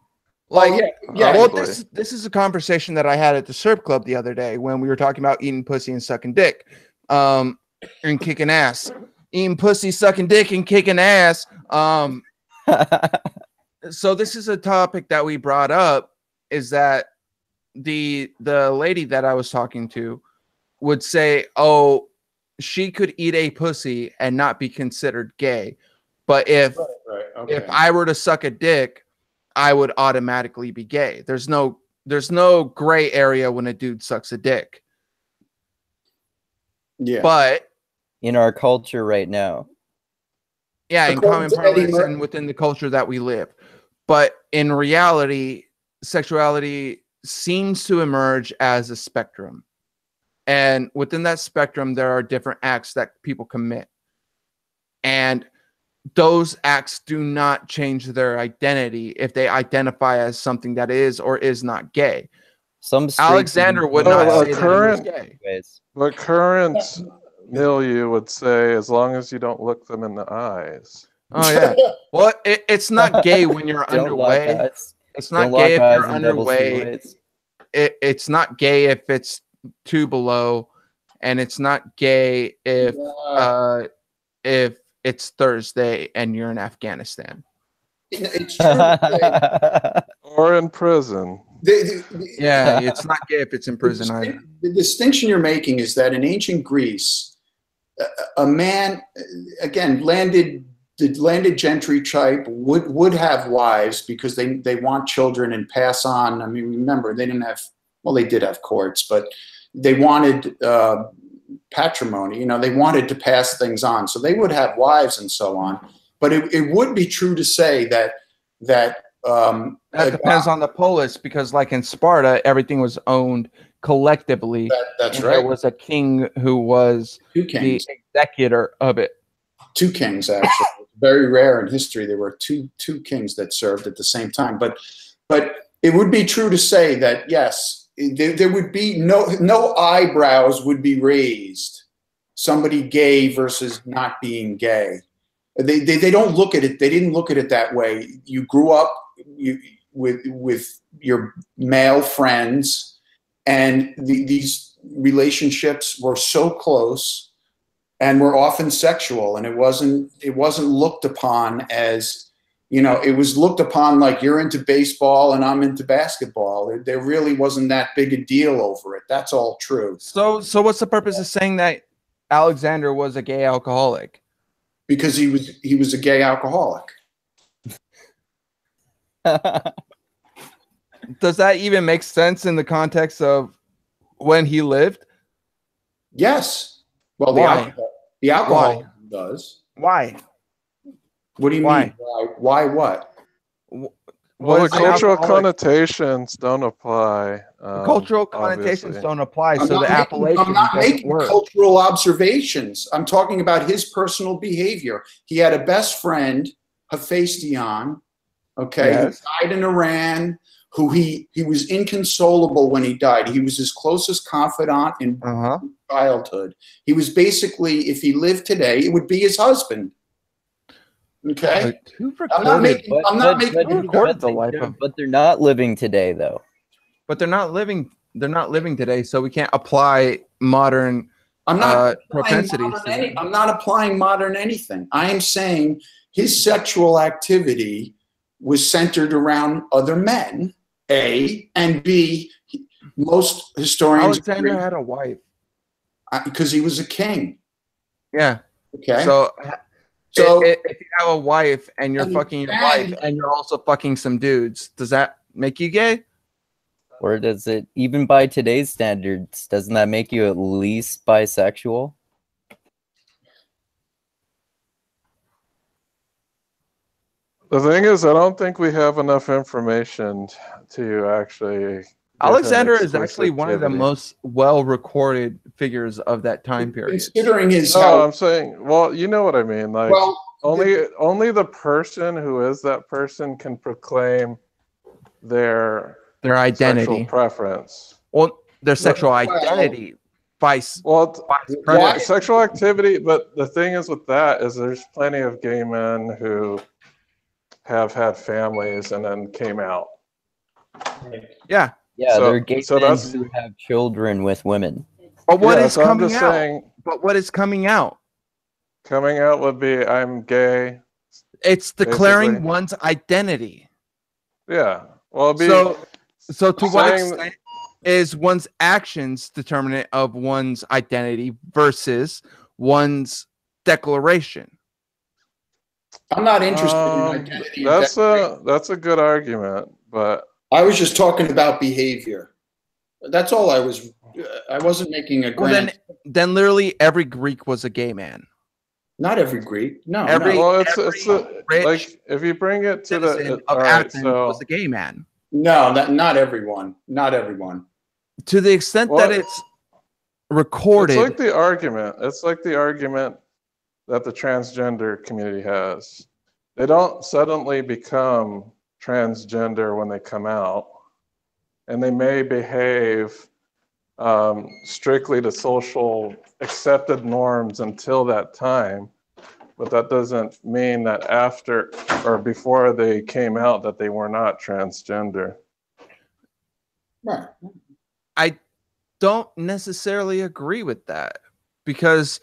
like? yeah. Well, Probably. this is a conversation that I had at the Serp Club the other day when we were talking about eating pussy and sucking dick, and kicking ass. Eating pussy, sucking dick, and kicking ass. So this is a topic that we brought up, is that the lady that I was talking to would say, oh, she could eat a pussy and not be considered gay, but if I were to suck a dick, I would automatically be gay. There's no gray area when a dude sucks a dick. Yeah, But In our culture right now. yeah, in According common to Eddie parlance Murphy. and within the culture that we live. But in reality, sexuality seems to emerge as a spectrum. And within that spectrum, there are different acts that people commit. And those acts do not change their identity if they identify as something that is or is not gay. Some straight Alexander would Well, not say that he was current- gay. ways. But current milieu would say, as long as you don't look them in the eyes. Oh yeah. Well, it's not gay when you're Don't lock underway. eyes. It's Don't not lock gay if eyes you're in double underway. silhouettes. It's not gay if it's 2 below, and it's not gay if it's Thursday and you're in Afghanistan. it's true. Or in prison. Yeah, it's not gay if it's in prison either. The distinction you're making is that in ancient Greece, a man, again, the landed gentry type would have wives because they want children and pass on. I mean, remember, they didn't have, well, they did have courts, but they wanted patrimony. You know, they wanted to pass things on. So they would have wives and so on. But it would be true to say that That depends on the polis, because like in Sparta, everything was owned collectively. that's and right. There was a king who was Two the kings. executor of it. Two kings, actually. Very rare in history. There were two kings that served at the same time. But it would be true to say that, yes, there would be no eyebrows would be raised. Somebody gay versus not being gay. They don't look at it. They didn't look at it that way. You grew up with your male friends, and these relationships were so close and were often sexual, and it wasn't looked upon as, you know, it was looked upon like you're into baseball and I'm into basketball. There really wasn't that big a deal over it. That's all true. So what's the purpose of saying that Alexander was a gay alcoholic? Because he was a gay alcoholic. Does that even make sense in the context of when he lived? Yes. Well, Why? the alcohol does. Why? What do you Why? mean? Why what? Well, What the is an cultural alcoholic? connotations don't apply. Cultural connotations obviously. don't apply, I'm so not the appellation I'm not doesn't making work. cultural observations. I'm talking about his personal behavior. He had a best friend, Hephaestion, okay, Yes. who died in Iran, who he was inconsolable when he died. He was his closest confidant in Uh-huh. childhood. He was basically, if he lived today, it would be his husband. Okay? Like, who I'm not recorded? making, I'm not making, Who recorded the life of? But they're not living today, though. But they're not living. They're not living today, so we can't apply modern I'm not propensities. I'm not applying modern anything. I am saying his sexual activity was centered around other men, A, and B, most historians Alexander had a wife. because he was a king. Yeah. Okay. So So if you have a wife and you're And- fucking your wife and you're also fucking some dudes, does that make you gay? Or does it, even by today's standards, doesn't that make you at least bisexual? The thing is, I don't think we have enough information to actually. give him Alexander is actually one of the exclusivity. most well-recorded figures of that time period. Considering his No, how I'm saying, well, you know what I mean. Like, well, only the person who is that person can proclaim their Their sexual identity, preference. well, their sexual Well, identity, vice Well, vice Why- yeah, prejudice. sexual activity, but the thing is with that is there's plenty of gay men who have had families and then came out. Yeah, Yeah, So- they're gay so men that's- who have children with women. but what Yeah, is so I'm coming just out? saying, But what is coming out? coming out would be I'm gay. It's declaring Basically. one's identity. Yeah. Well, it'd be, So to what saying- extent is one's actions determinant of one's identity versus one's declaration? I'm not interested in identity. and that's a good argument, but I was just talking about behavior. That's all I was. I wasn't making a Well, grand. then literally every Greek was a gay man. Not every Greek. No. Every- no. well, it's rich like if you bring it to Citizen the of all right, Athens so was a gay man. No, not everyone. Not everyone. To the extent Well, that it's recorded, it's like the argument. It's like the argument that the transgender community has. They don't suddenly become transgender when they come out, and they may behave strictly to social accepted norms until that time, but that doesn't mean that after or before they came out that they were not transgender. Right. I don't necessarily agree with that, because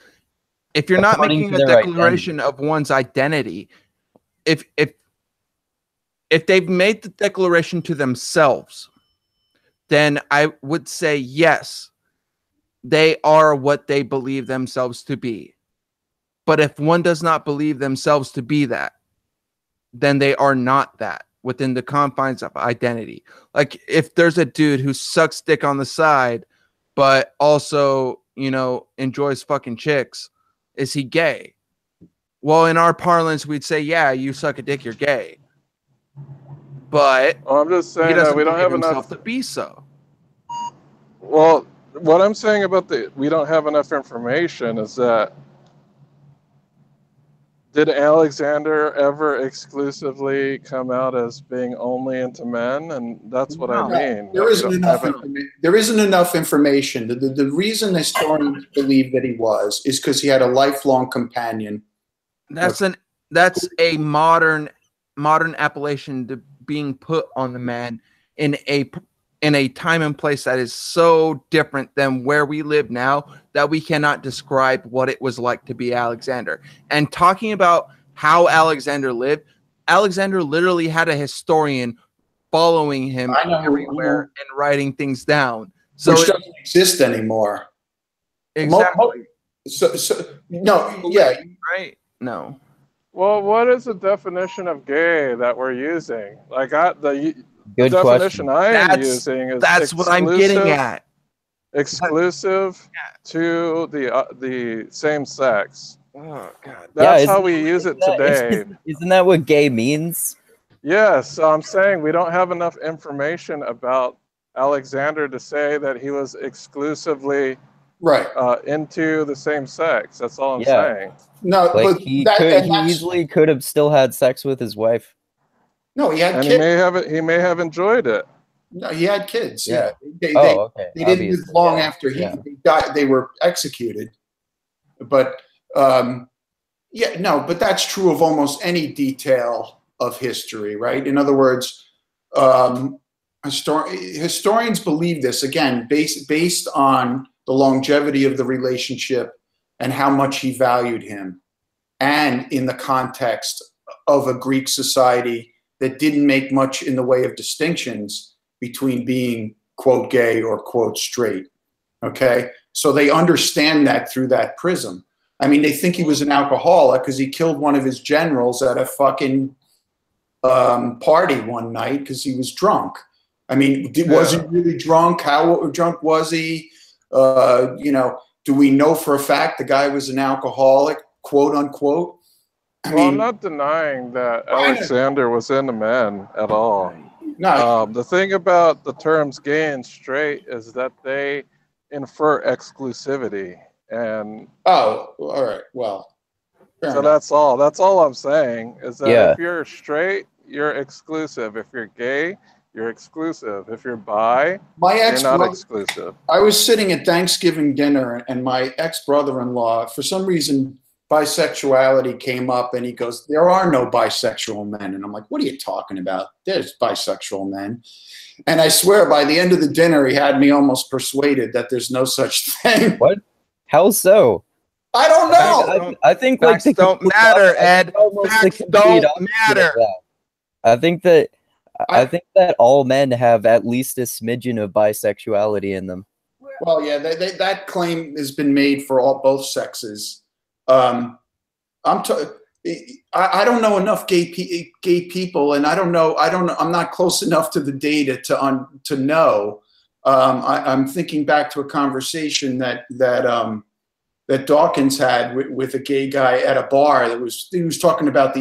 if you're not According making to a their declaration of one's identity, if they've made the declaration to themselves, then I would say yes, they are what they believe themselves to be. But if one does not believe themselves to be that, then they are not that within the confines of identity. Like if there's a dude who sucks dick on the side, but also, enjoys fucking chicks, is he gay? Well, in our parlance, we'd say, yeah, you suck a dick, you're gay. But Well, I'm just he saying that doesn't we don't believe have himself enough. to be so. Well, what I'm saying about we don't have enough information is that did Alexander ever exclusively come out as being only into men? And that's what I No. mean. There We isn't don't enough. have There isn't enough information. The reason historians believe that he was is because he had a lifelong companion. That's a modern appellation to being put on the man in a time and place that is so different than where we live now that we cannot describe what it was like to be Alexander. And talking about how Alexander lived, Alexander literally had a historian following him I know, everywhere and writing things down. So Which doesn't exist anymore. exactly So no, yeah, right. No. Well, what is the definition of gay that we're using? Like the Good definition question. I am That's- using is That's what I'm getting at. exclusive to the same sex. Oh God. That's isn't- how we use it today. Isn't that what gay means? Yes, so I'm saying we don't have enough information about Alexander to say that he was exclusively right. into the same sex. That's all I'm Yeah. saying. No, Like but he that, could, and he that's- easily could have still had sex with his wife. no, he had And kids. he may have enjoyed it. No, he had kids. Yeah. They, Okay. they didn't live obviously, long yeah. after he Yeah. died. They were executed. But yeah, no, but that's true of almost any detail of history, right? In other words, historians believe this again, based on the longevity of the relationship and how much he valued him, and in the context of a Greek society that didn't make much in the way of distinctions between being quote gay or quote straight. Okay, so they understand that through that prism. I mean, they think he was an alcoholic because he killed one of his generals at a fucking party one night because he was drunk. I mean, was he really drunk? How drunk was he? Do we know for a fact the guy was an alcoholic, quote unquote? I Well, I'm mean, not denying that Why not? Alexander was into men at all. no, The thing about the terms gay and straight is that they infer exclusivity. And oh, all right. Well, fair so enough. that's all. That's all I'm saying is that Yeah. if you're straight, you're exclusive. If you're gay, you're exclusive. If you're bi, My you're ex, not exclusive. I was sitting at Thanksgiving dinner, and my ex-brother-in-law, for some reason, bisexuality came up, and he goes, "There are no bisexual men." And I'm like, "What are you talking about? There's bisexual men." And I swear, by the end of the dinner, he had me almost persuaded that there's no such thing. What? How so? I don't know. I think like Facts don't matter, Ed. almost the Facts complete don't opposite of matter. that. I think that all men have at least a smidgen of bisexuality in them. Well, yeah, that claim has been made for both sexes. I don't know enough gay people, and I don't know. I'm not close enough to the data to know. I'm thinking back to a conversation that Dawkins had with a gay guy at a bar. He was talking about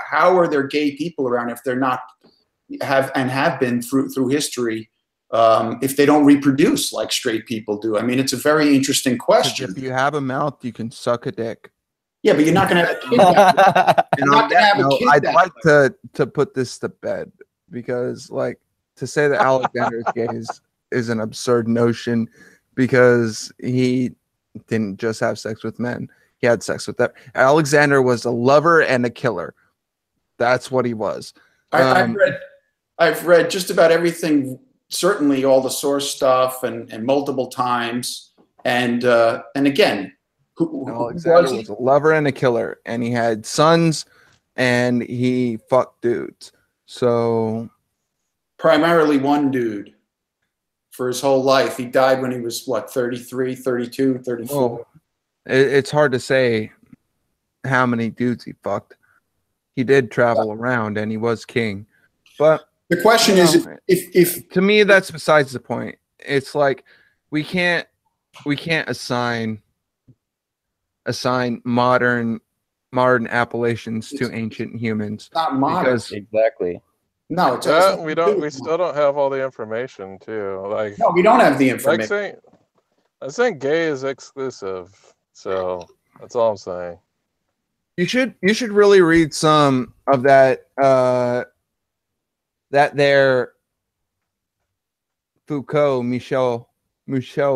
how are there gay people around if they're not have been through history, if they don't reproduce like straight people do. I mean, it's a very interesting question. If you have a mouth, you can suck a dick. Yeah, but you're not going to have a kid that way. And not on gonna that have a note, kid I'd that like to put this to bed because, like, to say that Alexander is gay is an absurd notion because he didn't just have sex with men; he had sex with them. Alexander was a lover and a killer. That's what he was. I've read just about everything. Certainly, all the source stuff and multiple times. And again, who Alexander was a lover and a killer, and he had sons, and he fucked dudes. So primarily one dude for his whole life. He died when he was, what, 33, 32, 34? well, it's hard to say how many dudes he fucked. He did travel around, and he was king. But The question is, if to me, that's besides the point. It's like we can't assign modern appellations to ancient humans. not modern. Because Exactly. No, it's We still don't have all the information too. Like, No, we don't have the like information. I'm saying gay is exclusive. So that's all I'm saying. you should really read some of that there Foucault, Michel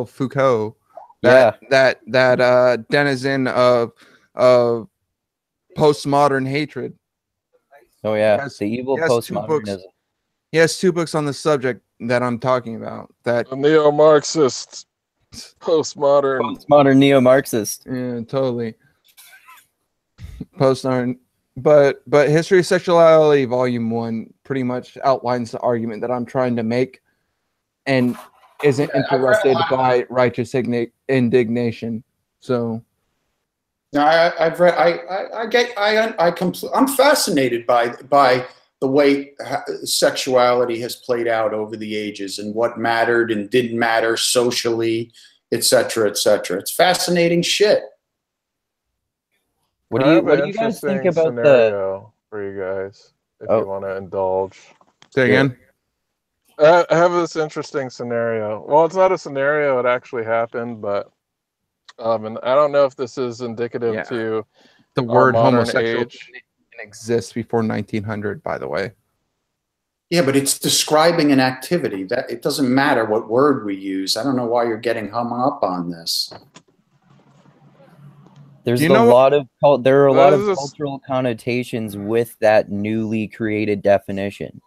Foucault. That denizen of postmodern hatred. Oh yeah, Yes, the evil yes, 2 books. postmodernism. He has 2 books on the subject that I'm talking about. That The neo-Marxist, postmodern. Postmodern neo-Marxist. yeah, totally postmodern. But History of Sexuality, Volume 1, pretty much outlines the argument that I'm trying to make, and isn't interrupted by righteous indignation. So No, I've read. I'm fascinated by the way sexuality has played out over the ages and what mattered and didn't matter socially, et cetera, et cetera. It's fascinating shit. What I do have you an guys think interesting about the? scenario for you guys if Oh. you want to indulge? say again. I have this interesting scenario. Well, it's not a scenario; it actually happened, but and I don't know if this is indicative Yeah. to The our word modern homosexual age. didn't exist before 1900, by the way. Yeah, but it's describing an activity. That it doesn't matter what word we use. I don't know why you're getting hung up on this. There's You a know what- lot of there are a lot of This is- cultural connotations with that newly created definition.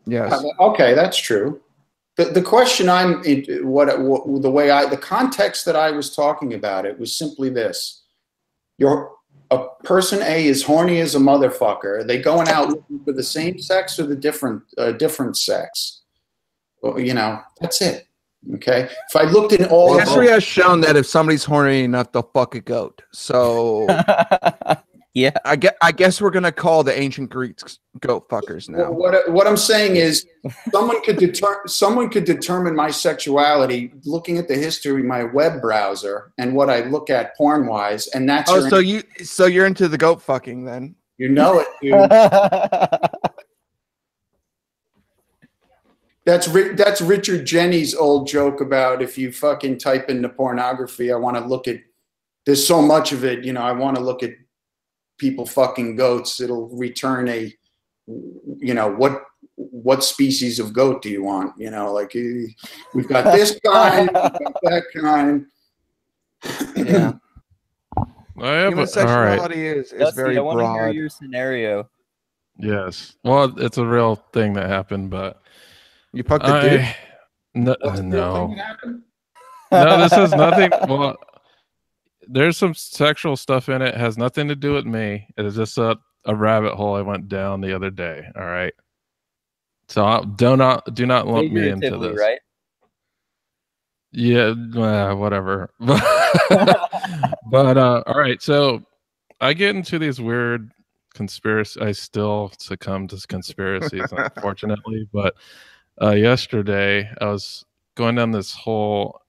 Yes. Okay, that's true. The question the context that I was talking about it was simply this: a person A is horny as a motherfucker. Are they going out looking for the same sex or the different sex? Well, that's it. Okay. If I looked in all History has shown that if somebody's horny enough, they'll fuck a goat. So Yeah. I guess we're gonna call the ancient Greeks goat fuckers now. What I'm saying is, someone could determine my sexuality looking at the history of my web browser and what I look at porn wise, and that's Oh, so you're into the goat fucking then? You know it, dude. That's Richard Jennings' old joke about if you fucking type into pornography, I want to look at. There's so much of it, you know. I want to look at people fucking goats. It'll return a, you know, what species of goat do you want? You know, like we've got this kind, we've got that kind. Yeah. Human All right. sexuality is Dusty, very I want to hear broad. your scenario. Yes. Well, it's a real thing that happened, but You fucked a dude? no, What's the real no, thing that happened? no. This has nothing. Well, there's some sexual stuff in it. Has nothing to do with me. It is just a rabbit hole I went down the other day. All right. So do not lump me into Figuratively, this. right? Yeah, whatever. But all right. So I get into these weird conspiracy. I still succumb to conspiracies, unfortunately. But yesterday I was going down this whole.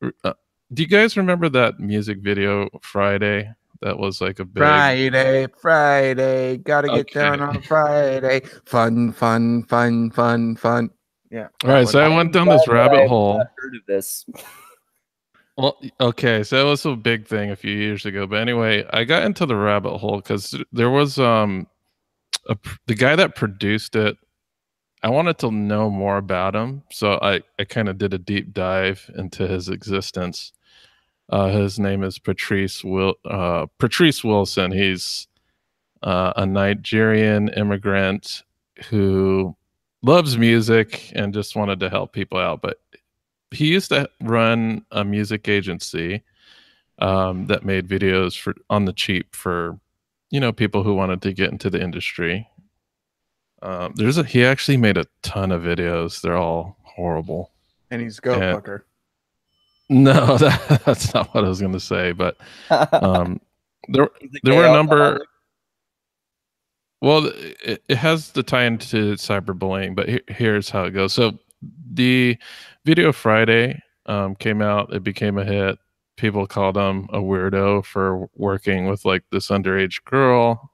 Do you guys remember that music video Friday? That was like a big Friday, gotta get down on Friday. Fun. Yeah. All right, so I went down this rabbit hole. I've heard of this. Well, okay, so it was a big thing a few years ago. But anyway, I got into the rabbit hole because there was the guy that produced it. I wanted to know more about him, so I kind of did a deep dive into his existence. His name is Patrice Wilson. He's a Nigerian immigrant who loves music and just wanted to help people out. But he used to run a music agency that made videos on the cheap for, you know, people who wanted to get into the industry. He actually made a ton of videos. They're all horrible. And he's goat fucker. No, that's not what I was going to say. But there were a number. Well, it has the tie into cyberbullying, but here's how it goes. So the video Friday came out. It became a hit. People called him a weirdo for working with like this underage girl.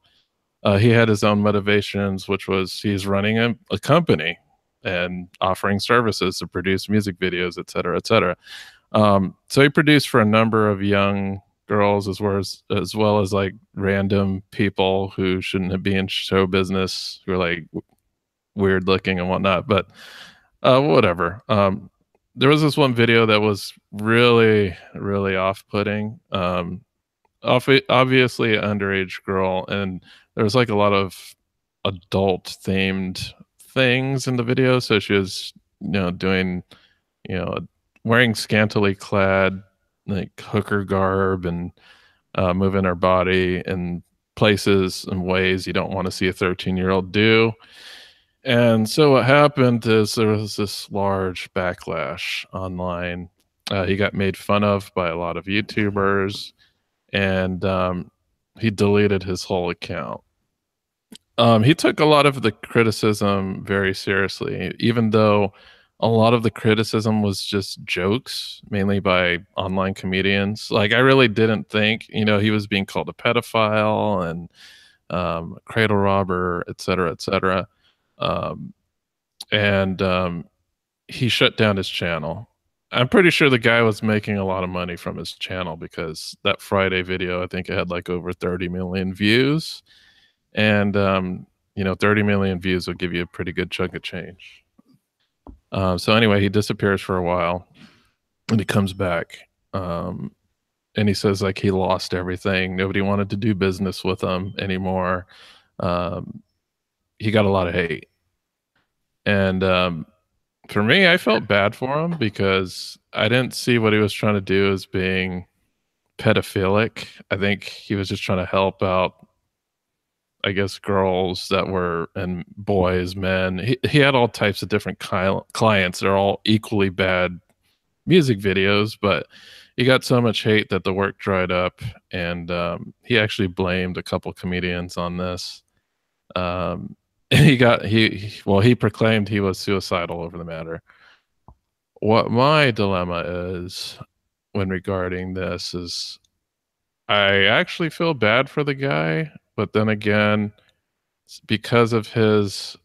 He had his own motivations, which was he's running a company and offering services to produce music videos, et cetera, et cetera. So he produced for a number of young girls as well as like random people who shouldn't be in show business, who are like weird looking and whatnot. But whatever. There was this one video that was really, really off-putting. Obviously an underage girl, and there was like a lot of adult themed things in the video. So she was, you know, doing, you know, wearing scantily clad like hooker garb and moving her body in places and ways you don't want to see a 13-year-old do. And so what happened is there was this large backlash online. He got made fun of by a lot of YouTubers, and he deleted his whole account. He took a lot of the criticism very seriously, even though a lot of the criticism was just jokes, mainly by online comedians. Like, I really didn't think, you know, he was being called a pedophile and cradle robber, et cetera, et cetera. He shut down his channel. I'm pretty sure the guy was making a lot of money from his channel, because that Friday video, I think it had like over 30 million views. And, you know, 30 million views will give you a pretty good chunk of change. So anyway, he disappears for a while and he comes back. And he says like he lost everything. Nobody wanted to do business with him anymore. He got a lot of hate. And for me, I felt bad for him because I didn't see what he was trying to do as being pedophilic. I think he was just trying to help out, I guess, girls that were, and boys, men. He had all types of different clients. They're all equally bad music videos, but he got so much hate that the work dried up, and he actually blamed a couple comedians on this. He proclaimed he was suicidal over the matter. What my dilemma is when regarding this is I actually feel bad for the guy, but then again, because of his,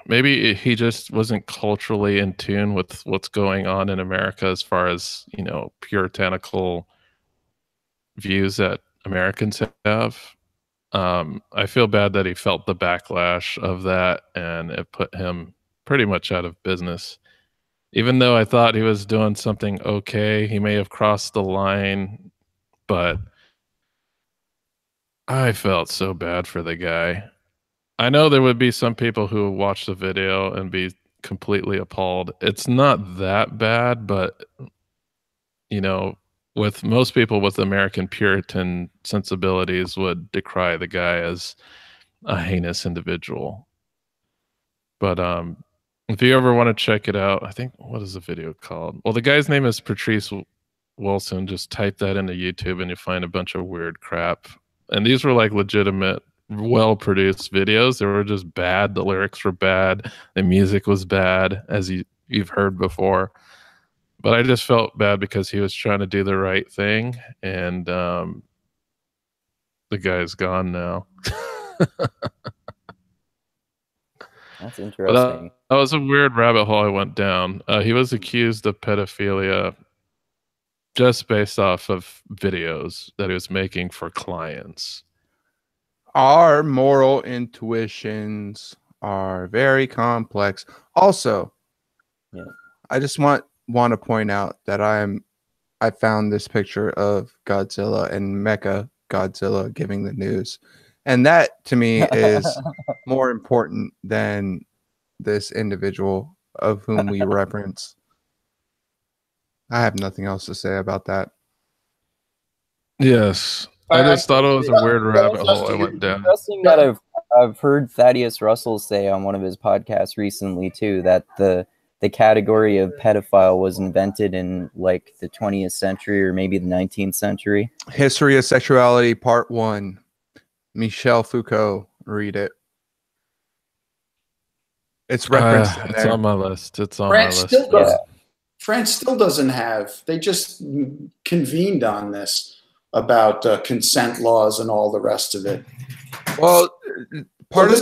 maybe he just wasn't culturally in tune with what's going on in America as far as, you know, puritanical views that Americans have. I feel bad that he felt the backlash of that, and it put him pretty much out of business. Even though I thought he was doing something okay, he may have crossed the line, but I felt so bad for the guy. I know there would be some people who watch the video and be completely appalled. It's not that bad, but you know, with most people with American Puritan sensibilities would decry the guy as a heinous individual. But if you ever want to check it out, I think, what is the video called? Well, the guy's name is Patrice Wilson. Just type that into YouTube and you find a bunch of weird crap. And these were like legitimate, well-produced videos. They were just bad. The lyrics were bad. The music was bad, as you've heard before. But I just felt bad because he was trying to do the right thing, and the guy's gone now. That's interesting. That was a weird rabbit hole I went down. He was accused of pedophilia just based off of videos that he was making for clients. Our moral intuitions are very complex. Also, yeah. I just want to point out that I found this picture of Godzilla and Mecha Godzilla giving the news, and that to me is more important than this individual of whom we reference. I have nothing else to say about that. Yes, I just thought it was a weird rabbit hole I went down. Interesting that I've heard Thaddeus Russell say on one of his podcasts recently too that the category of pedophile was invented in like the 20th century or maybe the 19th century. History of Sexuality, Part 1. Michel Foucault. Read it. It's referenced in It's there. on my list. It's on France my list. still doesn't. France still doesn't have. They just convened on this about consent laws and all the rest of it. Well, part of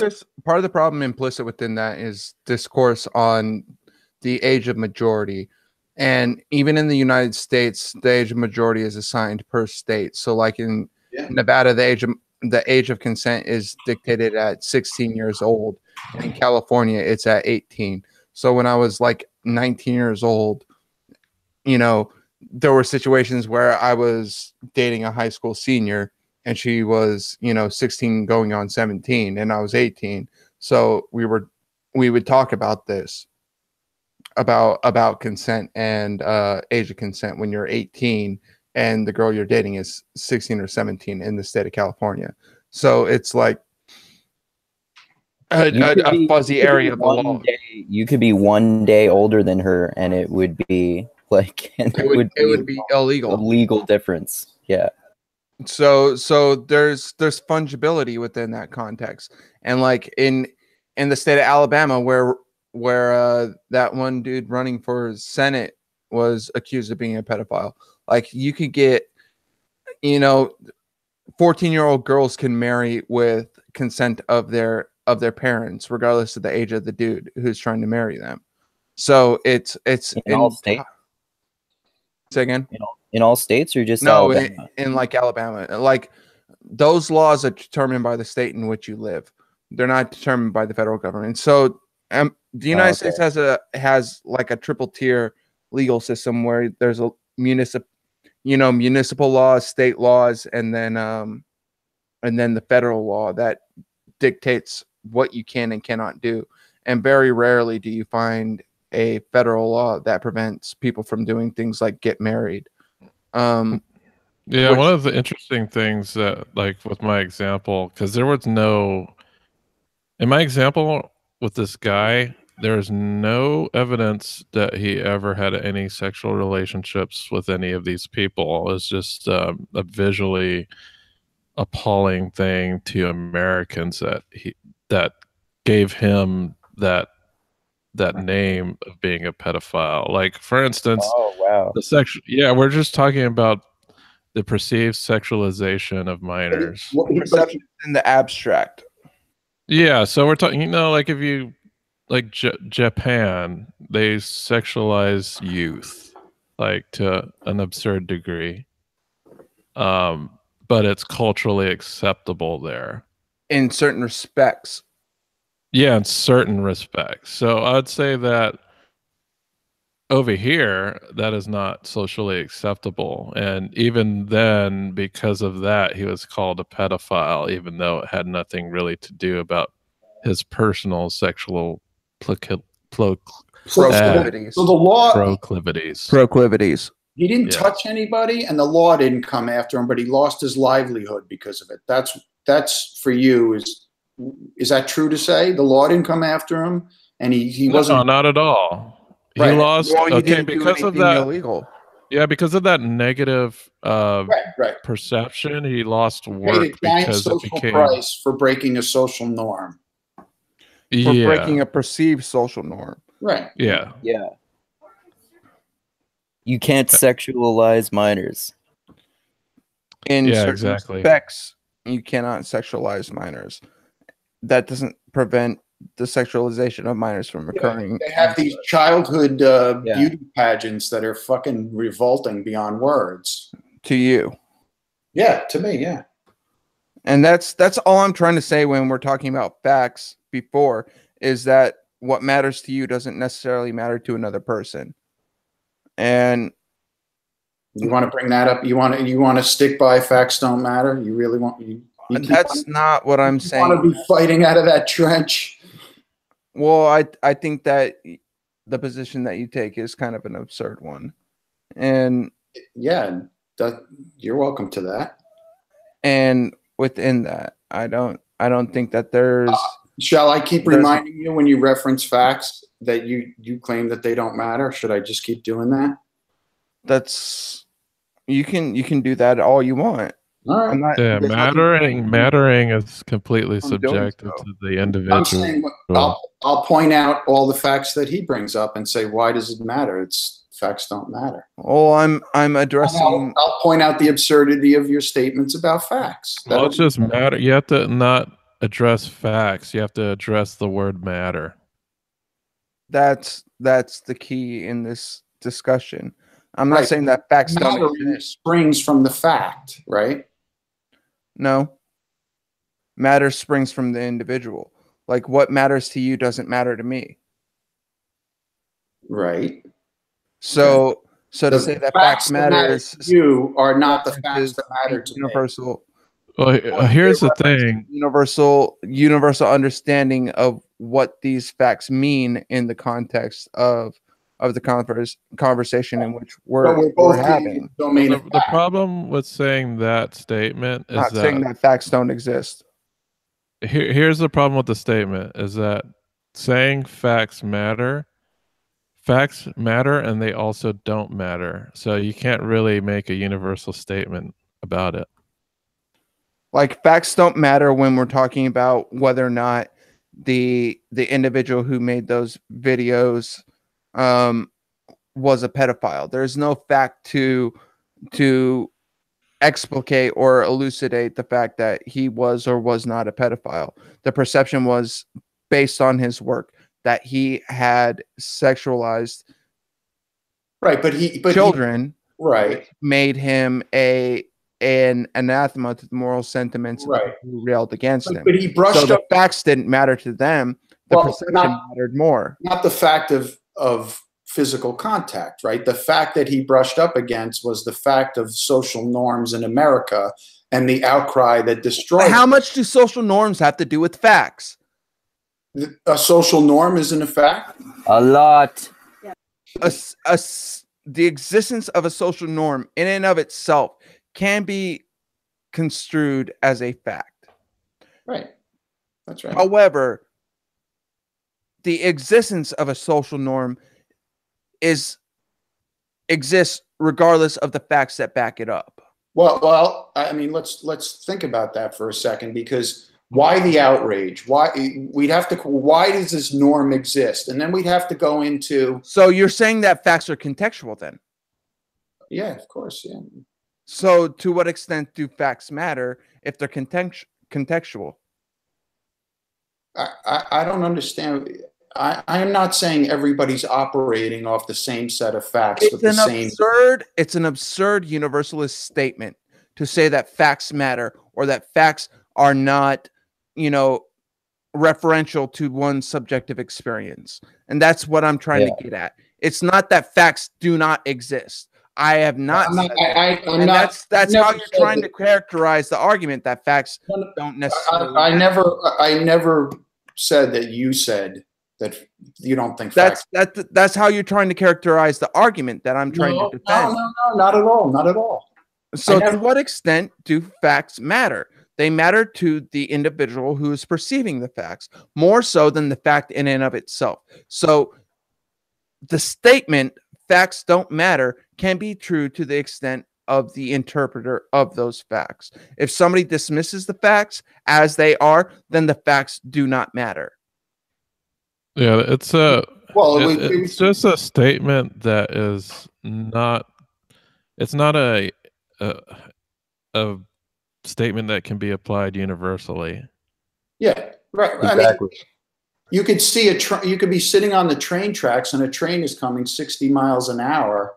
the problem implicit within that is discourse on the age of majority. And even in the United States, the age of majority is assigned per state. So like in Nevada, the age of consent is dictated at 16 years old. And in California, it's at 18. So when I was like 19 years old, you know, there were situations where I was dating a high school senior and she was, you know, 16 going on 17 and I was 18. So we would talk about this, about consent and age of consent when you're 18 and the girl you're dating is 16 or 17 in the state of California. So it's like a fuzzy area of the law. You could be one day older than her and it would be like it would be illegal. A legal difference. Yeah. So there's fungibility within that context. And like in the state of Alabama where that one dude running for Senate was accused of being a pedophile. Like you could get, you know, 14-year-old girls can marry with consent of their parents, regardless of the age of the dude who's trying to marry them. So it's in all states. Say again? In all states or just no, Alabama? in like Alabama. Like those laws are determined by the state in which you live. They're not determined by the federal government. So the United States has like a triple tier legal system where there's a municipal laws, state laws, and then the federal law that dictates what you can and cannot do. And very rarely do you find a federal law that prevents people from doing things like get married. One of the interesting things that, like with my example, because there was no, in my example with this guy, there's no evidence that he ever had any sexual relationships with any of these people. It's just a visually appalling thing to Americans that gave him that name of being a pedophile. Like, for instance, we're just talking about the perceived sexualization of minors. Perception in the abstract. Yeah, so we're talking, like if you like Japan, they sexualize youth like to an absurd degree. But it's culturally acceptable there. In certain respects. Yeah, in certain respects. So I'd say that over here, that is not socially acceptable. And even then, because of that, he was called a pedophile, even though it had nothing really to do about his personal sexual Proclivities. So the law, Proclivities. he didn't Yeah. touch anybody, and the law didn't come after him, but he lost his livelihood because of it. That's for you. Is that true to say? The law didn't come after him, and he wasn't. No, not at all. Right. He lost. Well, he Okay, didn't do because of anything that. illegal. Yeah, because of that negative Right. perception, he lost Paid a work giant because it social became price for breaking a social norm. For yeah, breaking a perceived social norm. Right. yeah. Yeah. You can't sexualize minors. In Yeah, certain exactly. respects, you cannot sexualize minors. That doesn't prevent the sexualization of minors from occurring. They have these childhood Yeah. beauty pageants that are fucking revolting beyond words. To you. Yeah, to me, yeah. And that's all I'm trying to say when we're talking about facts before, is that what matters to you doesn't necessarily matter to another person. And You want to bring that up? You want to stick by facts don't matter? You really want you that's not what I'm want to saying. be fighting out of that trench? Well, I think that the position that you take is kind of an absurd one. And Yeah, you're welcome to that. and within that, I don't think that there's Shall I keep There's- reminding you when you reference facts that you claim that they don't matter? Should I just keep doing that? that's you can do that all you want. All right. I'm not Yeah, there's nothing- mattering is completely I'm doing subjective so. to the I'm individual. saying I'll point out all the facts that he brings up and say, why does it matter? It's facts don't matter. Oh, I'm addressing I'll point out the absurdity of your statements about facts. Well, it's just matter. You have to not address facts. You have to address the word matter. that's the key in this discussion. I'm not Right. saying that facts don't Matter exist. springs from the fact, right? No. Matter springs from the individual. Like what matters to you doesn't matter to me. Right. So to The say that facts matter is to you are not the facts references that matter to me. universal. Well, here's the References thing. Universal understanding of what these facts mean in the context of the conversation in which But we're both having. in the domain The, of the fact. problem with saying that statement is Not saying that that facts don't exist. here's the problem with the statement is that saying facts matter and they also don't matter. So you can't really make a universal statement about it. Like facts don't matter when we're talking about whether or not the individual who made those videos was a pedophile. There's no fact to explicate or elucidate the fact that he was or was not a pedophile. The perception was based on his work that he had sexualized Right, children, right. made him an anathema to the moral sentiments of the Right. people who railed against him. But he brushed So the up facts didn't matter to them. The Well, perception not- mattered more. not the fact of physical contact, right? The fact that he brushed up against was the fact of social norms in America and the outcry that destroyed How much do social norms have to do with facts? a social norm isn't a fact. A lot. The existence of a social norm in and of itself can be construed as a fact. Right. That's right. However, the existence of a social norm exists regardless of the facts that back it up. Well, I mean, let's think about that for a second, because why the outrage? Why does this norm exist? And then we'd have to go into, So you're saying that facts are contextual then? yeah, of course, yeah. So to what extent do facts matter if they're contextual? I don't understand. I am not saying everybody's operating off the same set of facts with the same. It's an absurd universalist statement to say that facts matter or that facts are not, referential to one's subjective experience. And that's what I'm trying to get at. It's not that facts do not exist. I have not. That's how you're trying to characterize the argument that facts don't necessarily. I never said that you said that you don't think facts. That's how you're trying to characterize the argument that I'm trying to defend. No, not at all. Not at all. So to what extent do facts matter? They matter to the individual who is perceiving the facts more so than the fact in and of itself. So the statement facts don't matter can be true to the extent of the interpreter of those facts. If somebody dismisses the facts as they are, then the facts do not matter. Yeah, it's just a statement that is not. It's not a statement that can be applied universally. Yeah, right. Exactly. I mean, you could see you could be sitting on the train tracks and a train is coming 60 miles an hour,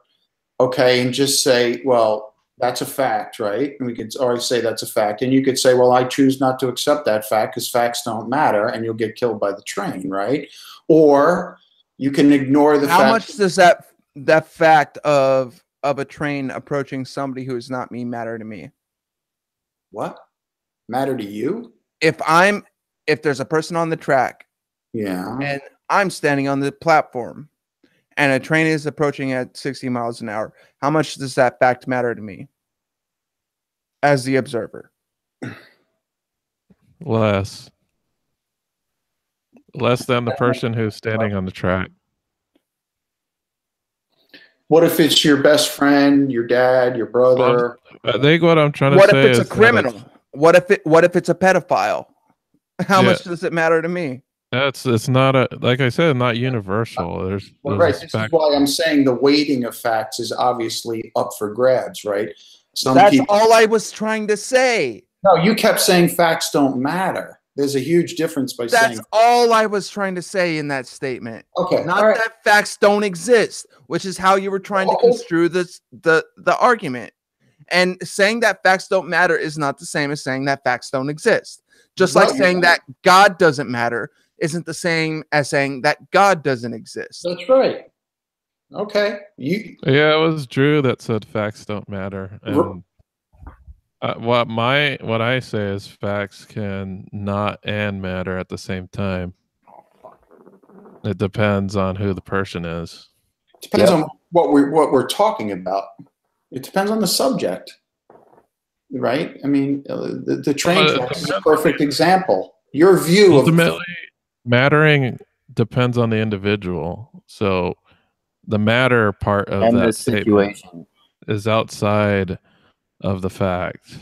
okay, and just say, well, that's a fact, right? And we could always say that's a fact. And you could say, well, I choose not to accept that fact because facts don't matter and you'll get killed by the train, right? Or you can ignore the fact. How much does that fact of a train approaching somebody who is not me matter to me? What? Matter to you? If there's a person on the track, yeah, and I'm standing on the platform and a train is approaching at 60 miles an hour, how much does that fact matter to me as the observer? Less than the person who's standing on the track. What if it's your best friend, your dad, your brother? Well, I think what I'm trying to say is, what if it's a criminal? What if it's a pedophile? How much does it matter to me? It's not like I said, not universal. There's right. This is why I'm saying the weighting of facts is obviously up for grabs, right? That's all I was trying to say. No, you kept saying facts don't matter. There's a huge difference by saying. That's all I was trying to say in that statement. Okay. Not that facts don't exist, which is how you were trying to construe the argument. And saying that facts don't matter is not the same as saying that facts don't exist. Just like saying that God doesn't matter isn't the same as saying that God doesn't exist. That's right. Okay. Yeah, it was Drew that said facts don't matter. And what I say is facts can not and matter at the same time. It depends on who the person is. It depends on what we're talking about. It depends on the subject, right? I mean, the train track is a perfect example. Your view ultimately mattering depends on the individual. So the matter part of that situation is outside of the fact,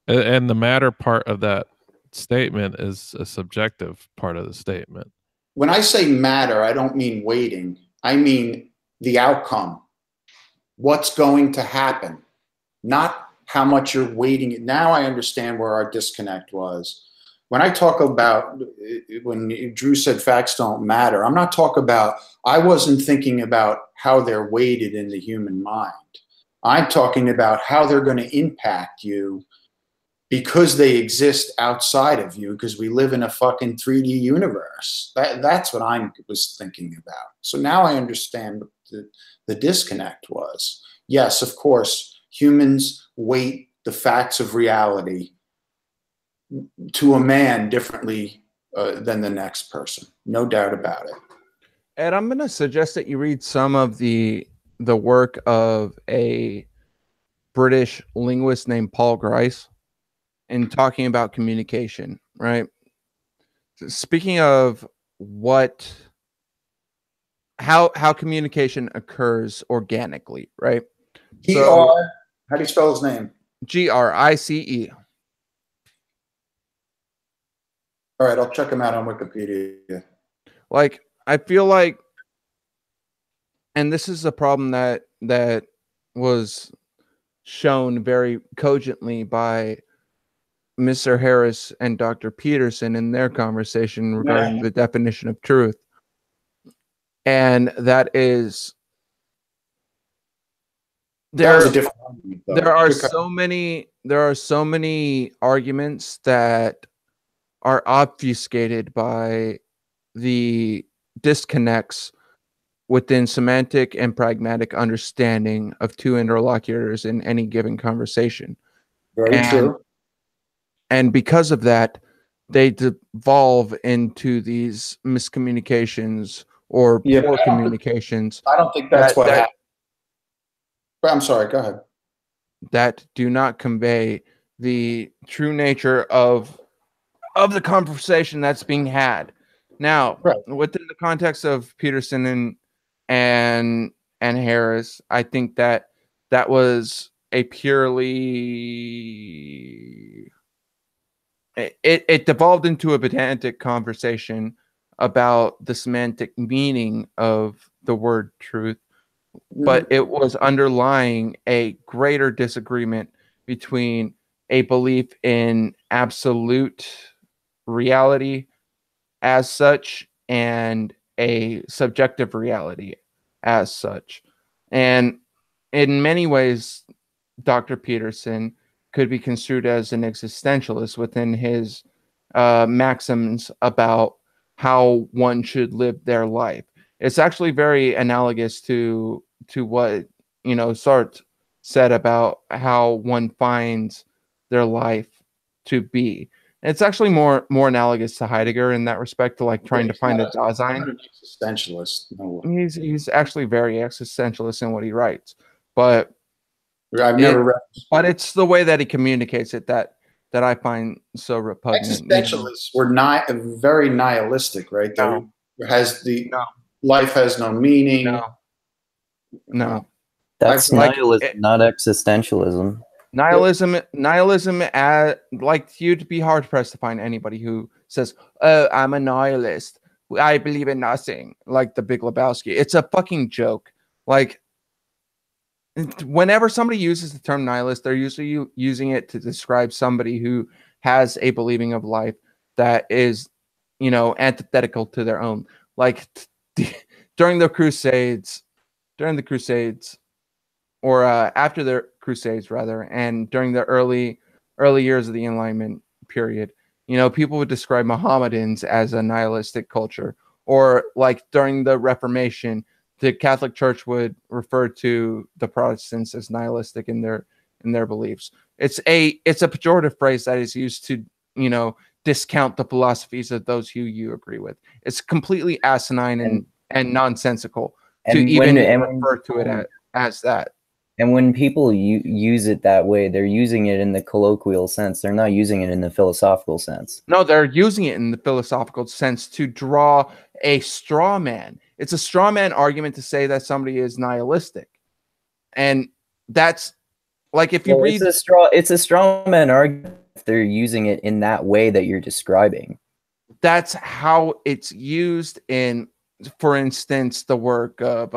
and the matter part of that statement is a subjective part of the statement. When I say matter, I don't mean weighting. I mean the outcome. What's going to happen, not how much you're weighting it. Now I understand where our disconnect was. When I talk about, when Drew said facts don't matter, I'm not talking about, I wasn't thinking about how they're weighted in the human mind. I'm talking about how they're going to impact you because they exist outside of you, because we live in a fucking 3D universe. That's what I was thinking about. So now I understand what the disconnect was. Yes, of course, humans weight the facts of reality to a man differently than the next person. No doubt about it. Ed, I'm going to suggest that you read some of the work of a British linguist named Paul Grice in talking about communication, right? Speaking of how communication occurs organically, right? How do you spell his name? Grice. All right, I'll check him out on Wikipedia. Like, I feel like, and this is a problem that was shown very cogently by Mr. Harris and Dr. Peterson in their conversation regarding the definition of truth. And that is That was a different argument, though. there are Because- so many arguments that are obfuscated by the disconnects within semantic and pragmatic understanding of two interlocutors in any given conversation. Very true. And because of that, they devolve into these miscommunications or Yeah, poor but communications I don't think that's that- what that- happened. But I'm sorry. Go ahead. that do not convey the true nature of the conversation that's being had. Now, Right. within the context of Peterson and Harris, I think that was a purely it devolved into a pedantic conversation about the semantic meaning of the word truth, but it was underlying a greater disagreement between a belief in absolute reality as such and a subjective reality as such. And in many ways, Dr. Peterson could be construed as an existentialist within his maxims about how one should live their life. It's actually very analogous to what Sartre said about how one finds their life to be. It's actually more analogous to Heidegger in that respect, to like trying to find a Dasein. Not an existentialist. No. He's actually very existentialist in what he writes, but I've never read. but it's the way that he communicates it that I find so repugnant. Existentialists were not very nihilistic, right? No. There has the No. life has no meaning. No. That's Like, nihilism, not existentialism. Nihilism, like, you'd be hard pressed to find anybody who says, "Oh, I'm a nihilist. I believe in nothing," like the Big Lebowski. It's a fucking joke. Like, whenever somebody uses the term nihilist, they're usually using it to describe somebody who has a believing of life that is, antithetical to their own. Like during the Crusades, or after the Crusades rather, and during the early years of the Enlightenment period, people would describe Mohammedans as a nihilistic culture, or like during the Reformation, the Catholic Church would refer to the Protestants as nihilistic in their beliefs. It's a pejorative phrase that is used to discount the philosophies of those who you agree with. It's completely asinine and nonsensical to even refer to it as that. And when people use it that way, they're using it in the colloquial sense. They're not using it in the philosophical sense. No, they're using it in the philosophical sense to draw a straw man. It's a straw man argument to say that somebody is nihilistic. And that's like, if you read... It's a straw man argument if they're using it in that way that you're describing. That's how it's used in, for instance, the work of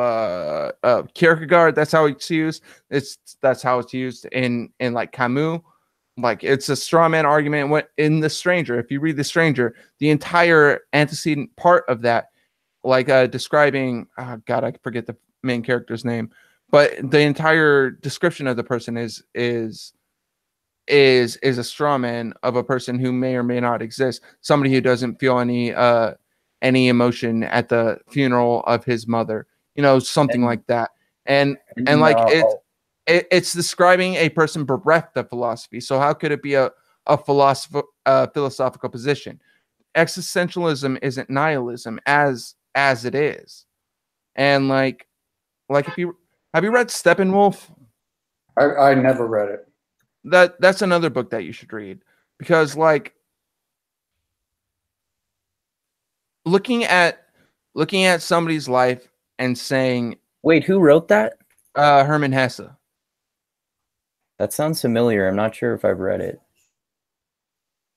Kierkegaard. That's how it's used. That's how it's used in like Camus. Like, it's a straw man argument in The Stranger. If you read The Stranger, the entire antecedent part of that, like describing, oh God, I forget the main character's name, but the entire description of the person is a straw man of a person who may or may not exist. Somebody who doesn't feel any emotion at the funeral of his mother, something like that. And like it's describing a person bereft of philosophy. So how could it be a philosophical position? Existentialism isn't nihilism as it is. And like have you read Steppenwolf? I never read it. That's another book that you should read, because like looking at somebody's life and saying, wait, who wrote that? Hermann Hesse. That sounds familiar. I'm not sure if I've read it.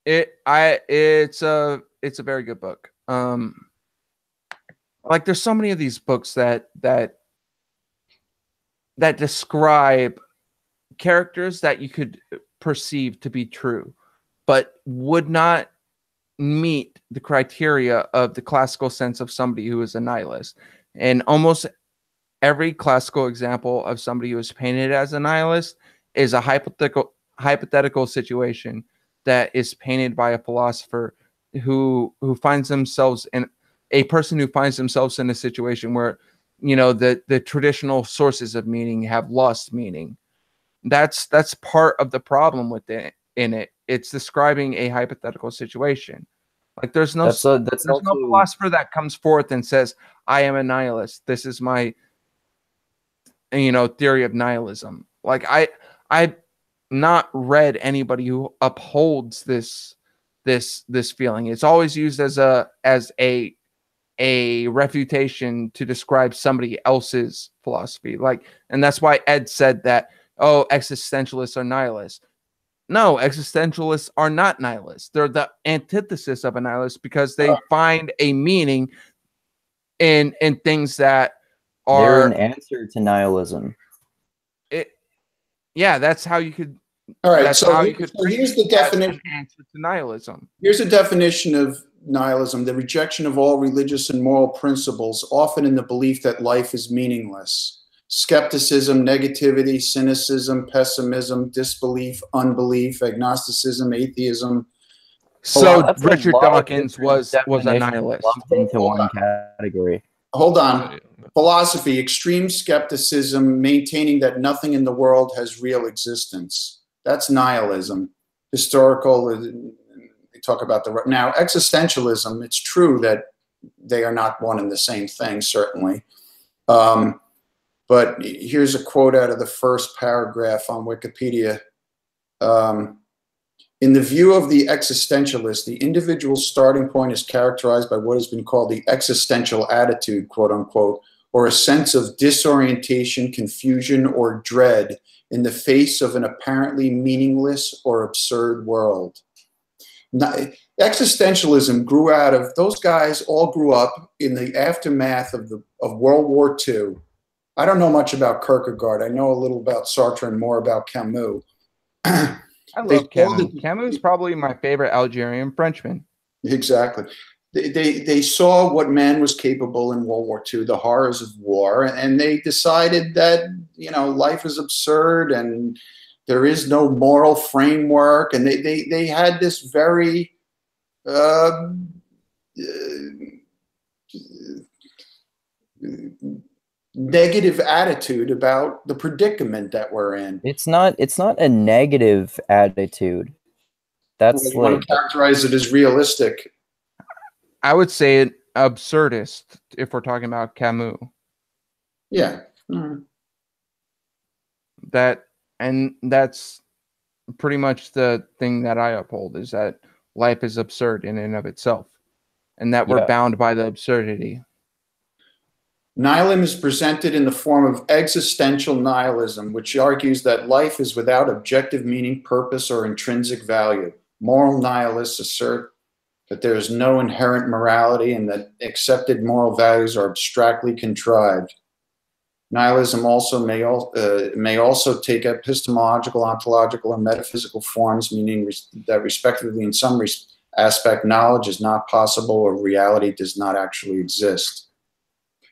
It's a very good book. Like, there's so many of these books that describe characters that you could perceive to be true. but would not meet the criteria of the classical sense of somebody who is a nihilist. And almost every classical example of somebody who is painted as a nihilist is a hypothetical situation that is painted by a philosopher who finds themselves in a person who finds themselves in a situation where, you know, the traditional sources of meaning have lost meaning. That's part of the problem with it. It's describing a hypothetical situation. Like there's no no philosopher that comes forth and says, I am a nihilist. This is my, you know, theory of nihilism. Like I've not read anybody who upholds this feeling. It's always used as a refutation to describe somebody else's philosophy. Like, and that's why Ed said that, oh, existentialists are nihilists. No, existentialists are not nihilists. They're the antithesis of a nihilist because they find a meaning in things that are they're an answer to nihilism. Yeah, that's how you could. All right, that's so how you could here's the definition. Answer to nihilism. Here's a definition of nihilism: the rejection of all religious and moral principles, often in the belief that life is meaningless. Skepticism, negativity, cynicism, pessimism, disbelief, unbelief, agnosticism, atheism. So Richard Dawkins was a nihilist. Lumped into one category. Hold on. Philosophy, extreme skepticism, maintaining that nothing in the world has real existence. That's nihilism. Historical, we talk about the... Now, existentialism, it's true that they are not one and the same thing, certainly. But here's a quote out of the first paragraph on Wikipedia. In the view of the existentialist, the individual's starting point is characterized by what has been called the existential attitude, quote unquote, or a sense of disorientation, confusion, or dread in the face of an apparently meaningless or absurd world. Now, existentialism grew out of, those guys all grew up in the aftermath of World War II. I don't know much about Kierkegaard. I know a little about Sartre and more about Camus. I love Camus. Camus is probably my favorite Algerian Frenchman. Exactly. They saw what man was capable in World War II, the horrors of war, and they decided that, you know, life is absurd and there is no moral framework. And they had this very negative attitude about the predicament that we're in. It's not a negative attitude. That's you want to characterize it as realistic. I would say an absurdist if we're talking about Camus. Yeah. Mm-hmm. That's pretty much the thing that I uphold, is that life is absurd in and of itself, and that we're bound by the absurdity. Nihilism is presented in the form of existential nihilism, which argues that life is without objective meaning, purpose, or intrinsic value. Moral nihilists assert that there is no inherent morality and that accepted moral values are abstractly contrived. Nihilism also may also take epistemological, ontological, and metaphysical forms, meaning that respectively in some aspect knowledge is not possible or reality does not actually exist.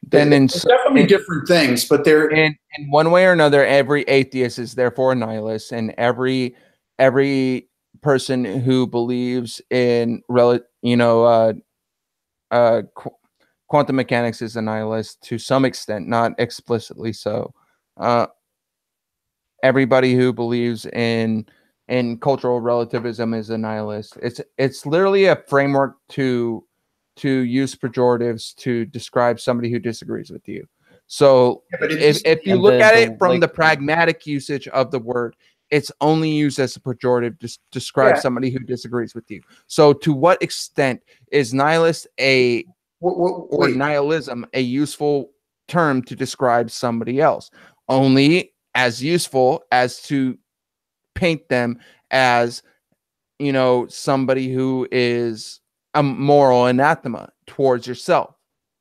Then there's definitely different things, but they're in one way or another, every atheist is therefore a nihilist, and every person who believes in quantum mechanics is a nihilist to some extent, not explicitly so. Everybody who believes in cultural relativism is a nihilist. It's literally a framework to use pejoratives to describe somebody who disagrees with you. So if you look at it from the pragmatic usage of the word, it's only used as a pejorative to describe somebody who disagrees with you. So to what extent is nihilist or nihilism a useful term to describe somebody else? Only as useful as to paint them as, you know, somebody who is a moral anathema towards yourself.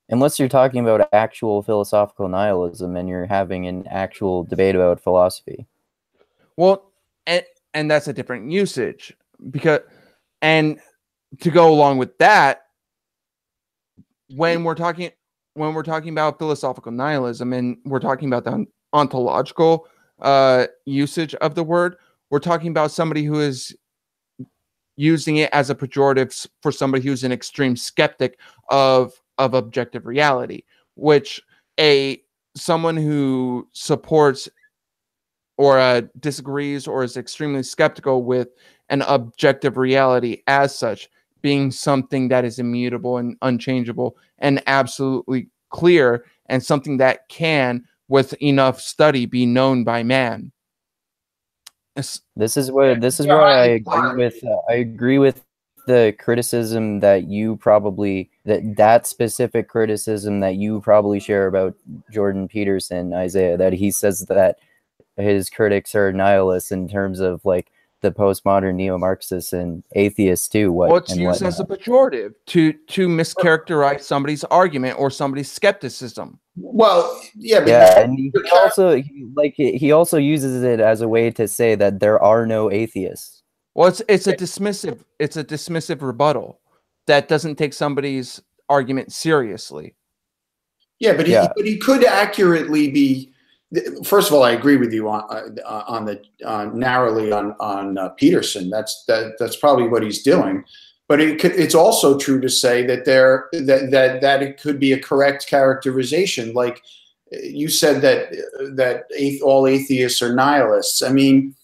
Unless you're talking about actual philosophical nihilism and you're having an actual debate about philosophy. Well, and that's a different usage, because And to go along with that, when we're talking about philosophical nihilism, and we're talking about the ontological usage of the word, we're talking about somebody who is using it as a pejorative for somebody who's an extreme skeptic of objective reality, which someone who supports or disagrees or is extremely skeptical with an objective reality as such being something that is immutable and unchangeable and absolutely clear, and something that can, with enough study, be known by man. This is why I agree with the criticism that you probably that specific criticism that you probably share about Jordan Peterson, Isaiah, that he says that his critics are nihilists in terms of like the postmodern neo-Marxists and atheists too. Well, it's used as a pejorative to mischaracterize somebody's argument or somebody's skepticism. Well, yeah, but and he also uses it as a way to say that there are no atheists. Well, it's a dismissive rebuttal that doesn't take somebody's argument seriously. Yeah, but he could accurately be. First of all, I agree with you on narrowly on Peterson. That's probably what he's doing. But it's also true to say that that it could be a correct characterization. Like you said that all atheists are nihilists. I mean,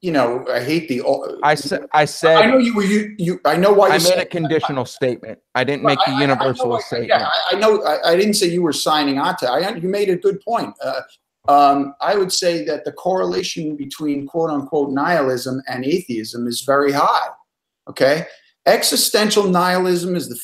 you know, I hate the. I said. I know you were you. I know why. I made a conditional statement. I didn't make the universalist statement. Yeah, I know. I didn't say you were signing on to. You made a good point. I would say that the correlation between quote unquote nihilism and atheism is very high. Okay. Existential nihilism is the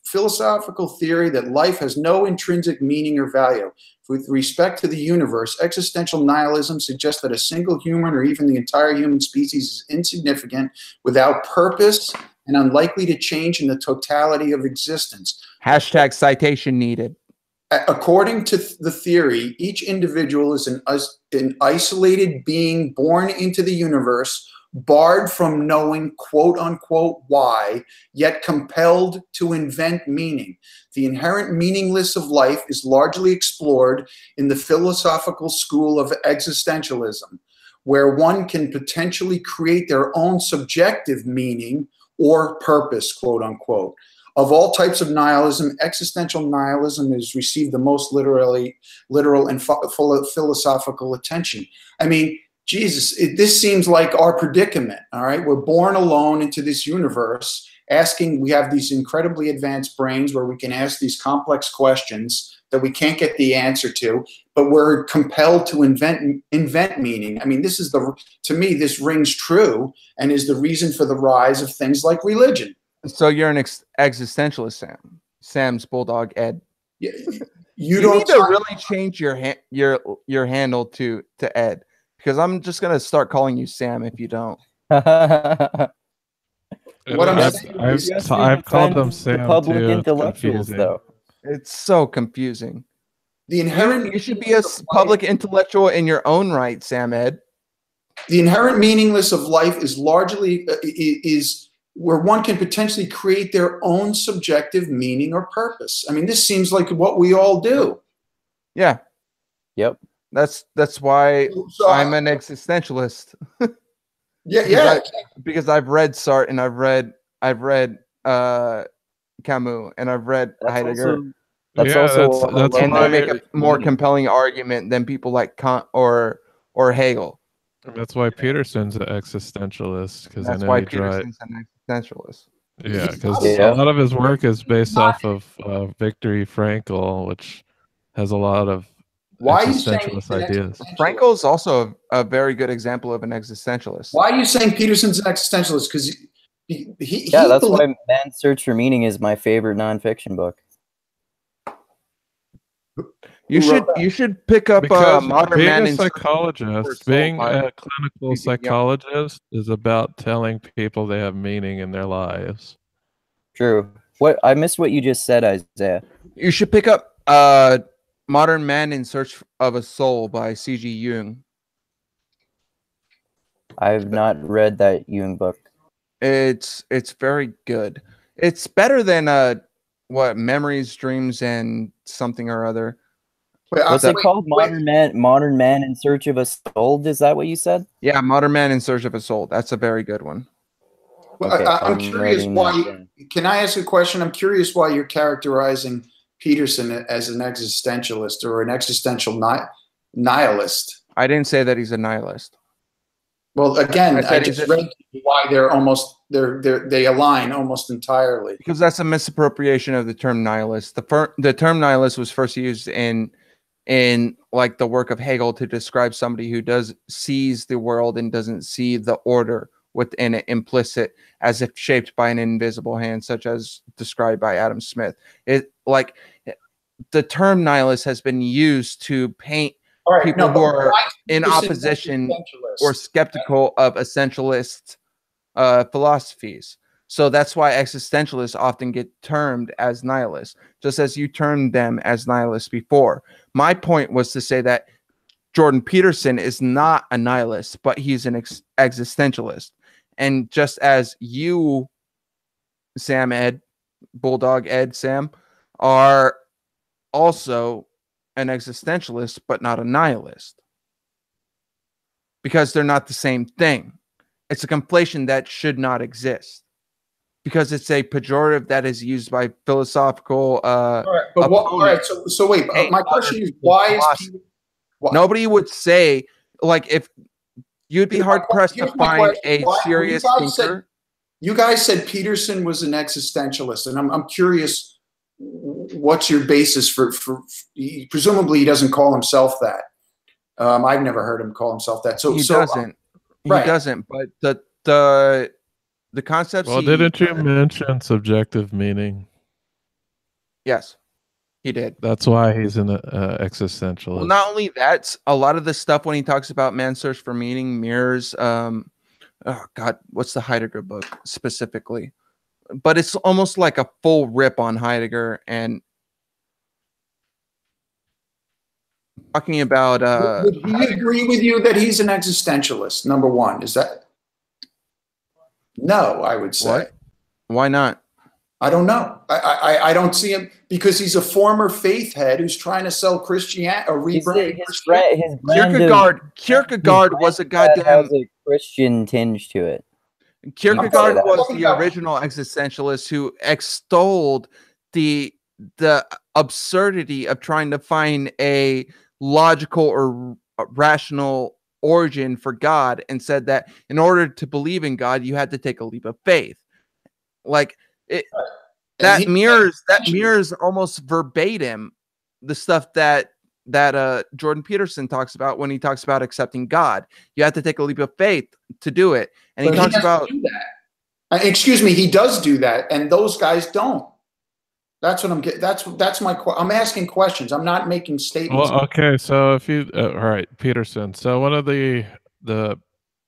philosophical theory that life has no intrinsic meaning or value. With respect to the universe, existential nihilism suggests that a single human or even the entire human species is insignificant, without purpose, and unlikely to change in the totality of existence. Hashtag citation needed. According to the theory, each individual is an isolated being born into the universe, barred from knowing quote unquote why, yet compelled to invent meaning. The inherent meaninglessness of life is largely explored in the philosophical school of existentialism, where one can potentially create their own subjective meaning or purpose, quote unquote. Of all types of nihilism, existential nihilism has received the most literal and philosophical attention. I mean, Jesus, this seems like our predicament, all right? We're born alone into this universe, we have these incredibly advanced brains where we can ask these complex questions that we can't get the answer to, but we're compelled to invent meaning. I mean, to me, this rings true and is the reason for the rise of things like religion. So you're an existentialist, Sam. Sam's bulldog, Ed. Yeah, you need to really change your handle to Ed. Because I'm just gonna start calling you Sam if you don't. What I'm saying I've called them Sam public too. intellectuals, though. It's so confusing. The inherent you should be a public intellectual in your own right, Sam Ed. The inherent meaningless of life is largely is where one can potentially create their own subjective meaning or purpose. I mean, this seems like what we all do. Yeah. Yep. That's why I'm an existentialist. Yeah. Because I've read Sartre and I've read Camus and I've read Heidegger. That's and they make a more compelling argument than people like Kant or Hegel. That's why Peterson's an existentialist, because that's why Peterson's an existentialist. Yeah, because a lot of his work is based off of Viktor Frankl, which has a lot of existentialist ideas. Frankl is also a very good example of an existentialist. Why are you saying Peterson's an existentialist? Because that's why Man's Search for Meaning is my favorite nonfiction book. You should pick up Modern Man. Being a psychologist, being a clinical psychologist is about telling people they have meaning in their lives. True. I missed what you just said, Isaiah. You should pick up Modern Man in Search of a Soul by C.G. Jung. I've not read that Jung book. It's very good. It's better than what Memories, Dreams, and something or other. What's it called? Modern Man in Search of a Soul. Is that what you said? Yeah, Modern Man in Search of a Soul. That's a very good one. Well, Okay, I'm curious why. Can I ask a question? I'm curious why you're characterizing Peterson as an existentialist or an existential nihilist. I didn't say that he's a nihilist. Well, again, I just read why they align almost entirely. Because that's a misappropriation of the term nihilist. The term nihilist was first used in like the work of Hegel to describe somebody who sees the world and doesn't see the order within it implicit as if shaped by an invisible hand, such as described by Adam Smith. It like the term nihilist has been used to paint people who are in opposition or skeptical of essentialist philosophies. So that's why existentialists often get termed as nihilists, just as you termed them as nihilists before. My point was to say that Jordan Peterson is not a nihilist, but he's an existentialist. And just as you, Sam, Ed, Bulldog, Ed, Sam, are also an existentialist, but not a nihilist. Because they're not the same thing. It's a conflation that should not exist. Because it's a pejorative that is used by philosophical. All right, so wait. My question is, why is nobody would say, like, if you'd be hard pressed to find a serious thinker. You guys said Peterson was an existentialist, and I'm curious, what's your basis for presumably he doesn't call himself that. I've never heard him call himself that. So he doesn't. He doesn't. But the concepts. Well, didn't you mention subjective meaning? Yes, he did. That's why he's an existentialist. Well, not only that, a lot of the stuff when he talks about man's search for meaning mirrors. Oh God, what's the Heidegger book specifically? But it's almost like a full rip on Heidegger and talking about. Would he agree with you that he's an existentialist? Number one, is that? No, I would say. What? Why not? I don't know. I don't see him because he's a former faith head who's trying to sell Christianity or rebrand. Kierkegaard was a goddamn has a Christian tinge to it. Kierkegaard was the original existentialist who extolled the absurdity of trying to find a logical or rational origin for God and said that in order to believe in God, you had to take a leap of faith. Like it, that mirrors almost verbatim the stuff that Jordan Peterson talks about when he talks about accepting God. You have to take a leap of faith to do it. And he talks about that. Excuse me, he does do that, and those guys don't. That's what I'm getting. That's my. I'm asking questions. I'm not making statements. Well, okay. So if you, all right, Peterson. So one of the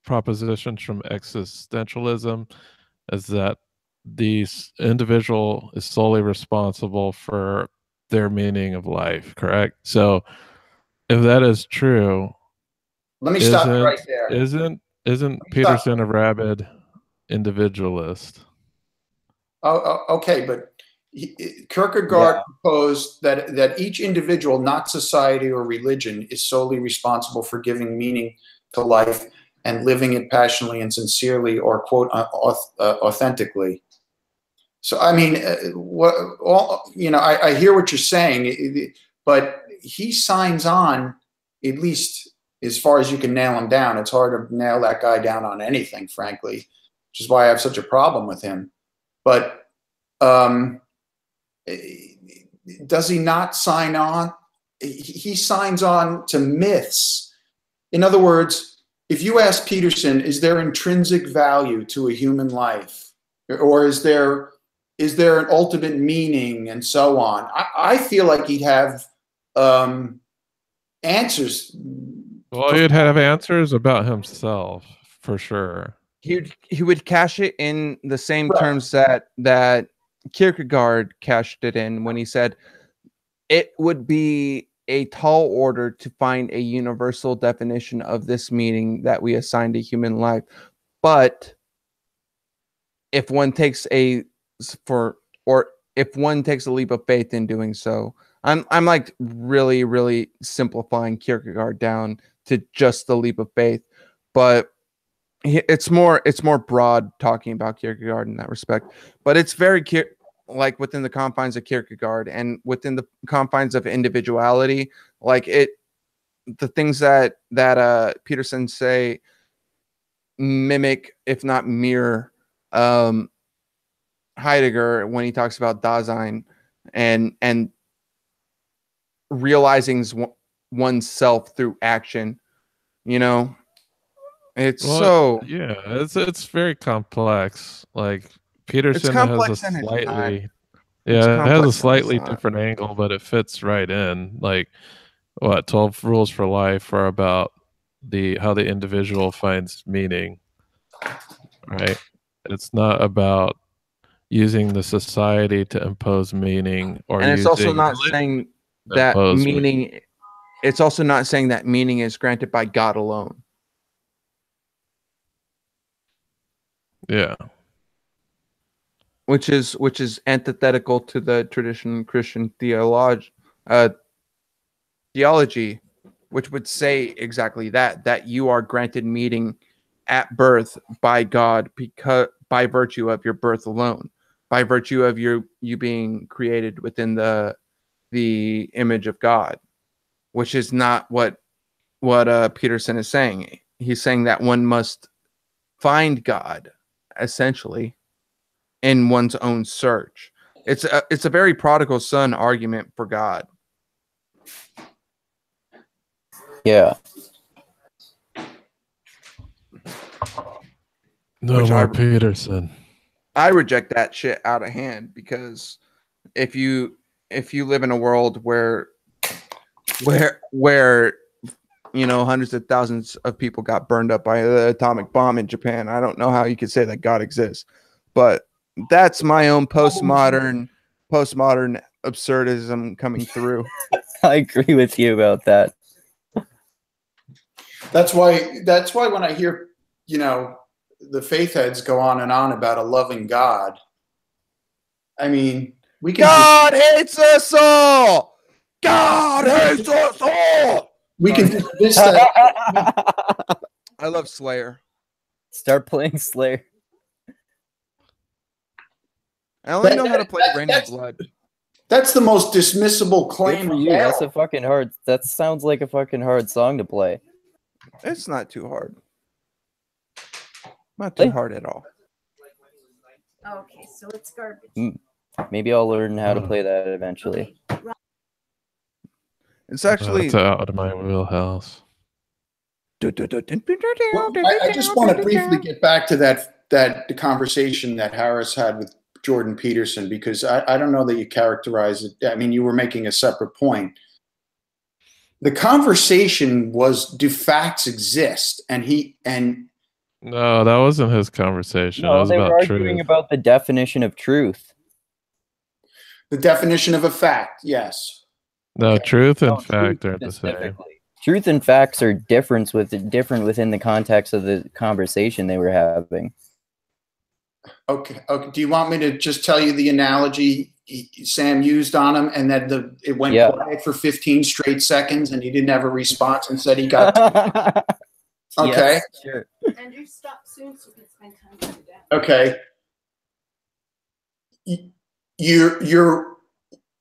propositions from existentialism is that the individual is solely responsible for their meaning of life. Correct. So if that is true, let me stop you right there. Isn't Peterson a rabid individualist? Oh, okay, but Kierkegaard proposed that each individual, not society or religion, is solely responsible for giving meaning to life and living it passionately and sincerely, or quote authentically. So I mean, I hear what you're saying, but he signs on, at least as far as you can nail him down. It's hard to nail that guy down on anything, frankly, which is why I have such a problem with him. But does he not sign on? He signs on to myths. In other words, if you ask Peterson, is there intrinsic value to a human life, or is there an ultimate meaning, and so on? I feel like he'd have answers. Well, he'd have answers about himself for sure. He would cash it in the same terms that Kierkegaard cashed it in when he said it would be a tall order to find a universal definition of this meaning that we assign to human life. But if one takes if one takes a leap of faith in doing so, I'm like really, really simplifying Kierkegaard down to just the leap of faith, but it's more broad talking about Kierkegaard in that respect. But it's very like within the confines of Kierkegaard and within the confines of individuality, like the things that Peterson say mimic, if not mirror, Heidegger when he talks about Dasein and realizing oneself through action. It's it's very complex. Like Peterson has a slightly different angle, but it fits right in. Like 12 Rules for Life are about how the individual finds meaning, right? It's not about using the society to impose meaning, and it's also not saying that meaning. It's also not saying that meaning is granted by God alone. Yeah. Which is antithetical to the traditional Christian theology, which would say exactly that you are granted meaning at birth by God by virtue of your birth alone, by virtue of you being created within the image of God, which is not what Peterson is saying. He's saying that one must find God essentially in one's own search. It's a very prodigal son argument for God. Yeah. No more Peterson. I reject that shit out of hand, because if you live in a world where hundreds of thousands of people got burned up by the atomic bomb in Japan, I don't know how you could say that God exists. But that's my own postmodern absurdism coming through. I agree with you about that. That's why when I hear, the faith heads go on and on about a loving God, I mean, we can. God hates us all. God hates us all. We can dismiss that. I love Slayer. Start playing Slayer. I only know how to play Rain of Blood. That's the most dismissible claim. Good for you. That's a fucking hard. That sounds like a fucking hard song to play. It's not too hard. Not too hard at all. Okay, so it's garbage. Maybe I'll learn how to play that eventually. It's actually it's out of my wheelhouse. Well, I just want to briefly get back to the conversation that Harris had with Jordan Peterson, because I don't know that you characterize it. I mean, you were making a separate point. The conversation was, do facts exist? No, that wasn't his conversation. No, it was they about were arguing truth. about the definition of truth. The definition of a fact, yes. No, Okay. truth and fact aren't the same. Truth and facts are different within the context of the conversation they were having. Okay. Do you want me to just tell you the analogy Sam used on him, and that it went quiet for 15 straight seconds, and he didn't have a response, and said he got. Okay. Yes, sure. Andrew, stop soon so we can spend time with your dad. Okay.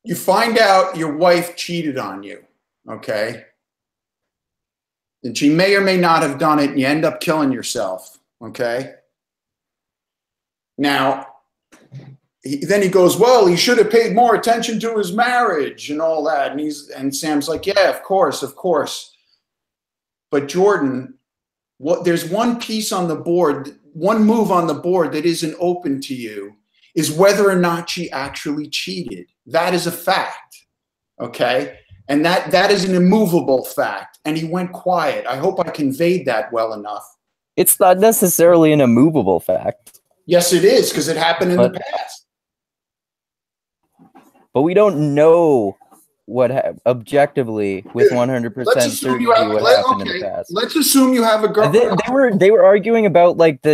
You find out your wife cheated on you. Okay. And she may or may not have done it, and you end up killing yourself. Okay. Now, then he goes, well, he should have paid more attention to his marriage and all that. And Sam's like, yeah, of course. But Jordan, there's one piece on the board, one move on the board that isn't open to you, is whether or not she actually cheated. That is a fact. Okay. And that is an immovable fact. And he went quiet. I hope I conveyed that well enough. It's not necessarily an immovable fact. Yes, it is, because it happened in the past. But we don't know objectively with 100% Let's assume certainty you have. what happened in the past. Let's assume you have a They, girlfriend. they were arguing about like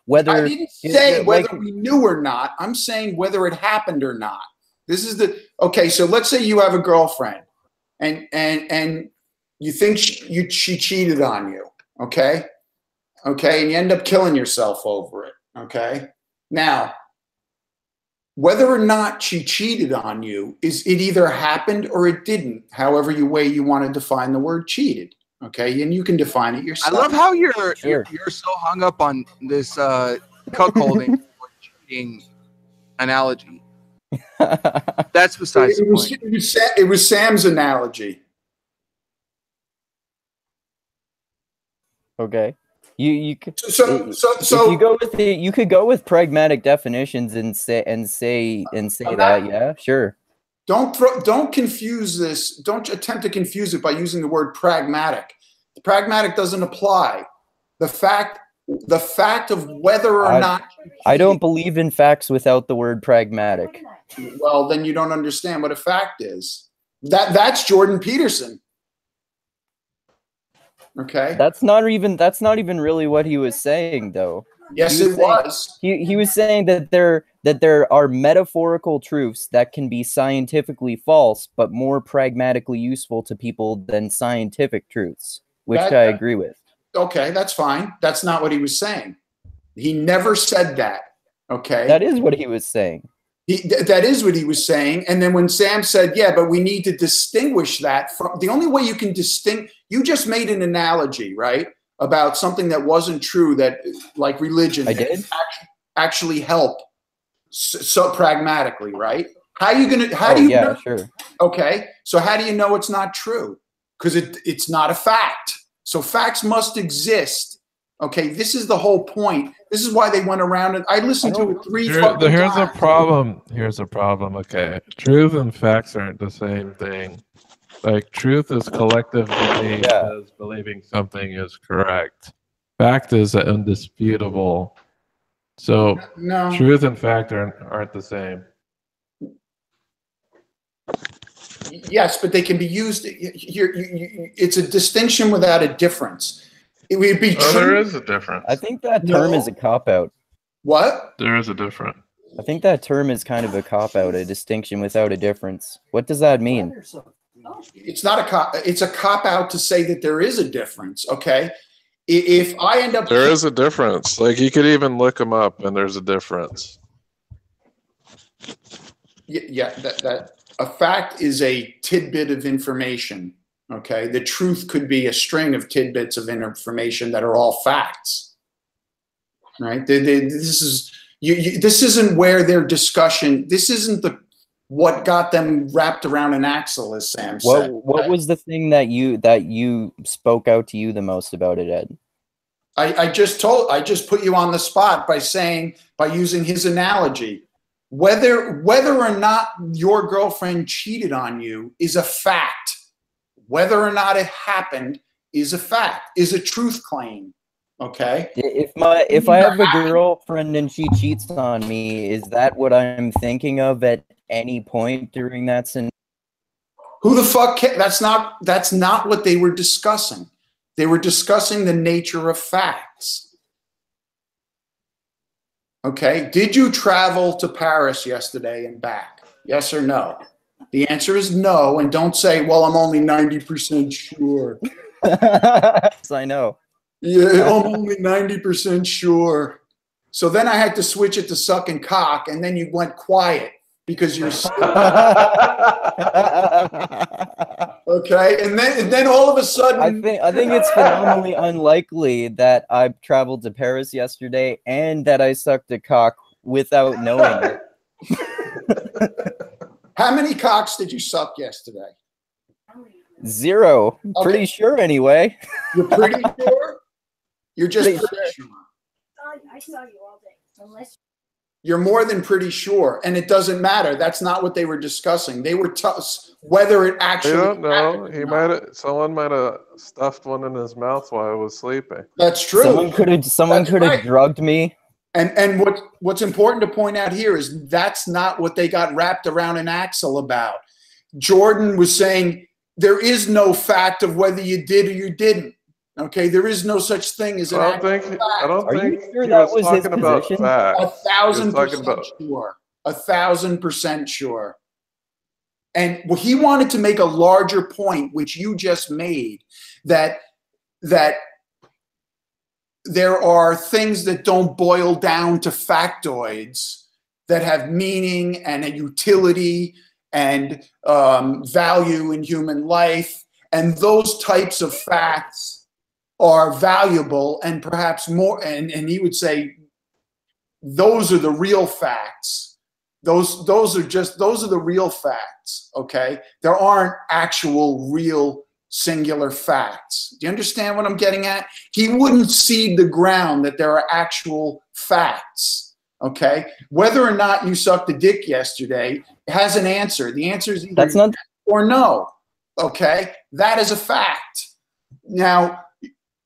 whether I didn't say whether like, we knew or not. I'm saying whether it happened or not. This is the okay. So let's say you have a girlfriend, and you think she cheated on you. Okay, and you end up killing yourself over it. Okay, now whether or not she cheated on you is it either happened or it didn't. However, you want to define the word cheated. Okay, and you can define it yourself. I love how you're Sure. so hung up on this cuckolding or cheating analogy. That's besides the point. It was Sam's analogy. okay. You could So if you go with you could go with pragmatic definitions and say that, yeah, sure. don't confuse this. Don't attempt to confuse it by using the word pragmatic. Pragmatic doesn't apply. The fact of whether or not I don't believe in facts without the word pragmatic. well, then you don't understand what a fact is. That's Jordan Peterson. Okay. That's not even really what he was saying, though. Yes, it was. He was saying that there are metaphorical truths that can be scientifically false, but more pragmatically useful to people than scientific truths, which I agree with. Okay, that's fine. That's not what he was saying. He never said that. Okay. That is what he was saying. That is what he was saying. And then when Sam said, yeah, but we need to distinguish that from the only way you can you just made an analogy, right? About something that wasn't true, that like religion I did actually help so pragmatically, right? How do you yeah, know? Sure. Okay. So how do you know it's not true? Because it's not a fact. So facts must exist. Okay, this is the whole point. This is why they went around and I listened to it three fucking Here's a times. problem. Here's a problem. Okay, truth and facts aren't the same thing. Like truth is collective belief, as believing something is correct. Fact is indisputable. So No. truth and fact aren't the same. Yes, but they can be used. It's a distinction without a difference. It would be true. There is a difference. I think that term is a cop-out. What? There is a difference. I think that term is kind of a cop-out, a distinction without a difference. What does that mean? It's not a cop. It's a cop out to say that there is a difference. Okay, if I end up There is a difference. Like you could even look them up, and there's a difference. Yeah, that a fact is a tidbit of information. Okay, the truth could be a string of tidbits of information that are all facts. Right? This is this isn't where their discussion. This isn't what got them wrapped around an axle, as Sam said. What was the thing that you spoke out to you the most about it, Ed? I just put you on the spot by using his analogy. Whether or not your girlfriend cheated on you is a fact. Whether or not it happened is a fact, is a truth claim. Okay. If I have a girlfriend and she cheats on me, is that what I'm thinking of at any point during that scenario? Who the fuck? That's not what they were discussing. They were discussing the nature of facts. Okay. Did you travel to Paris yesterday and back? Yes or no? The answer is no. And don't say, well, I'm only 90% sure. Yes, I know. Yeah, I'm only 90% sure. So then I had to switch it to sucking cock, and then you went quiet because you're okay. And then all of a sudden, I think it's phenomenally unlikely that I traveled to Paris yesterday and that I sucked a cock without knowing it. How many cocks did you suck yesterday? 0. Okay. Pretty sure anyway. You're pretty sure? You're just pretty sure. I saw you all day. Unless You're more than pretty sure, and it doesn't matter. That's not what they were discussing. They were whether it actually. I don't know. happened. Someone might have stuffed one in his mouth while I was sleeping. That's true. Someone could have right. drugged me. And what's important to point out here is that's not what they got wrapped around an axle about. Jordan was saying there is no fact of whether you did or you didn't. Okay, there is no such thing as an I actual don't think. I don't Are you think sure he that was was his talking about position? facts. 1,000% sure. 1,000% sure. And he wanted to make a larger point, which you just made, that there are things that don't boil down to factoids that have meaning and a utility and value in human life. And those types of facts are valuable and perhaps more. And he would say, those are the real facts. Those are the real facts. Okay. There aren't actual real singular facts. Do you understand what I'm getting at? He wouldn't cede the ground that there are actual facts. Okay. Whether or not you sucked a dick yesterday has an answer. The answer is either That's not yes or no. Okay. That is a fact. Now,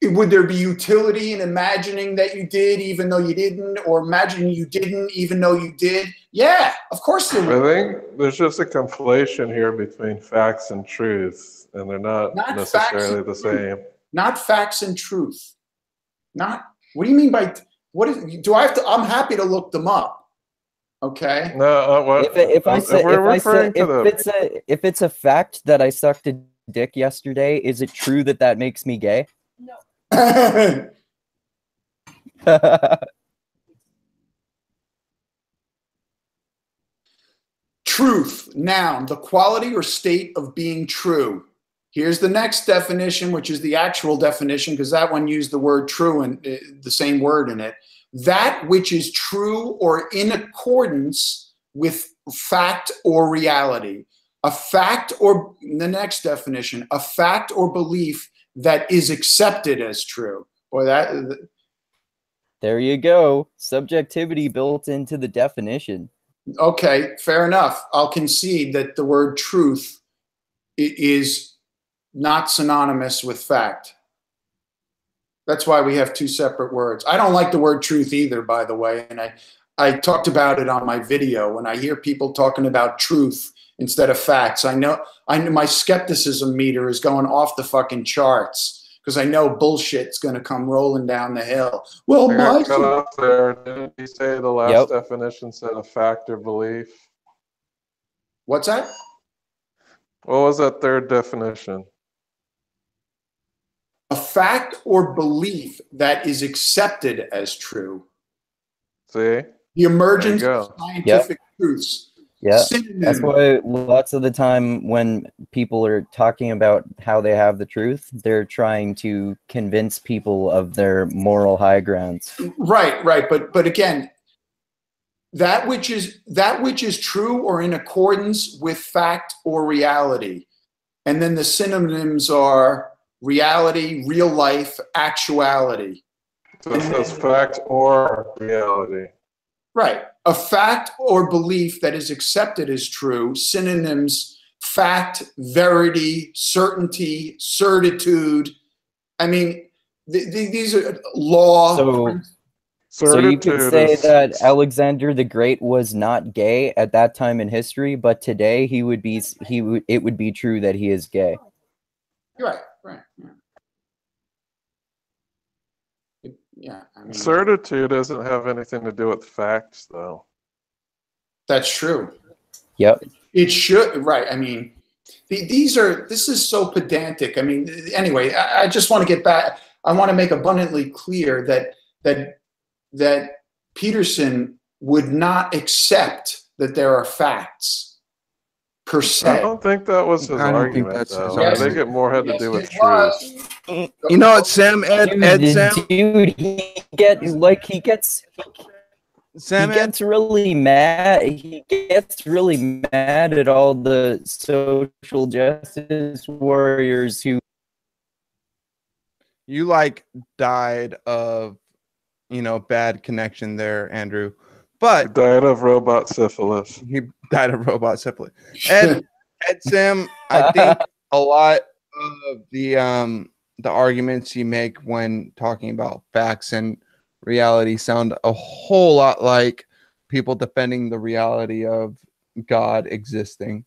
would there be utility in imagining that you did even though you didn't, or imagining you didn't even though you did? Yeah, of course there would. I think there's just a conflation here between facts and truth, and they're not necessarily the same. Not facts and truth. Not. What do you mean by? What is? Do I have to? I'm happy to look them up. Okay. No, if it's a fact that I sucked a dick yesterday, is it true that that makes me gay? No. Truth, noun, the quality or state of being true. Here's the next definition, which is the actual definition, because that one used the word true and the same word in it. That which is true or in accordance with fact or reality. A fact or, the next definition, a fact or belief that is accepted as true. Boy, there you go. Subjectivity built into the definition. Okay, fair enough. I'll concede that the word truth is not synonymous with fact. That's why we have two separate words. I don't like the word truth either, by the way, and I talked about it on my video. When I hear people talking about truth instead of facts, I know my skepticism meter is going off the fucking charts, because I know bullshit's going to come rolling down the hill. Well, I got cut off there. Didn't he say the last definition said a fact or belief? What's that? What was that third definition? A fact or belief that is accepted as true. See? The emergence of scientific truths. Yeah, that's why lots of the time when people are talking about how they have the truth, they're trying to convince people of their moral high grounds. Right. But again, that which is true or in accordance with fact or reality. And then the synonyms are reality, real life, actuality. So it says fact or reality. Right. A fact or belief that is accepted as true. Synonyms: fact, verity, certainty, certitude. I mean, these are law. So you could say that Alexander the Great was not gay at that time in history, but today it would be true that he is gay. Right. Yeah, I mean, certitude doesn't have anything to do with facts, though. That's true. Yep. It should. Right. I mean, this is so pedantic. I mean, anyway, I just want to get back. I want to make abundantly clear that Peterson would not accept that there are facts per se. I don't think that was his argument, though. I think it more had to do with truth. You know what, Sam? Sam? Dude, he gets really mad. He gets really mad at all the social justice warriors who died of, bad connection there, Andrew. But he died of robot syphilis. He died of robot syphilis. Ed Sam, I think a lot of the arguments you make when talking about facts and reality sound a whole lot like people defending the reality of God existing.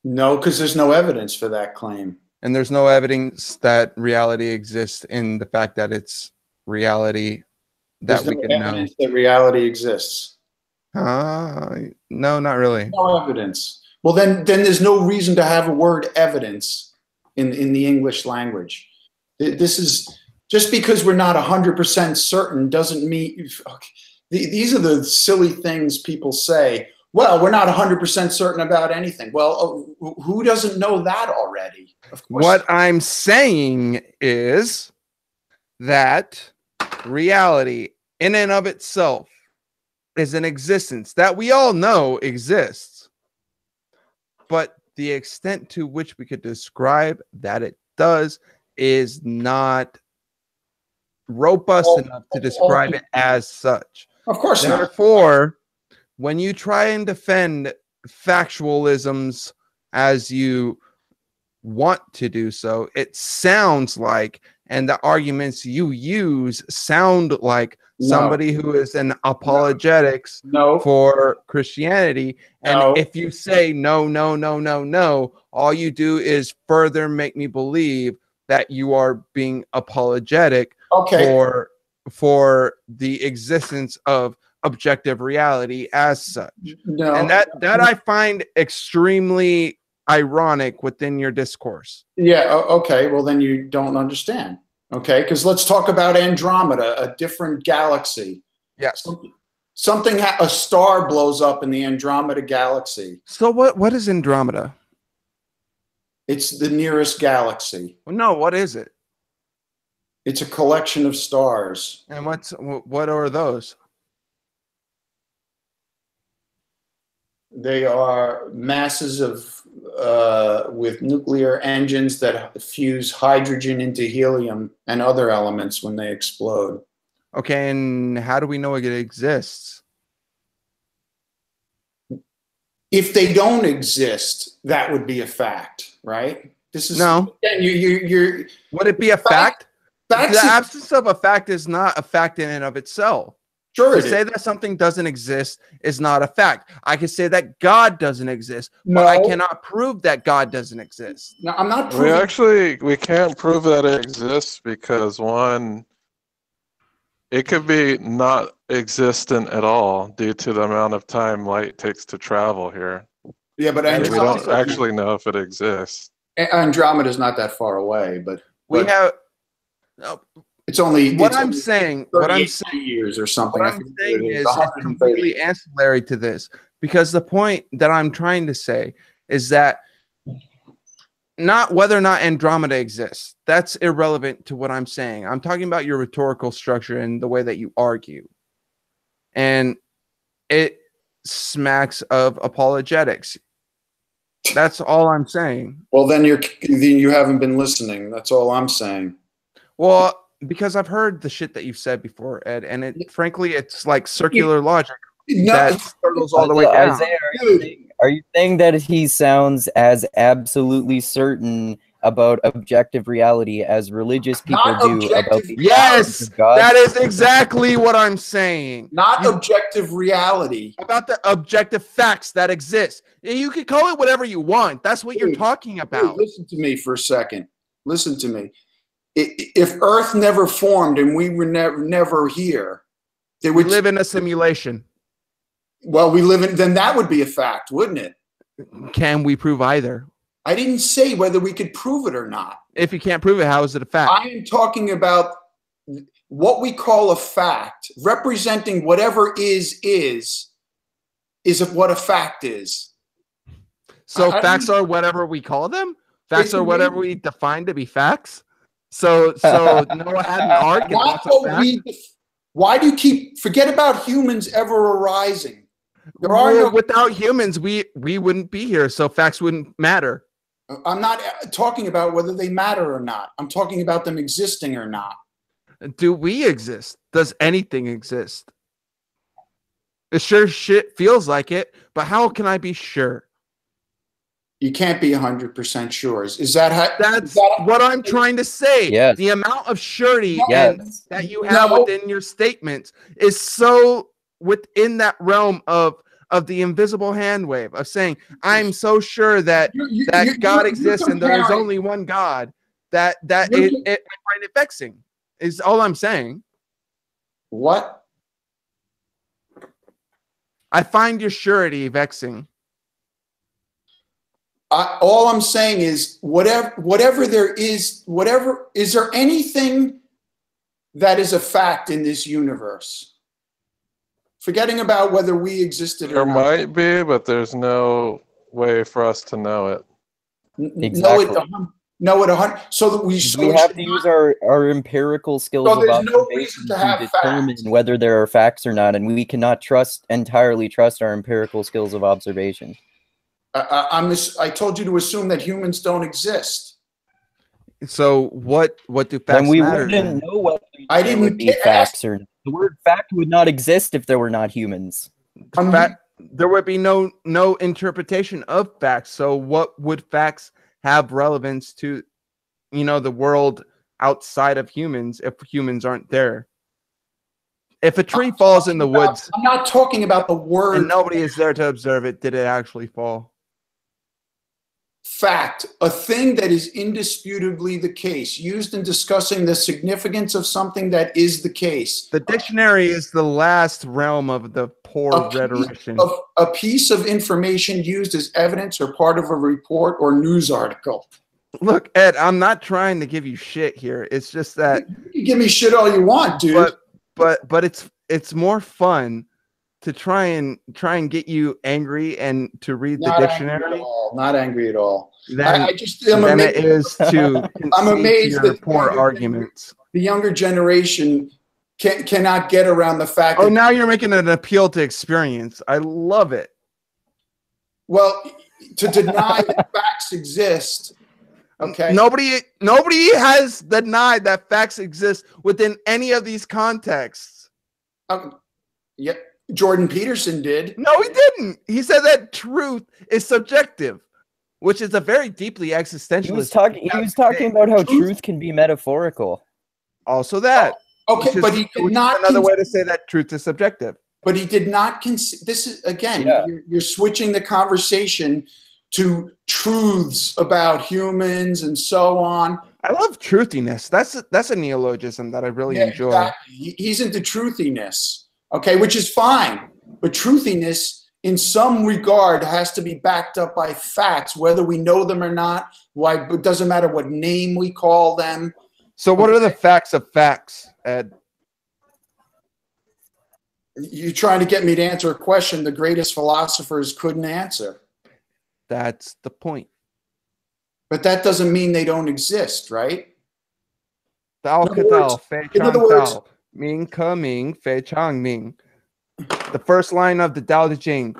No, because there's no evidence for that claim. And there's no evidence that reality exists in the fact that it's reality that There's we no can know. evidence that reality exists. No, not really. No evidence. Well, then there's no reason to have a word evidence in the English language. This is just because we're not 100% certain doesn't mean. These are the silly things people say. Well, we're not 100% certain about anything. Well, who doesn't know that already? Of course. What I'm saying is that reality in and of itself is an existence that we all know exists. But the extent to which we could describe that it does is not robust enough to describe it as such. Of course not. Therefore, when you try and defend factualisms as you want to do so, it sounds like, and the arguments you use sound like somebody who is an apologetics for Christianity. And if you say no, all you do is further make me believe that you are being apologetic for the existence of objective reality as such. And that I find extremely ironic within your discourse. Yeah, okay. Well, then you don't understand. Okay, because let's talk about Andromeda, a different galaxy. Yes. A star blows up in the Andromeda galaxy. So what is Andromeda? It's the nearest galaxy. No, what is it? It's a collection of stars. And what are those? They are masses of with nuclear engines that fuse hydrogen into helium and other elements when they explode. Okay, and how do we know it exists? If they don't exist, that would be a fact, right? This is no. You're would it be a fact? The absence of a fact is not a fact in and of itself. Sure, to say that something doesn't exist is not a fact. I can say that God doesn't exist, but I cannot prove that God doesn't exist. No, I'm not proving. We can't prove that it exists because one, it could be not existent at all due to the amount of time light takes to travel here. Yeah, but we don't actually know if it exists. Andromeda is not that far away, but we have. It's only what I'm saying. What I'm saying years or something. What I'm saying is completely ancillary to this, because the point that I'm trying to say is that not whether or not Andromeda exists. That's irrelevant to what I'm saying. I'm talking about your rhetorical structure and the way that you argue, and it smacks of apologetics. That's all I'm saying. Well, then you haven't been listening. That's all I'm saying. Well, because I've heard the shit that you've said before, Ed, and frankly, it's like circular logic that circles all the way down. Isaiah, are you saying that he sounds as absolutely certain about objective reality as religious people do about the yes, of God? That is exactly what I'm saying. Not objective reality. About the objective facts that exist. You can call it whatever you want. That's what you're talking about. Listen to me for a second. Listen to me. If Earth never formed and we were never here, we live in a simulation. Well, then that would be a fact, wouldn't it? Can we prove either? I didn't say whether we could prove it or not. If you can't prove it, how is it a fact? I am talking about what we call a fact, representing whatever is what a fact is. So facts are whatever we call them? Facts are whatever we define to be facts? So Noah had an ark. Why do you forget about humans ever arising? Without humans, we wouldn't be here, so facts wouldn't matter. I'm not talking about whether they matter or not. I'm talking about them existing or not. Do we exist? Does anything exist? It sure shit feels like it, but how can I be sure? You can't be 100% sure. Is that how? That's what I'm trying to say. Yes. The amount of surety that you have within your statements is so within that realm of of the invisible hand wave of saying, I'm so sure that God exists and there is only one God, that I find it vexing, is all I'm saying. What? I find your surety vexing. All I'm saying is whatever there is, is there anything that is a fact in this universe? Forgetting about whether we existed There or not. might be, but there's no way for us to know it. Exactly. Know it 100. So that we have to use our empirical skills So of there's no observation reason to to have determine facts. whether there are facts or not, and we cannot entirely trust our empirical skills of observation. I told you to assume that humans don't exist. So what do facts Then we matter? wouldn't know whether I there didn't would be facts or not. The word fact would not exist if there were not humans. There would be no interpretation of facts. So what would facts have relevance to, the world outside of humans if humans aren't there? If a tree falls in the woods, I'm not talking about the word and nobody is there to observe it, did it actually fall? fact, a thing that is indisputably the case, used in discussing the significance of something that is the case. The dictionary is the last realm of the poor rhetorician. A piece of information used as evidence or part of a report or news article. Look, Ed, I'm not trying to give you shit here. It's just that you give me shit all you want, dude. But it's more fun to try and get you angry and to read the dictionary. Not angry at all. Than it is to I'm amazed your that poor arguments. The younger generation cannot get around the fact. Oh, now you're making an appeal to experience. I love it. Well, to deny that facts exist. Okay. Nobody has denied that facts exist within any of these contexts. Yeah, Jordan Peterson did. No, he didn't. He said that truth is subjective, which is a very deeply existentialist. He was talking about how truth can be metaphorical. Also that. Okay, but he did not. Another way to say that truth is subjective. But he did not this is again. You're switching the conversation to truths about humans and so on. I love truthiness. That's a neologism that I really enjoy. Exactly. He's into truthiness, okay, which is fine. But truthiness, in some regard, has to be backed up by facts, whether we know them or not. Why? It doesn't matter what name we call them. So, what are the facts of facts, Ed? You're trying to get me to answer a question the greatest philosophers couldn't answer. That's the point. But that doesn't mean they don't exist, right? Dao Kadao, Fei Chang Dao, Ming Ke Ming, Fei Chang Ming. The first line of the Tao Te Ching.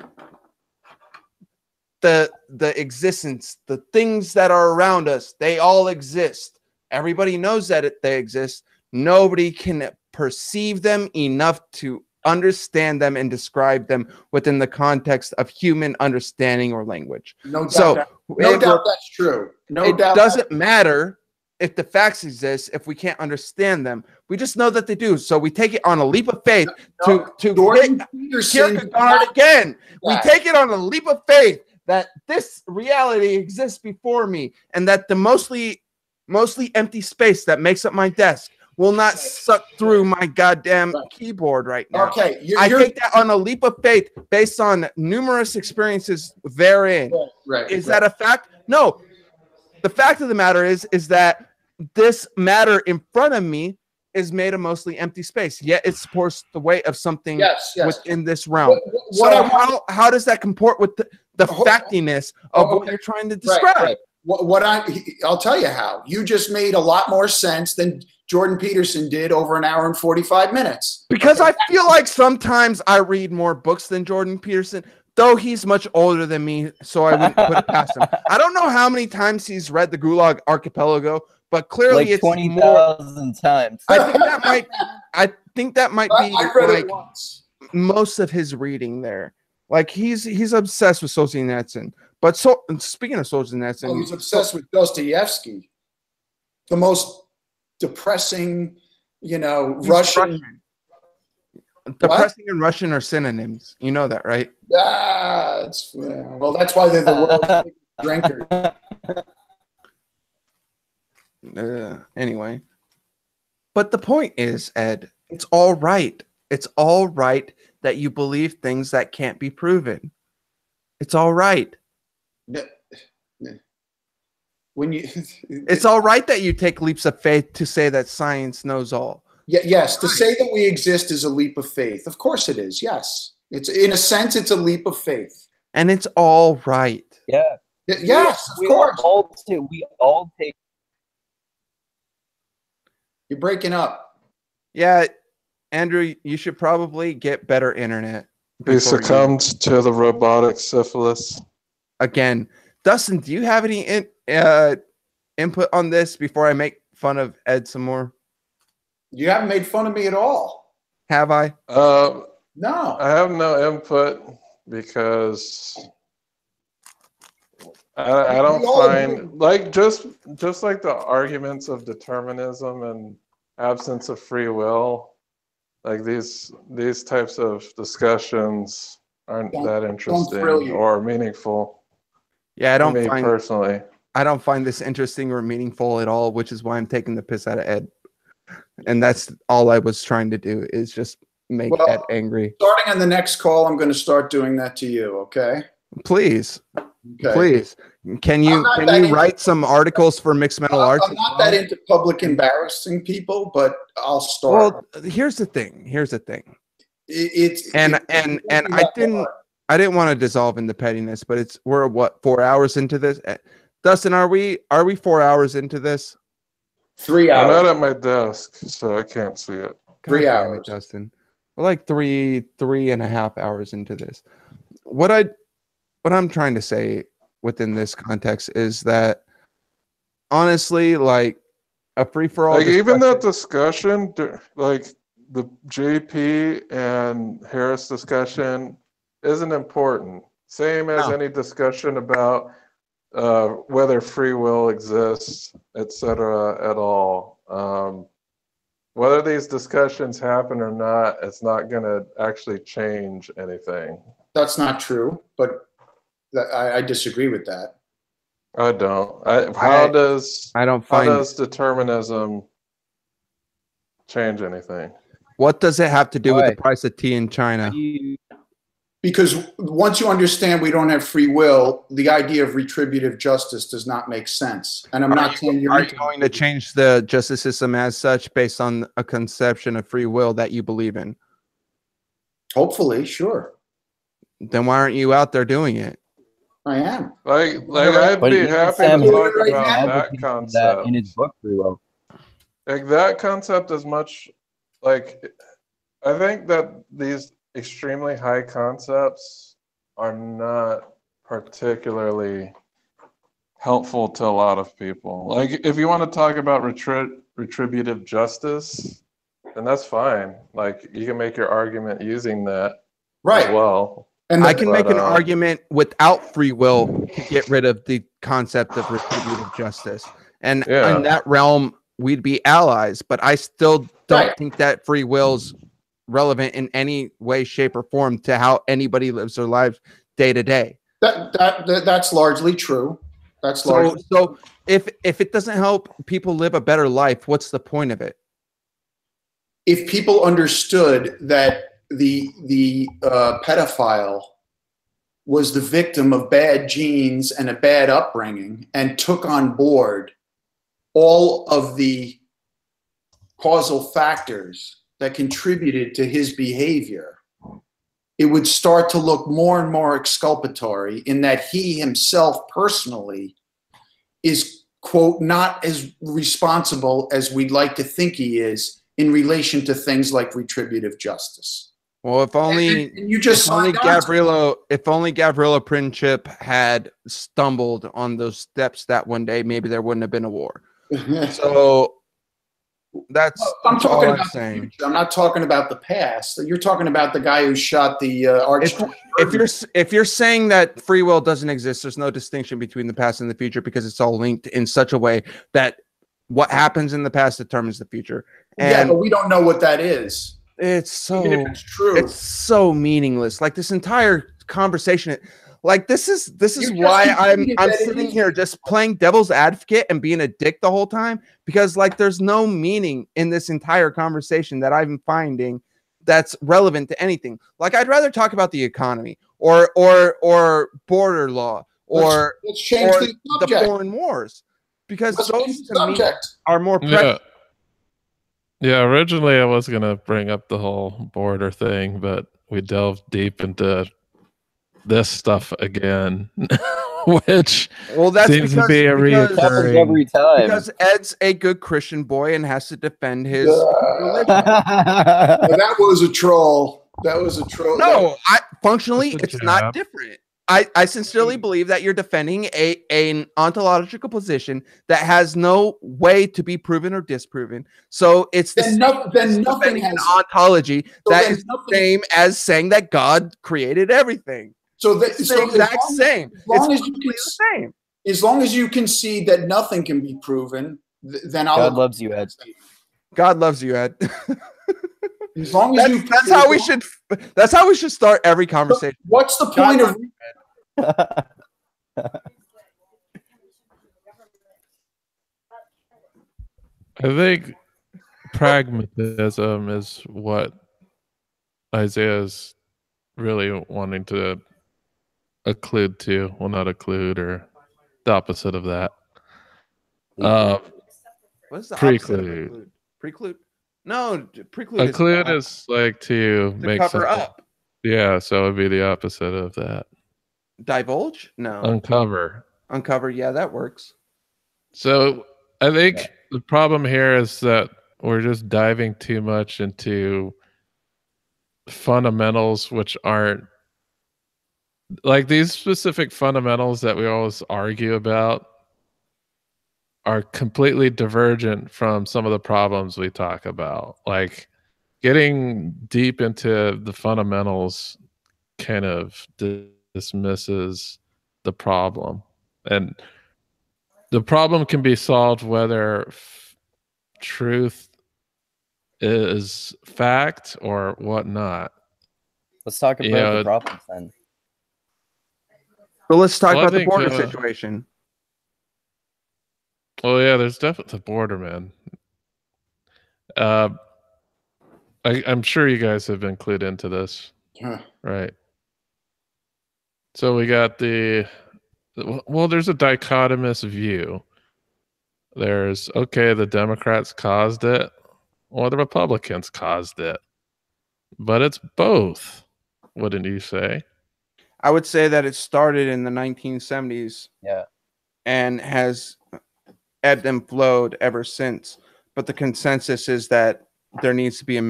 The existence, the things that are around us, they all exist. Everybody knows that they exist. Nobody can perceive them enough to understand them and describe them within the context of human understanding or language. No doubt. No doubt that's true. It doesn't matter if the facts exist if we can't understand them. We just know that they do. So we take it on a leap of faith to Jordan Peterson Kierkegaard again. We take it on a leap of faith that this reality exists before me and that the mostly empty space that makes up my desk will not suck through my goddamn keyboard right now. Okay, I take that on a leap of faith based on numerous experiences therein. Is that a fact? No. The fact of the matter is that this matter in front of me is made of mostly empty space, yet it supports the weight of something within this realm. How does that comport with the factiness of what you're trying to describe? I'll tell you how. You just made a lot more sense than Jordan Peterson did over an hour and 45 minutes. Because I feel like sometimes I read more books than Jordan Peterson, though he's much older than me, so I wouldn't put it past him. I don't know how many times he's read the Gulag Archipelago, but clearly like it's 20,000 times. I think that might be I read like it once. most of his reading there. Like he's obsessed with Solzhenitsyn. But speaking of Solzhenitsyn, he's obsessed with Dostoevsky, the most depressing, Russian. Depressing and Russian are synonyms. You know that, right? Well, that's why they're the world's biggest drinkers. Anyway. But the point is, Ed, it's all right. It's all right that you believe things that can't be proven. It's all right. When you, It's all right that you take leaps of faith to say that science knows all. yes, to say that we exist is a leap of faith. Of course it is. Yes, it's in a sense it's a leap of faith. And it's all right. Yeah. Yes, of course. We all take. You're breaking up. Yeah, Andrew, you should probably get better internet. He before you- succumbed to the robotic syphilis. Again. Dustin, do you have any input on this before I make fun of Ed some more? You haven't made fun of me at all. Have I? No. I have no input because I don't We all find agree. like just like the arguments of determinism and absence of free will, like these types of discussions aren't Don't- that thrill interesting you. or meaningful. Yeah, To me personally. I don't find this interesting or meaningful at all, which is why I'm taking the piss out of Ed. And that's all I was trying to do, is just make Well- Ed angry. Starting on the next call, I'm going to start doing that to you. Okay. Please, Okay. please. Can you I'm not that into- write some articles for Mixed Metal Arts? I'm not that into public embarrassing people, but I'll start. Well, here's the thing. It's And I didn't want to dissolve into pettiness, but we're what, 4 hours into this? Dustin, are we 4 hours into this? 3 I'm hours. not at my desk, so I can't see it. 3 God damn it, hours. Dustin. We're like three and a half hours into this. What I'm trying to say within this context is that honestly, like a free for all. Like even that discussion, like the JP and Harris discussion, isn't important. Same as No. any discussion about whether free will exists, etc. at all. Whether these discussions happen or not, it's not going to actually change anything. That's not true, but I disagree with that. I don't. How does determinism change anything? What does it have to do with Why? the price of tea in China? Because once you understand we don't have free will, the idea of retributive justice does not make sense. And I'm not saying you're Are you going to change the justice system as such based on a conception of free will that you believe in? Hopefully, sure. Then why aren't you out there doing it? I am. Like I'd But be even happy Sam to talk Harris about that advocated for concept. that in his book pretty well. Like that concept is much like I think that these extremely high concepts are not particularly helpful to a lot of people. Like if you want to talk about retributive justice, then that's fine. Like you can make your argument using that Right. as well. And I can make an But, argument without free will to get rid of the concept of retributive justice. And Yeah. in that realm, we'd be allies, but I still don't Right. think that free will's relevant in any way, shape, or form to how anybody lives their lives day to day. that's largely true. That's largely So if it doesn't help people live a better life, what's the point of it? if people understood that the pedophile was the victim of bad genes and a bad upbringing and took on board all of the causal factors that contributed to his behavior, it would start to look more and more exculpatory in that he himself personally is, quote, not as responsible as we'd like to think he is in relation to things like retributive justice. Well, if only And you just if only signed on to Gavrilo Princip had stumbled on those steps that one day, maybe there wouldn't have been a war. it. So that's I'm that's all talking I'm about the saying. future. I'm not talking about the past. You're talking about the guy who shot the Archduke. If you're saying that free will doesn't exist, there's no distinction between the past and the future because it's all linked in such a way that what happens in the past determines the future. Yeah, And but we don't know what that is. It's Even if so it's true. it's so meaningless. Like this entire conversation, like this is You why just I'm conceded that it sitting is. here just playing devil's advocate and being a dick the whole time, because like there's no meaning in this entire conversation that I'm finding that's relevant to anything. Like I'd rather talk about the economy or border law or Let's change the the subject. foreign wars, because Let's change those the to me subject. are more Yeah. precious. Yeah, originally I was gonna bring up the whole border thing, but we delved deep into this stuff again, which Well, that's seems to be a because Happens reoccurring. every time. because Ed's a good Christian boy and has to defend his religion. Well, that was a troll. That was a troll. No, functionally, That's a it's not jab. different. I sincerely believe that you're defending an ontological position that has no way to be proven or disproven. So it's Then nothing defending an has. ontology So that then is the nothing- same as saying that God created everything. So that It's the so exact same. As long It's as you completely can, the same. as long as you concede that nothing can be proven, then I'll. God loves you, Ed. God loves you, Ed. As long as you. That's how we should. That's how we should start every conversation. What's the point of? I think pragmatism is what Isaiah's really wanting to occlude to. Well, not occlude, or the opposite of that. What's the opposite of Preclude. preclude? Preclude? No, preclude is Occlude is like to to make cover something. up. Yeah, so it'd be the opposite of that. Divulge? No. Uncover. Uncover. Yeah, that works. So I think the problem here is that we're just diving too much into fundamentals, which aren't like these specific fundamentals that we always argue about are completely divergent from some of the problems we talk about. Like getting deep into the fundamentals kind of dismisses the problem. And the problem can be solved whether truth is fact or whatnot. Let's talk about Yeah. the problems then. So let's talk Well, I about the think, border uh, situation. Oh yeah, there's definitely the border, man. I'm sure you guys have been clued into this, right? So we got there's a dichotomous view. There's the Democrats caused it, or the Republicans caused it, but it's both. Wouldn't you say? I would say that it started in the 1970s. Yeah. And has ebbed and flowed ever since. But the consensus is that there needs to be a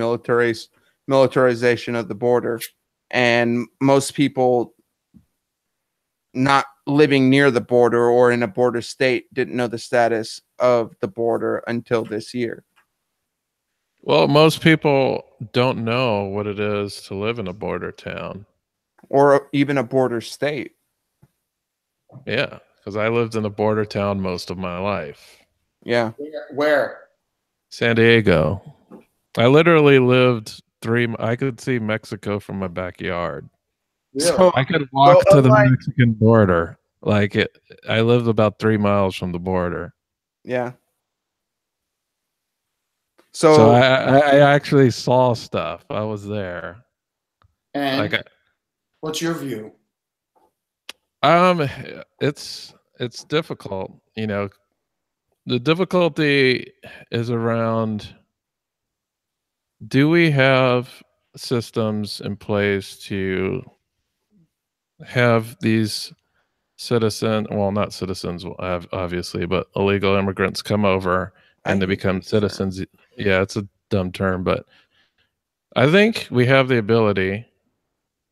militarization of the border. And most people not living near the border or in a border state didn't know the status of the border until this year. Well, most people don't know what it is to live in a border town. Or even a border state. Yeah, because I lived in a border town most of my life. Yeah. Where? San Diego. I literally lived I could see Mexico from my backyard. So I could walk So to the unlike- Mexican border. I lived about 3 miles from the border. yeah. So So I actually saw stuff. I was there. And Like, what's your view? it's difficult. You know, the difficulty is around, do we have systems in place to have these not citizens, obviously, but illegal immigrants come over and they become citizens. Yeah, it's a dumb term, but I think we have the ability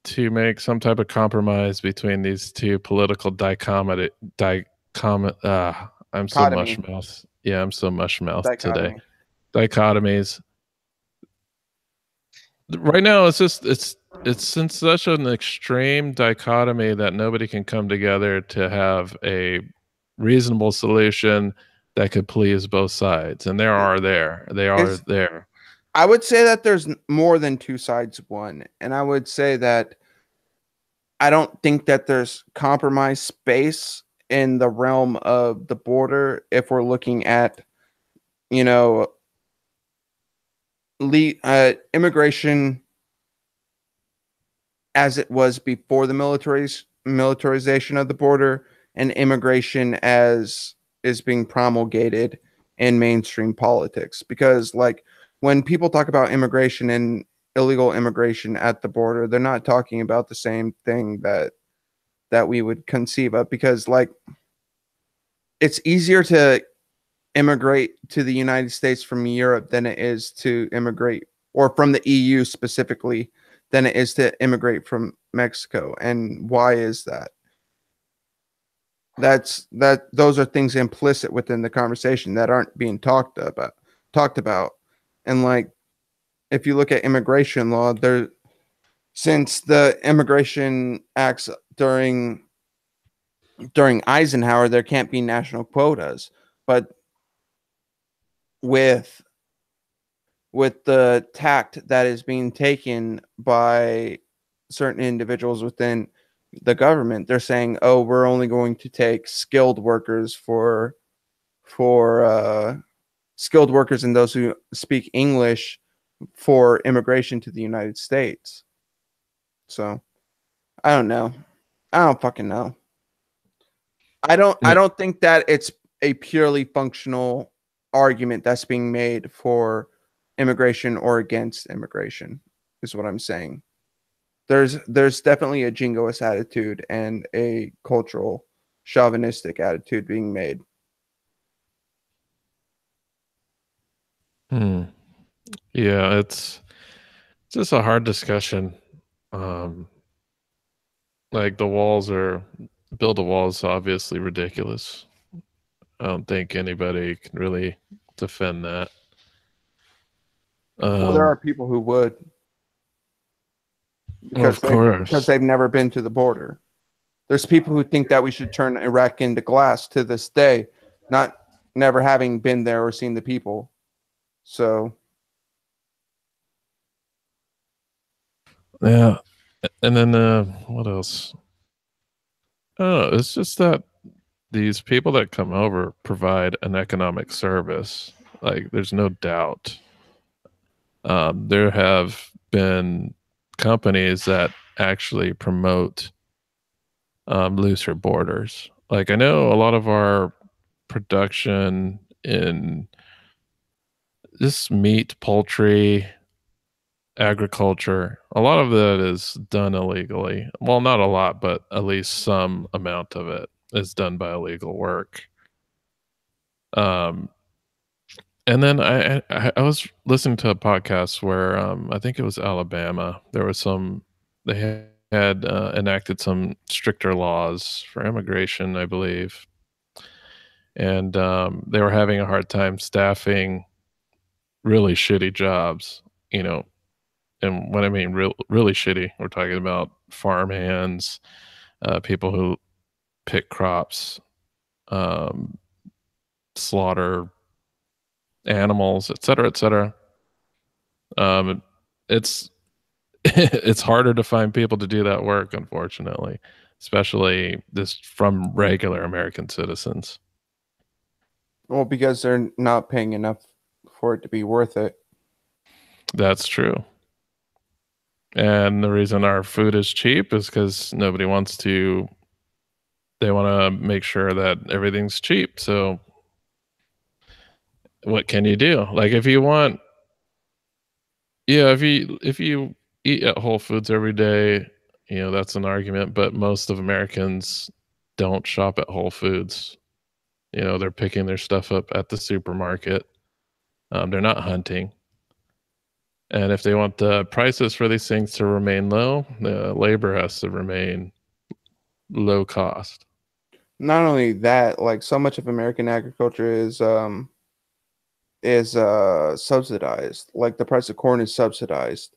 to make some type of compromise between these two political I'm so Dichotomy. mushmouth. Yeah, I'm so mushmouth today. dichotomy. Dichotomies. Right now, it's in such an extreme dichotomy that nobody can come together to have a reasonable solution that could please both sides. And they are there. I would say that there's more than two sides won, and I would say that I don't think that there's compromise space in the realm of the border if we're looking at, you know, immigration as it was before the militarization of the border, and immigration as is being promulgated in mainstream politics. Because like when people talk about immigration and illegal immigration at the border, they're not talking about the same thing that we would conceive of, because like it's easier to immigrate to the United States from Europe than it is to immigrate, or from the EU specifically, than it is to immigrate from Mexico. And why is that? Those are things implicit within the conversation that aren't being talked about. And like if you look at immigration law, since the immigration acts during Eisenhower, there can't be national quotas. But with the tact that is being taken by certain individuals within the government, they're saying, "Oh, we're only going to take skilled workers for skilled workers and those who speak English for immigration to the United States." So, I don't know. I don't fucking know. I don't think that it's a purely functional argument that's being made for immigration or against immigration, is what I'm saying. There's definitely a jingoist attitude and a cultural chauvinistic attitude being made. Yeah, it's just a hard discussion. Like the build a wall is obviously ridiculous. I don't think anybody can really defend that. Well, there are people who would, because they've never been to the border. There's people who think that we should turn Iraq into glass to this day, never having been there or seen the people. So, yeah. And then what else? Oh, it's just that these people that come over provide an economic service. Like, there's no doubt. There have been companies that actually promote looser borders. Like, I know a lot of our production in this meat, poultry, agriculture, a lot of that is done illegally. Well, not a lot, but at least some amount of it is done by illegal work. And then I was listening to a podcast where I think it was Alabama. There was they had enacted some stricter laws for immigration, I believe, and they were having a hard time staffing really shitty jobs. And when I mean really shitty, we're talking about farm hands, people who pick crops, slaughter animals, et cetera, et cetera. It's it's harder to find people to do that work, unfortunately, especially from regular American citizens. Well, because they're not paying enough for it to be worth it. That's true. And the reason our food is cheap is because nobody wants to. They want to make sure that everything's cheap. So what can you do? Like if you eat at Whole Foods every day, that's an argument. But most of Americans don't shop at Whole Foods. They're picking their stuff up at the supermarket. They're not hunting. And if they want the prices for these things to remain low, the labor has to remain low cost. Not only that, like so much of American agriculture is subsidized. Like the price of corn is subsidized,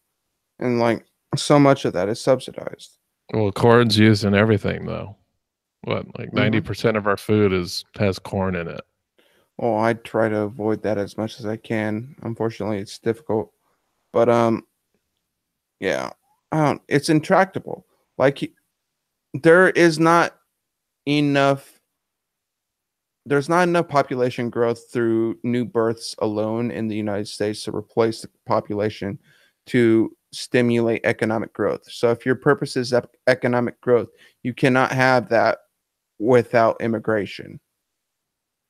and like so much of that is subsidized. Well, corn's used in everything, though. What, like 90% of our food has corn in it. Well, I try to avoid that as much as I can. Unfortunately, it's difficult. But yeah, it's intractable. Like there is not enough. There's not enough population growth through new births alone in the United States to replace the population to stimulate economic growth. So if your purpose is economic growth, you cannot have that without immigration.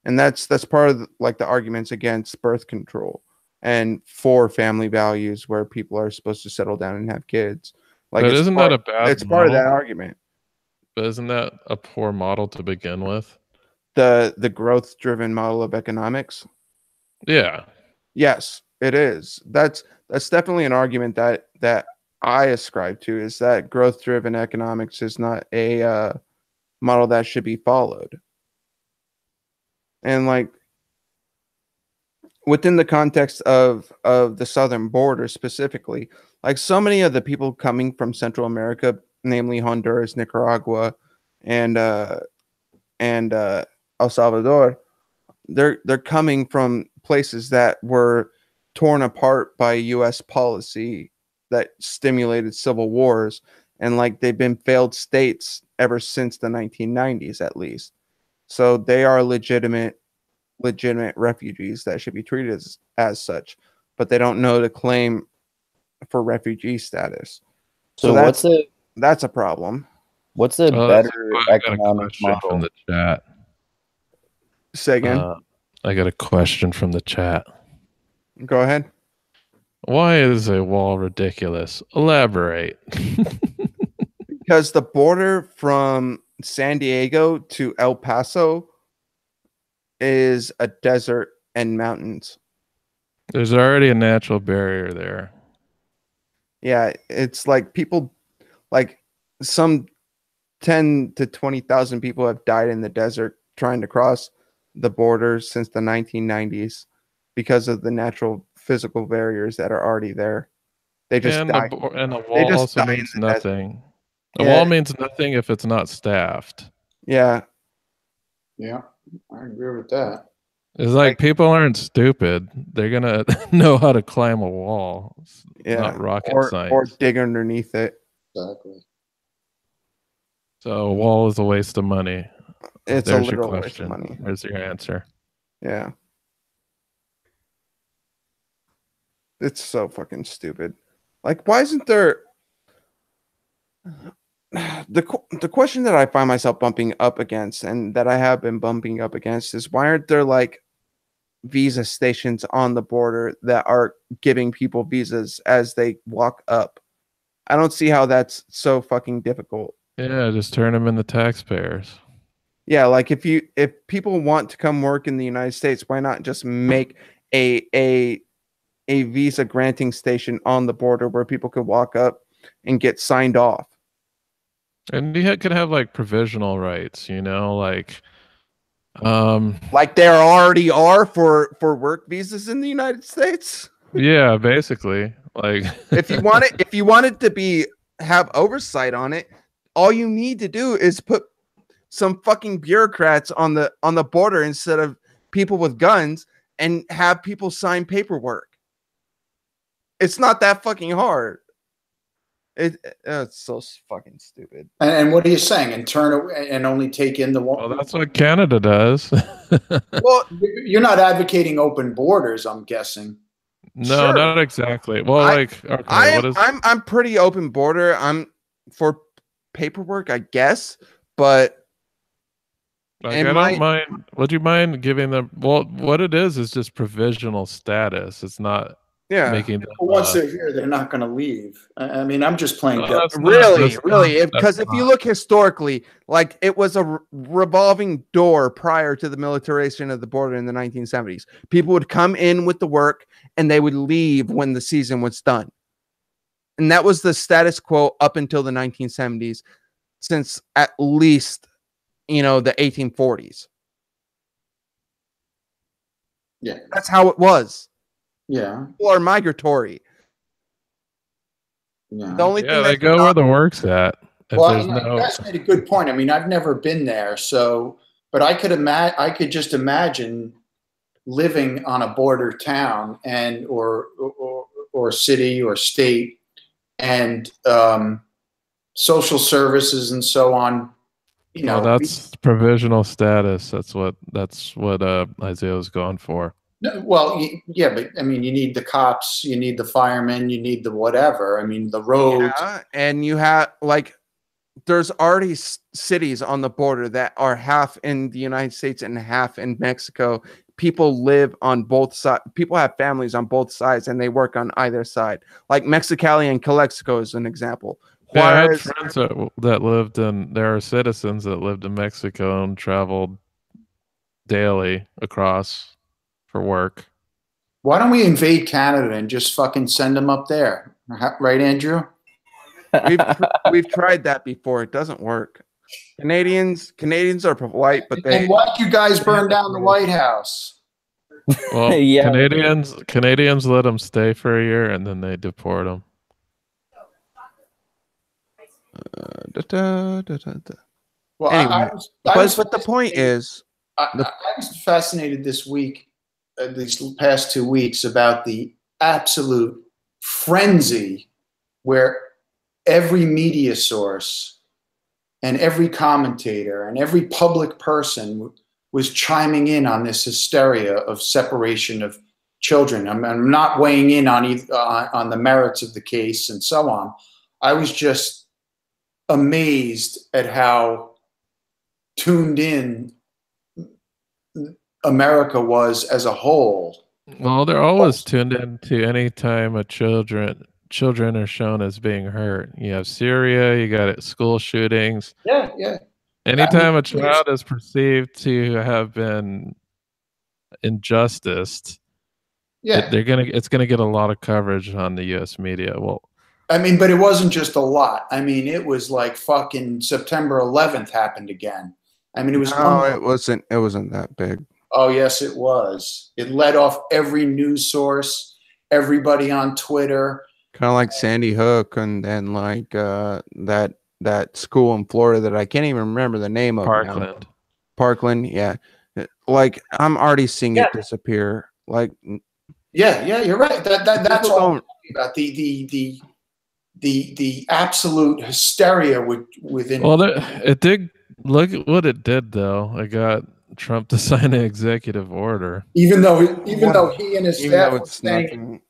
And that's part of like the arguments against birth control and for family values where people are supposed to settle down and have kids. Like But isn't that a bad it's part of that model? argument. But isn't that a poor model to begin with? The growth driven model of economics. Yeah. Yes, it is. That's definitely an argument that I ascribe to, is that growth driven economics is not a model that should be followed. And like within the context of the southern border specifically, like so many of the people coming from Central America, namely Honduras, Nicaragua, and El Salvador, they're coming from places that were torn apart by U.S. policy that stimulated civil wars, and like they've been failed states ever since the 1990s at least. So they are legitimate refugees that should be treated as such, but they don't know to claim for refugee status. So that's a problem. What's a better economic model from the chat? Say again. I got a question from the chat. Go ahead. Why is a wall ridiculous? Elaborate. Because the border from San Diego to El Paso is a desert and mountains. There's already a natural barrier there. Yeah, it's like people, like some 10 to 20,000 people have died in the desert trying to cross the border since the 1990s because of the natural physical barriers that are already there. They just die. And a wall also means nothing. A wall means nothing if it's not staffed. Yeah. Yeah, I agree with that. It's like people aren't stupid. They're gonna know how to climb a wall. It's not rocket science. Or dig underneath it. Exactly. So a wall is a waste of money. It's There's a literal your waste of question. money. There's your answer. Yeah. It's so fucking stupid. Like, why isn't there the question that I find myself bumping up against, and that I have been bumping up against, is why aren't there like visa stations on the border that are giving people visas as they walk up? I don't see how that's so fucking difficult. Yeah, just turn them into taxpayers. Yeah, like if people want to come work in the United States, why not just make a visa granting station on the border where people could walk up and get signed off? And you could have like provisional rights, like there already are for work visas in the United States. Yeah, basically. Like if you want it to have oversight on it, all you need to do is put some fucking bureaucrats on the border instead of people with guns and have people sign paperwork. It's not that fucking hard. It's so fucking stupid. And what are you saying? And turn away and only take in the one? Well, that's what Canada does. Well, you're not advocating open borders, I'm guessing. No, Sure. not exactly. Well, I'm pretty open border. I'm for paperwork, I guess, but I don't mind. Would you mind giving them? Well, what it is just provisional status. It's not. Yeah. Making them, once they're here, they're not going to leave. I mean, I'm just playing. Really, because if you look historically, like it was a revolving door prior to the militarization of the border in the 1970s. People would come in with the work and they would leave when the season was done. And that was the status quo up until the 1970s, since at least, the 1840s. Yeah. That's how it was. Yeah. People are migratory. Yeah. The only thing they go where the work's at. Well, that's made a good point. I mean, I've never been there, but I could just imagine living on a border town or or city or state, and social services and so on. You know, Well, that's provisional status. That's what Isaiah was going for. well, yeah, but I mean, you need the cops, you need the firemen, you need the whatever. I mean, the roads. Yeah, and you have like there's already cities on the border that are half in the United States and half in Mexico. People live on both sides. People have families on both sides, and they work on either side. Like Mexicali and Calexico is an example. Yeah, I had Juarez, friends that lived in. There are citizens that lived in Mexico and traveled daily across for work. Why don't we invade Canada and just fucking send them up there? Right, Andrew? we've tried that before. It doesn't work. Canadians are polite, but they And why'd you guys burn down the White House? Well, Yeah. Canadians let them stay for a year and then they deport them. Well, Anyway, but the point is, I was fascinated this week, these past 2 weeks, about the absolute frenzy where every media source and every commentator and every public person was chiming in on this hysteria of separation of children. I'm not weighing in on the merits of the case and so on. I was just amazed at how tuned in America was as a whole. Well, they're always tuned in to any time children are shown as being hurt. You have Syria, you got school shootings. Yeah. Anytime a child is perceived to have been injusticed, it's gonna get a lot of coverage on the U.S. media. Well, I mean, but it wasn't just a lot. I mean, it was like fucking September 11th happened again. I mean, it was. No, it wasn't. It wasn't that big. Oh yes, it was. It led off every news source, everybody on Twitter. Kind of like Sandy Hook, and then like that school in Florida that I can't even remember the name of. Parkland. Parkland, yeah. Like I'm already seeing it disappear. Like, yeah, you're right. That's all I'm about the absolute hysteria within. Well, it did. Look at what it did, though. It got Trump to sign an executive order, even though he and his staff were saying nothing.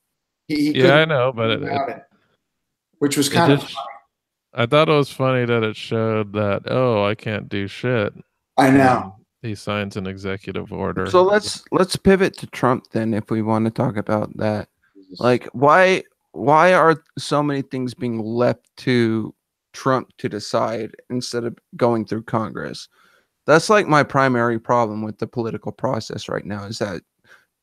he I know, but which was kind of. I thought it was funny that it showed that I can't do shit. I know. He signs an executive order. So let's pivot to Trump then, if we want to talk about that. Like, why are so many things being left to Trump to decide instead of going through Congress? That's like my primary problem with the political process right now, is that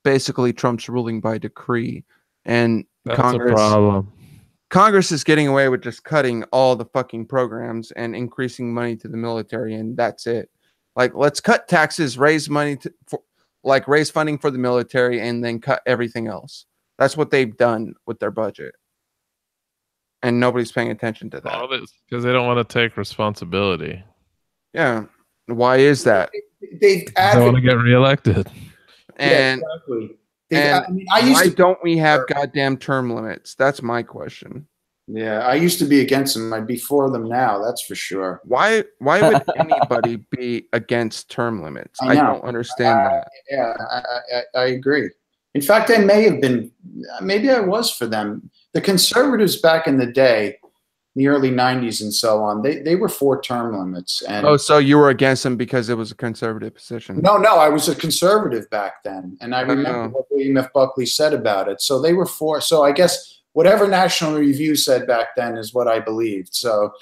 basically Trump's ruling by decree, and That's a problem. Congress is getting away with just cutting all the fucking programs and increasing money to the military, and that's it. Like, let's cut taxes, raise money raise funding for the military, and then cut everything else. That's what they've done with their budget, and nobody's paying attention to that. Because they don't want to take responsibility. Yeah, why is that? They want to get reelected. And, exactly. Why don't we have goddamn term limits? That's my question. Yeah, I used to be against them. I'd be for them now. That's for sure. Why would anybody be against term limits? I don't understand that. Yeah, I agree. In fact, I may have been. Maybe I was for them. The conservatives back in the day, the early 90s and so on, they were for term limits. And so you were against them because it was a conservative position? No, I was a conservative back then, and I remember what William F. Buckley said about it. So they were for. So I guess whatever National Review said back then is what I believed. So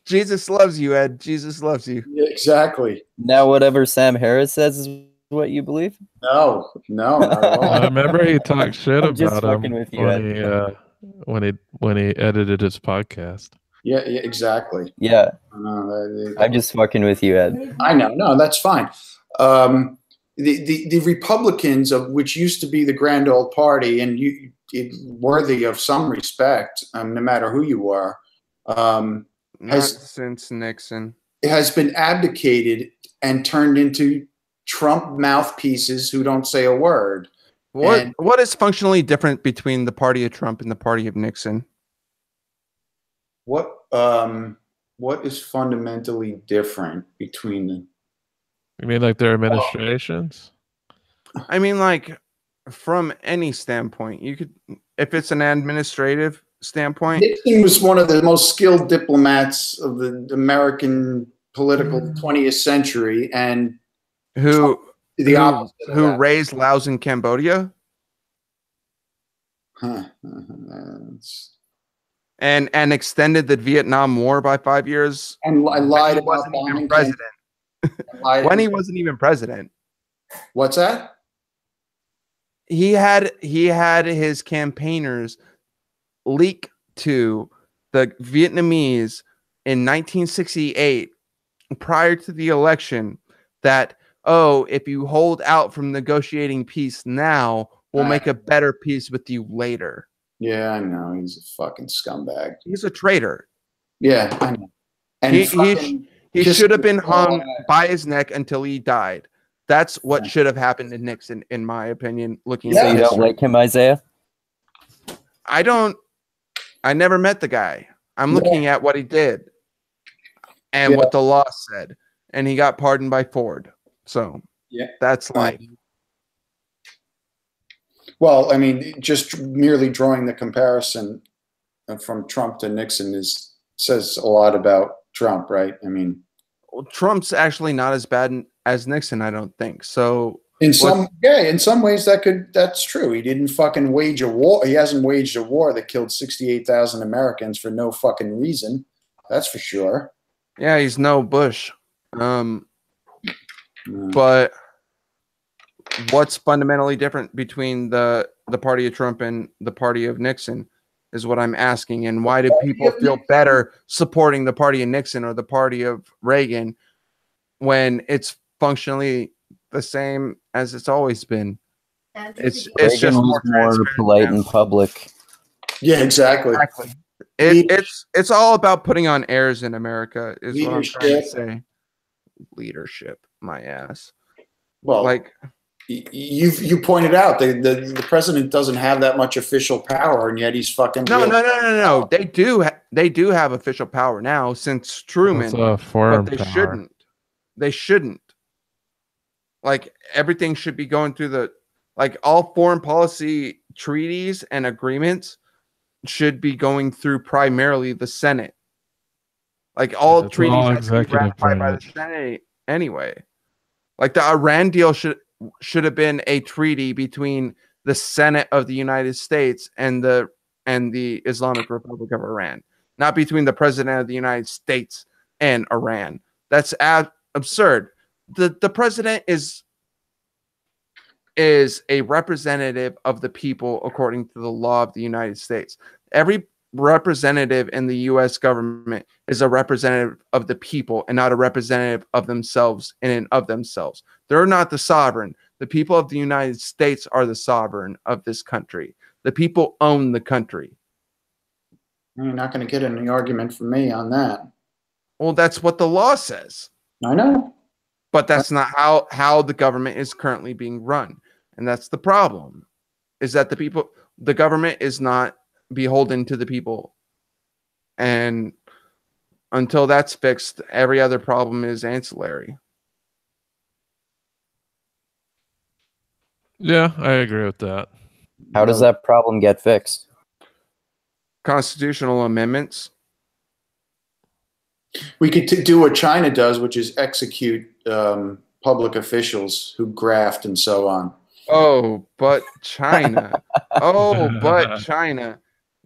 Jesus loves you, Ed. Jesus loves you. Yeah, exactly. Now whatever Sam Harris says is what you believe? No, not at all. I remember he talked shit about him with you, when he edited his podcast. Yeah, exactly. Yeah. I'm just fucking with you, Ed. I know. No, that's fine. The Republicans, of which used to be the grand old party, and worthy of some respect, no matter who you were, since Nixon, has been abdicated and turned into Trump mouthpieces who don't say a word. What And- what is functionally different between the party of Trump and the party of Nixon? What is fundamentally different between the You mean like their administrations? I mean, like, from any standpoint, you could, if it's an administrative standpoint, Nixon was one of the most skilled diplomats of the American political 20th century, and who the opposite of who that. raised Laos in Cambodia Huh. That's- and extended the Vietnam War by 5 years And I lied he about wasn't even bombing president. I lied- When he wasn't even president. What's that? He had his campaigners leak to the Vietnamese in 1968 prior to the election that, oh, if you hold out from negotiating peace now, we'll make a better peace with you later. Yeah, I know. He's a fucking scumbag. He's a traitor. Yeah, I know. And He just- should have been hung by his neck until he died. That's what should have happened to Nixon, in my opinion. Looking So at you don't history. like him, Isaiah? I never met the guy. I'm Yeah. looking at what he did and Yeah. what the law said, and he got pardoned by Ford. So Yeah. that's life. Well, I mean, just merely drawing the comparison from Trump to Nixon says a lot about Trump, right? I mean, Well, Trump's actually not as bad as Nixon, I don't think. So in some ways that's true. He didn't fucking wage a war. He hasn't waged a war that killed 68,000 Americans for no fucking reason. That's for sure. yeah, he's no Bush. Mm. But what's fundamentally different between the party of Trump and the party of Nixon is what I'm asking. And why do people feel better supporting the party of Nixon or the party of Reagan when it's functionally the same as it's always been? It's Reagan just was more more transparent polite now. in public. Yeah, exactly. Exactly. It's all about putting on airs in America, is what I'm trying to Leadership. say. Leadership, my ass. Well, Like, you pointed out the president doesn't have that much official power, and yet he's fucking no. They do have official power now since Truman, It's a foreign but they power. shouldn't. They shouldn't. Like, everything should be going through all foreign policy treaties and agreements should be going through primarily the Senate. Like, all It's treaties all have to be executive ratified by the branch. Senate anyway. Like, the Iran deal should have been a treaty between the Senate of the United States and the Islamic Republic of Iran, not between the president of the United States and Iran. That's absurd. The president is a representative of the people according to the law of the United States. Every representative in the US government is a representative of the people and not a representative of themselves in and of themselves. They're not the sovereign. The people of the United States are the sovereign of this country. The people own the country. You're not going to get any argument from me on that. Well, that's what the law says. I know. But that's not how the government is currently being run. And that's the problem, is that the government is not beholden to the people. And until that's fixed, every other problem is ancillary. Yeah, I agree with that. How does that problem get fixed? Constitutional amendments. We could do what China does, which is execute public officials who graft and so on. Oh, but China. China.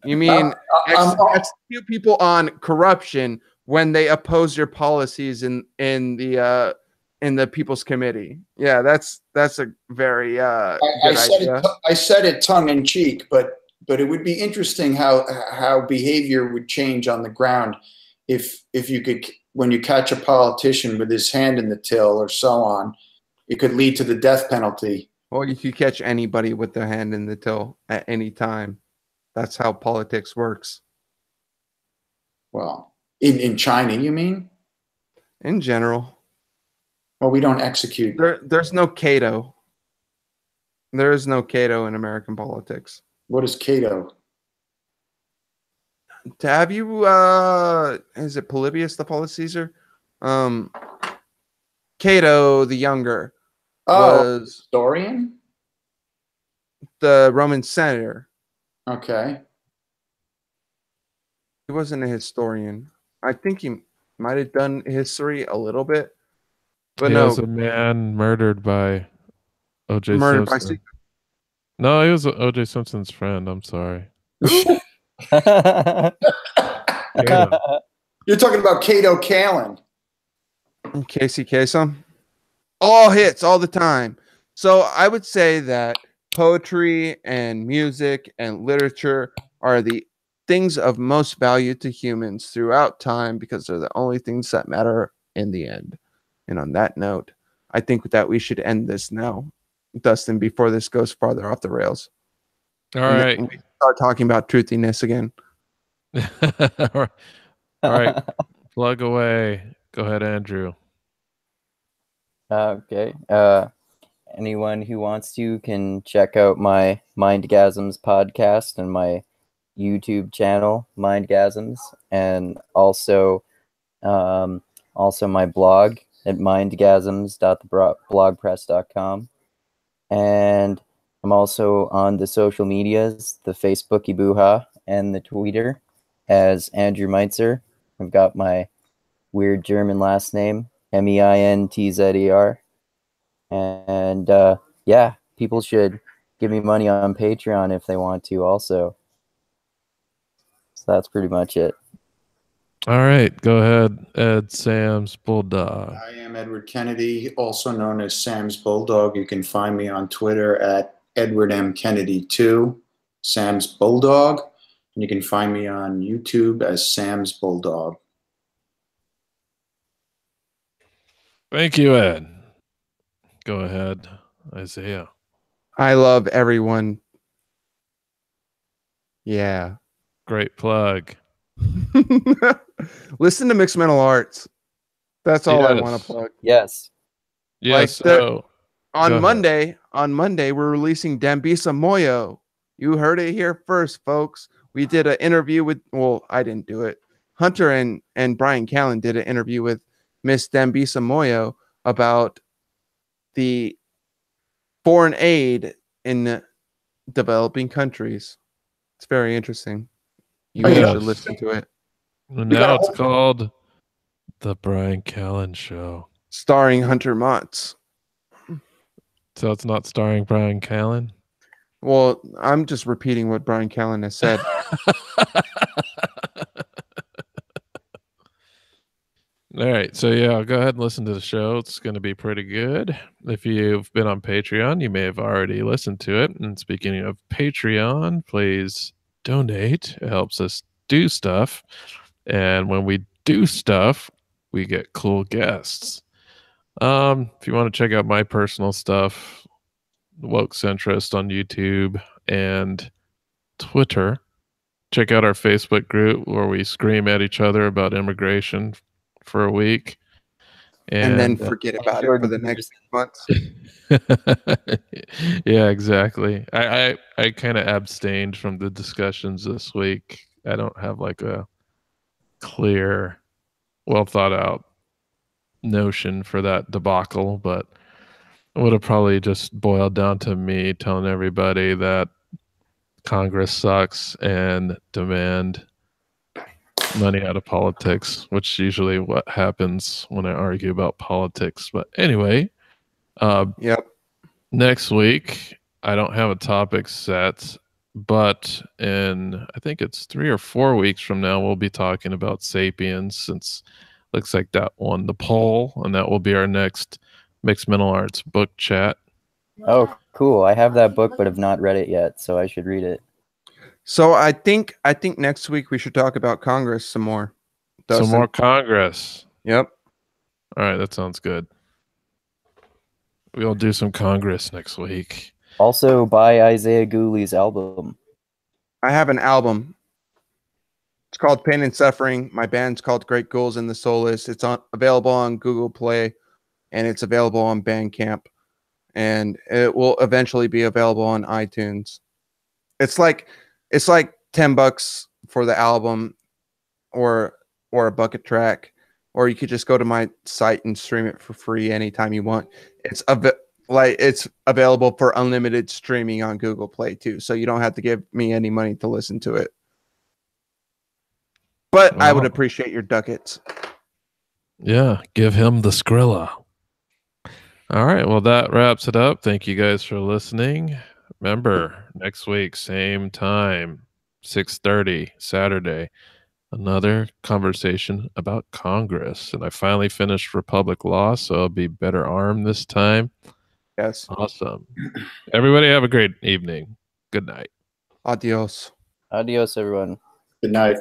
You mean execute people on corruption when they oppose your policies in the People's Committee? Yeah, that's a very good idea. I said it tongue in cheek, but it would be interesting how behavior would change on the ground if you could, when you catch a politician with his hand in the till or so on, it could lead to the death penalty. Well, you could catch anybody with their hand in the till at any time. That's how politics works. Well, in China, you mean? In general. Well, we don't execute. There's no Cato. There is no Cato in American politics. What is Cato? To have you, is it Polybius the Paulus Caesar? Cato the Younger Oh, was historian? the Roman senator. Okay. He wasn't a historian. I think he might have done history a little bit, but He no, was a man murdered by O.J. murdered by Simpson. No, he was O.J. Simpson's friend. I'm sorry. Cato. You're talking about Cato Kalin. Casey Kasem. All hits all the time. So I would say that poetry and music and literature are the things of most value to humans throughout time because they're the only things that matter in the end. And on that note, I think that we should end this now, Dustin, before this goes farther off the rails. All And right. then we start talking about truthiness again. All right. Plug away. Go ahead, Andrew. Okay. Anyone who wants to can check out my Mindgasms podcast and my YouTube channel, Mindgasms, and also my blog at mindgasms.blogpress.com. And I'm also on the social medias, the Facebooky Booha and the Twitter as Andrew Meitzer. I've got my weird German last name, Meintzer. And yeah, people should give me money on Patreon if they want to also. So that's pretty much it. All right. Go ahead, Ed Sam's Bulldog. I am Edward Kennedy, also known as Sam's Bulldog. You can find me on Twitter at Edward M. Kennedy 2, Sam's Bulldog. And you can find me on YouTube as Sam's Bulldog. Thank you, Ed. Go ahead, Isaiah. I love everyone. Yeah. Great plug. Listen to Mixed Mental Arts. That's all I Yes. want to plug. Yes. Yes. Like the- So Go On ahead. Monday, we're releasing Dambisa Moyo. You heard it here first, folks. We did an interview with, well, I didn't do it. Hunter and Brian Callen did an interview with Miss Dambisa Moyo about the foreign aid in developing countries. It's very interesting. You Yes. should listen to it. And We got now a it's whole- called The Brian Callen Show. Starring Hunter Motz. So it's not starring Brian Callen? Well, I'm just repeating what Brian Callen has said. All right. So, yeah, go ahead and listen to the show. It's going to be pretty good. If you've been on Patreon, you may have already listened to it. And speaking of Patreon, please donate. It helps us do stuff. And when we do stuff, we get cool guests. If you want to check out my personal stuff, Woke Centrist on YouTube and Twitter, check out our Facebook group where we scream at each other about immigration for a week. And then forget about it for the next 6 months. Yeah, exactly. I kind of abstained from the discussions this week. I don't have like a clear, well thought out notion for that debacle, but it would have probably just boiled down to me telling everybody that Congress sucks and demand money out of politics, which is usually what happens when I argue about politics. But anyway, Yep. next week I don't have a topic set, but in I think it's 3 or 4 weeks from now we'll be talking about Sapiens, since looks like that won the poll, and that will be our next Mixed Mental Arts book chat. Oh, cool. I have that book, but have not read it yet, so I should read it. So I think next week we should talk about Congress some more. Dustin. Some more Congress. Yep. All right, that sounds good. We'll do some Congress next week. Also, buy Isaiah Gooley's album. I have an album. It's called Pain and Suffering. My band's called Great Ghouls in the Soulless. It's available on Google Play, and it's available on Bandcamp. and it will eventually be available on iTunes. It's like $10 for the album, or a bucket track, or you could just go to my site and stream it for free anytime you want. It's available for unlimited streaming on Google Play too, so you don't have to give me any money to listen to it. But I would Wow. appreciate your ducats. Yeah, give him the Skrilla. All right, well, that wraps it up. Thank you guys for listening. Remember, next week, same time, 6:30, Saturday, another conversation about Congress. And I finally finished Republic Law, so I'll be better armed this time. Yes. Awesome. Everybody have a great evening. Good night. Adios. Adios, everyone. Good night.